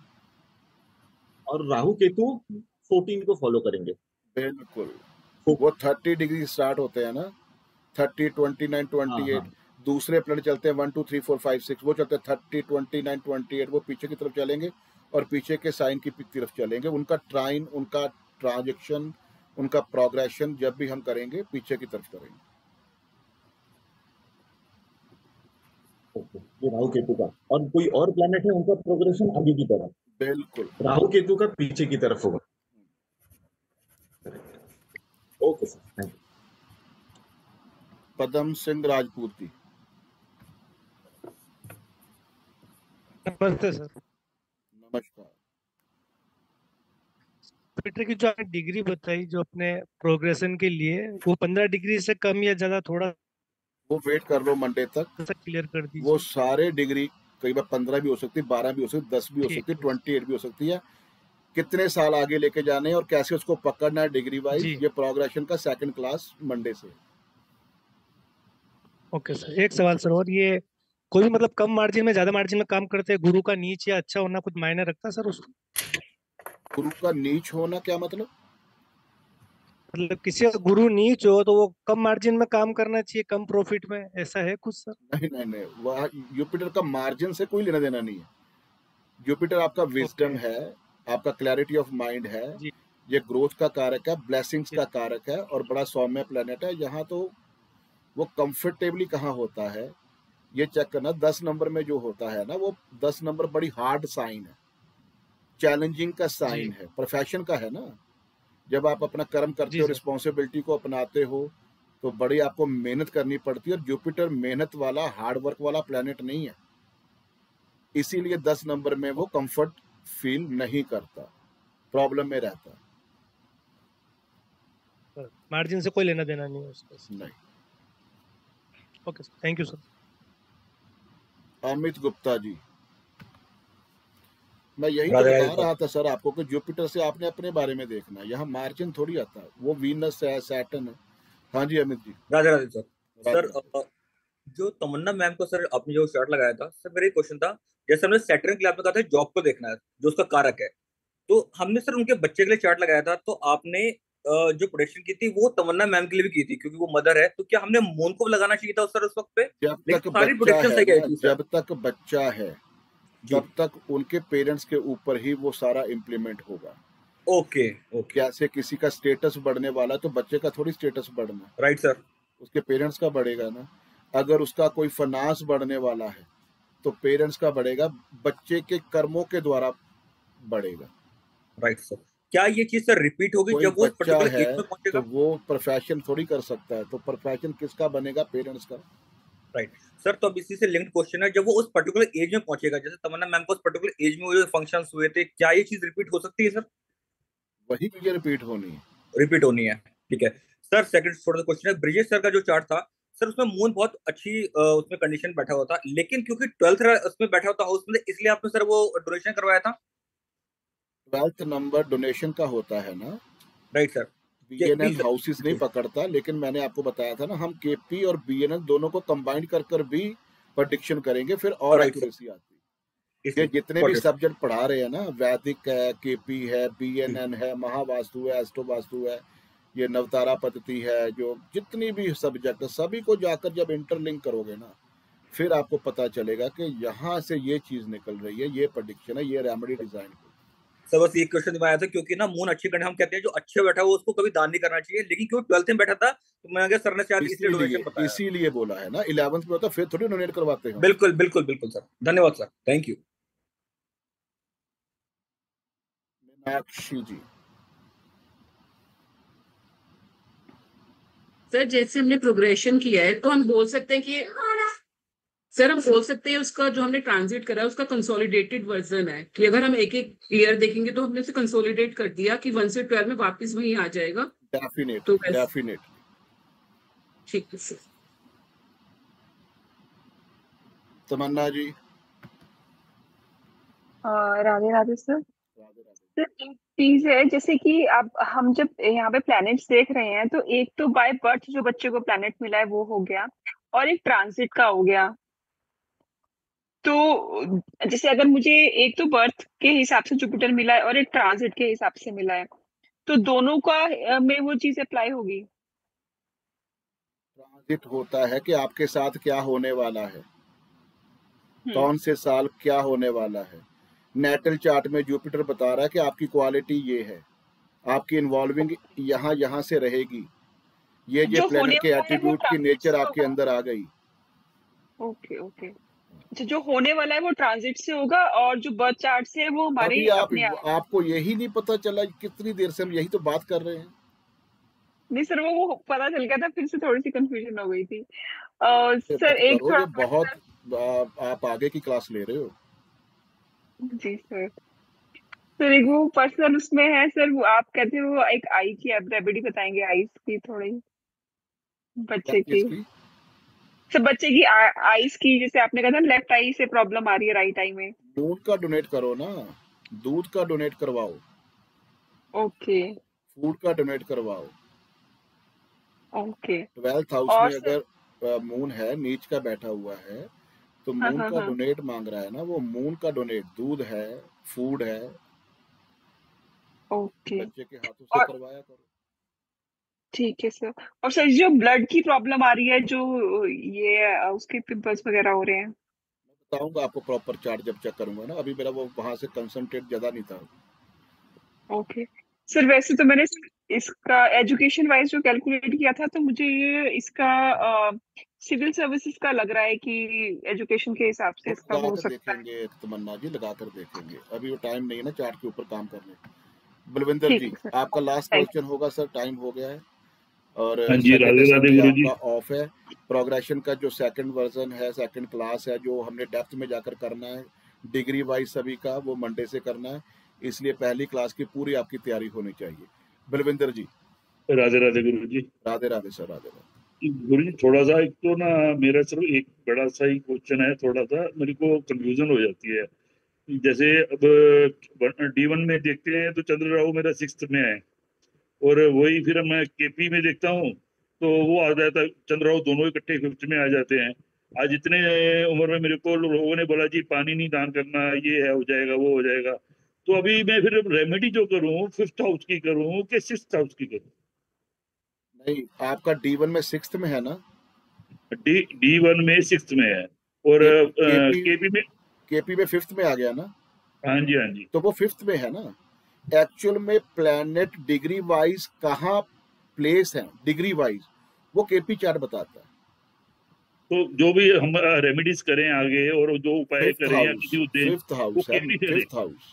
और राहु केतु 14 को फॉलो करेंगे। बिल्कुल, वो 30 डिग्री स्टार्ट होते हैं ना, 30, 29, 28। दूसरे प्लैनेट चलते हैं 1, 2, 3, 4, 5, 6, वो चलते हैं 30, 29, 28। वो पीछे की तरफ चलेंगे और पीछे के साइन की तरफ चलेंगे। उनका ट्राइन, उनका ट्रांजेक्शन, उनका प्रोग्रेशन जब भी हम करेंगे पीछे की तरफ करेंगे। ये राहु केतु का। और कोई और प्लैनेट है उनका प्रोग्रेशन आगे की तरफ? बिल्कुल, राहु केतु का पीछे की तरफ होगा। Okay sir, thank you. Padam Singh Rajput ji. नमस्ते सर। नमस्कार। जुपिटर की जो आपने डिग्री बताई जो अपने प्रोग्रेशन के लिए, वो 15 डिग्री से कम या ज्यादा, थोड़ा वो वेट कर लो मंडे तक, क्लियर कर दीजिए। वो सारे डिग्री कई बार 15 भी हो सकती है, 12 भी हो सकती है, 10 भी हो सकती है, 28 भी हो सकती है। कितने साल आगे लेके जाने हैं और कैसे उसको पकड़ना है डिग्री वाइज, ये प्रोग्रेशन का सेकंड क्लास मंडे से। ओके सर, एक सवाल सर, और ये कोई भी मतलब कम मार्जिन में ज्यादा मार्जिन में काम करते हैं, गुरु का नीच या अच्छा होना कुछ मायने रखता है सर उसको? गुरु का नीच होना क्या मतलब? मतलब किसी का गुरु नीच हो तो वो कम मार्जिन में काम करना चाहिए, कम प्रॉफिट में, ऐसा है कुछ सर? नहीं नहीं नहीं, वह जुपिटर का मार्जिन से कोई लेना देना नहीं है। जुपिटर आपका विजडम है, आपका क्लैरिटी ऑफ माइंड है, ये ग्रोथ का कारक है, ब्लेसिंग्स का कारक है और बड़ा सौम्य प्लेनेट है। यहाँ तो वो कंफर्टेबली कहाँ होता है ये चेक करना। 10 नंबर में जो होता है ना, वो 10 नंबर बड़ी हार्ड साइन है, चैलेंजिंग का साइन है, प्रोफेशन का है ना। जब आप अपना कर्म करते हो, रिस्पॉन्सिबिलिटी को अपनाते हो, तो बड़ी आपको मेहनत करनी पड़ती है। और जुपिटर मेहनत वाला, हार्ड वर्क वाला प्लेनेट नहीं है, इसीलिए 10 नंबर में वो कंफर्ट फील नहीं करता, प्रॉब्लम में रहता है। मार्जिन से कोई लेना देना नहीं है उसका? नहीं। Okay sir, thank you sir. Amit Gupta ji. मैं यही तो बता रहा था सर आपको कि जुपिटर से आपने अपने बारे में देखना, यहाँ मार्जिन थोड़ी आता है, वो वीनस है, सैटर्न है। हाँ जी अमित जी। राधे राधे सर। सर जो तमन्ना मैम को सर आपने जो शर्ट लगाया था सर, मेरा एक क्वेश्चन था, जैसे हमने सैटर्न के लिए आपने कहा था जॉब को देखना है जो उसका कारक है, तो हमने सर उनके बच्चे के लिए चार्ट लगाया था, तो आपने जो प्रोडिक्शन की थी वो तमन्ना मैम के लिए भी की थी क्योंकि वो मदर है, तो क्या हमने मून को लगाना चाहिए था सर उस वक्त पे? सारी प्रोडिक्शन सही आई थी सर। जब तक बच्चा है तब तक उनके पेरेंट्स के ऊपर ही वो सारा इम्प्लीमेंट होगा। Okay okay. कैसे किसी का स्टेटस बढ़ने वाला तो बच्चे का थोड़ी स्टेटस बढ़ना, राइट सर, उसके पेरेंट्स का बढ़ेगा ना। अगर उसका कोई फाइनेंस बढ़ने वाला है तो पेरेंट्स का बढ़ेगा, बच्चे के कर्मों के द्वारा बढ़ेगा। Right sir. क्या ये चीज सर रिपीट होगी जब वो पर्टिकुलर एज में पहुंचेगा? तो वो प्रोफेशन थोड़ी कर सकता है, तो प्रोफेशन किसका बनेगा? पेरेंट्स का। Right sir. तो अब इसी से लिंक्ड क्वेश्चन है, जब वो उस पर्टिकुलर एज में पहुंचेगा, जैसे तमन्ना मैम को उस पर्टिकुलर एज में वो जो फंक्शंस हुए थे, क्या ये चीज रिपीट हो सकती है सर? वही चीजें रिपीट होनी है। रिपीट होनी है, ठीक है सर। सेकंड थोड़ा सा क्वेश्चन है, ब्रिजेश सर का जो चार्ट था सर, उसमें मून बहुत अच्छी उसमें कंडीशन बैठा हुआ था, लेकिन क्योंकि 12th उसमें बैठा हुआ था हाउस में, इसलिए आपने सर वो डोनेशन करवाया था। 12th नंबर डोनेशन का होता है ना? Right sir. बीएनएन हाउसेस नहीं पकड़ता, लेकिन मैंने आपको बताया था ना, हम केपी और बीएनएन दोनों को कंबाइन कर भी प्रेडिक्शन करेंगे, फिर और एक्यूरेसी आती है। ये जितने भी सब्जेक्ट पढ़ा रहे हैं ना, वैदिक है, केपी है, बीएनएन है, महावास्तु है, एस्ट्रो वास्तु है, ये नवतारा पद्धति है, जो जितनी भी सब्जेक्ट है सभी को जाकर जब इंटरलिंक करोगे ना, फिर आपको पता चलेगा कि यहाँ से ये चीज निकल रही है, ये प्रेडिक्शन है, ये रेमेडी डिजाइन है। सर बस एक क्वेश्चन दिमाग आया था, क्योंकि ना मून अच्छी करने हम कहते हैं जो अच्छे बैठा हो उसको कभी दान नहीं करना चाहिए, लेकिन क्यों 12th में बैठा था तो मैं सर ने शायद इसलिए डोनेशन बताया, इसीलिए बोला है ना, 11th में होता फिर थोड़ी डोनेट करवाते हैं। बिल्कुल बिल्कुल बिल्कुल सर, धन्यवाद sir, thank you. Meenakshi ji. Sir जैसे हमने प्रोग्रेशन किया है तो हम बोल सकते हैं कि सर हम बोल सकते हैं उसका जो हमने ट्रांजिट करा है उसका कंसोलिडेटेड वर्जन है, कि अगर हम एक एक ईयर देखेंगे तो हमने उसे कंसोलिडेट कर दिया कि 1 से 12 में वापस वही आ जाएगा। डेफिनेटली ठीक है सर। तमन्ना जी। राधे राधे सर। सर एक चीज है, जैसे कि अब हम जब यहाँ पे प्लैनेट्स देख रहे हैं तो एक तो बाय बर्थ जो बच्चे को प्लैनेट मिला है वो हो गया, और एक ट्रांजिट का हो गया। तो जैसे अगर मुझे एक तो बर्थ के हिसाब से जुपिटर मिला है और एक ट्रांजिट के हिसाब से मिला है, तो दोनों का में वो चीज अप्लाई होगी। ट्रांजिट होता है कि आपके साथ क्या होने वाला है, कौन से साल क्या होने वाला है। नेटल चार्ट में जुपिटर बता रहा है कि आपकी क्वालिटी ये है, आपकी इन्वॉल्विंग यहाँ से रहेगी, ये प्लैनेट के एट्रीब्यूट की नेचर आपके अंदर आ गई। ओके ओके, जो होने वाला है वो ट्रांजिट से होगा, और जो बर्थ चार्ट से है वो हमारे अभी आपको यही नहीं पता चला कितनी देर से हम यही तो बात कर रहे हैं। नहीं सर, वो पता चल गया था, फिर से थोड़ी सी कंफ्यूजन हो गई थी। सर एक थोड़ा बहुत आप आगे की क्लास ले रहे हो। जी सर। सर एक वो पर्सनल उसमें है सर, वो आप कहते हो वो एक आई की रेमेडी बताएंगे, आईज की थोड़ी बच्चे की। सर बच्चे की आईज की, जैसे आपने कहा था लेफ्ट आई से प्रॉब्लम आ रही है राइट आई में। दूध का डोनेट करो ना, दूध का डोनेट करवाओ। ओके। फूड का डोनेट करवाओ। ओके। 12th हाउस में अगर मून है, नीच का बैठा हुआ है, तो मून का डोनेट मांग रहा है ना, वो मून का डोनेट दूध है, फूड है। ओके। बच्चे के हाथों से करवाया करो। ठीक है सर। और सर जो ब्लड की प्रॉब्लम आ रही है, जो ये उसके पिंपल्स वगैरह हो रहे हैं, बताऊंगा आपको प्रॉपर चार्ट जब चेक करूंगा ना, अभी मेरा वो वहां से कंसंट्रेट ज्यादा नहीं था। Okay sir. वैसे तो मैंने इसका एजुकेशन वाइज जो कैलकुलेट किया था, तो मुझे ये इसका सिविल सर्विसेज का लग रहा है कि एजुकेशन के हिसाब से इसका हो सकता है। देखेंगे तमन्ना जी, लगा कर देखेंगे, अभी वो टाइम नहीं है ना चार्ट के ऊपर काम करने। बलविंदर जी आपका लास्ट क्वेश्चन होगा सर, टाइम हो गया है और आपका ऑफ है। प्रोग्रेशन का जो सेकंड वर्जन है, सेकंड क्लास है, जो हमने डेप्थ में जाकर करना है डिग्री वाइज सभी का, वो मंडे से करना है, इसलिए पहली क्लास की पूरी आपकी तैयारी होनी चाहिए। बलविंदर जी। राधे राधे गुरु जी। राधे राधे सर। राधे राधे गुरु जी। थोड़ा सा एक तो ना मेरा सिर्फ एक बड़ा सा ही क्वेश्चन है, थोड़ा सा मेरे को कंफ्यूजन हो जाती है। जैसे अब D1 में देखते हैं तो चंद्र राहु मेरा 6th में है, और वही फिर मैं केपी में देखता हूँ तो वो आ जाता है, चंद्र राहु दोनों इकट्ठे 5th में आ जाते हैं। आज इतने उम्र में मेरे को लोगों ने बोला जी पानी नहीं दान करना, ये है हो जाएगा वो हो जाएगा, तो अभी मैं फिर रेमेडी जो करूँ 5th हाउस की करूँ कि 6th हाउस की करूँ? नहीं, आपका D1 में 6th में है ना? D1 में 6th में है, और केपी में 5th में आ गया ना? हाँ जी हाँ जी। तो वो 5th में है ना। एक्चुअल में प्लैनेट डिग्री वाइज कहाँ प्लेस है, डिग्री वाइज वो केपी चार्ट बताता है। तो जो भी हम रेमेडीज करें आगे और जो उपाय करें या किसी को दें, 5th हाउस है, 5th हाउस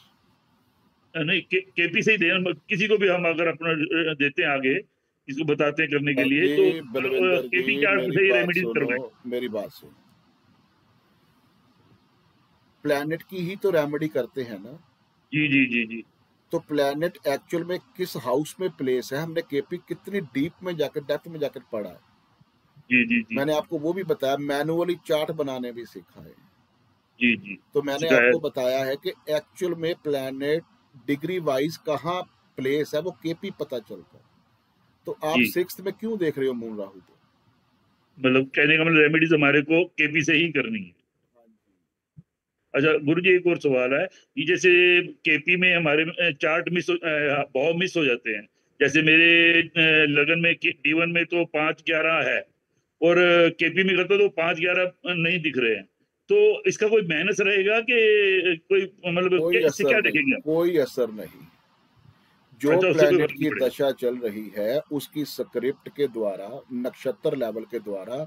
नहीं केपी से ही दें, किसी को भी हम अगर अपना देते हैं आगे, किसी को बताते हैं करने के लिए, तो केपी चार्ट से ही रेमेडीज करवाएं। मेरी बात सुनो, प्लैनेट की ही तो रेमेडी करते हैं ना। जी जी जी जी। तो प्लैनेट एक्चुअल में किस हाउस में प्लेस है, हमने केपी कितनी डीप में जाकर डेप्थ में जाकर पढ़ा है। जी जी जी। मैंने आपको वो भी बताया, मैनुअली चार्ट बनाने भी सिखाए। जी जी। तो मैंने आपको बताया है कि एक्चुअल में प्लैनेट डिग्री वाइज कहाँ प्लेस है, वो केपी पता चलता है। तो आप जी 6th में क्यों देख रहे हो मून राहु को? मतलब कहने का मतलब रेमेडीज हमारे को केपी से ही करनी है। अच्छा गुरु जी, एक और सवाल है कि जैसे केपी में हमारे चार्ट भाव मिस हो जाते हैं। जैसे मेरे लगन में D1 में तो 5-11 है और केपी में करता तो 5-11 नहीं दिख रहे हैं। तो इसका कोई माइनस रहेगा कि कोई मतलब कोई इससे क्या असर नहीं, देखेंगे आप? कोई असर नहीं। जो अच्छा, उससे कोई प्लैनेट फर्क की नहीं पड़ेगा। दशा चल रही है उसकी स्क्रिप्ट के द्वारा, नक्षत्र लेवल के द्वारा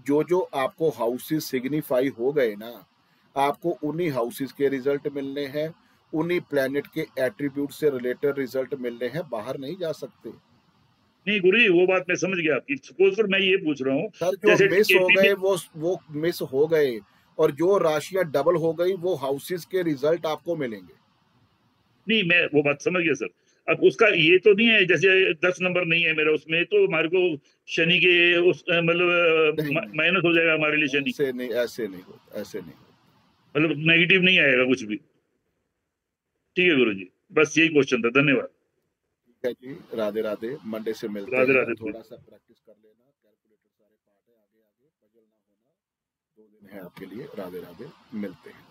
जो जो आपको हाउसेस सिग्निफाई हो गए ना, आपको उन्हीं हाउसेस के रिजल्ट मिलने हैं, उन्हीं प्लैनेट के एट्रीब्यूट से रिलेटेड रिजल्ट मिलने हैं, बाहर नहीं जा सकते। नहीं गुरु जी, वो बात मैं समझ गया आपकी। सपोज कर मैं ये पूछ रहा हूँ, सर जो जैसे मिस हो केपी गए में वो मिस हो गए, और जो राशियां डबल हो गई वो हाउसेस के रिजल्ट आपको मिलेंगे। नहीं, मैं वो बात समझ गया सर। अब उसका ये तो नहीं है जैसे 10 नंबर नहीं है मेरा उसमें, तो हमारे को शनि के उस मतलब नहीं नहीं, माइनस हो जाएगा हमारे लिए शनि, ऐसे नहीं, ऐसे नहीं होता, ऐसे नहीं होता। मतलब नेगेटिव नहीं आएगा कुछ भी। ठीक है गुरु जी, बस यही क्वेश्चन था। धन्यवाद। ठीक है जी, राधे राधे, मंडे से मिलते राधे हैं। राधे। थोड़ा सा प्रैक्टिस कर लेना, कैलकुलेटर सारे पार्ट है, आगे आगे पजल ना होना, 2 दिन है आपके लिए। राधे राधे, मिलते हैं।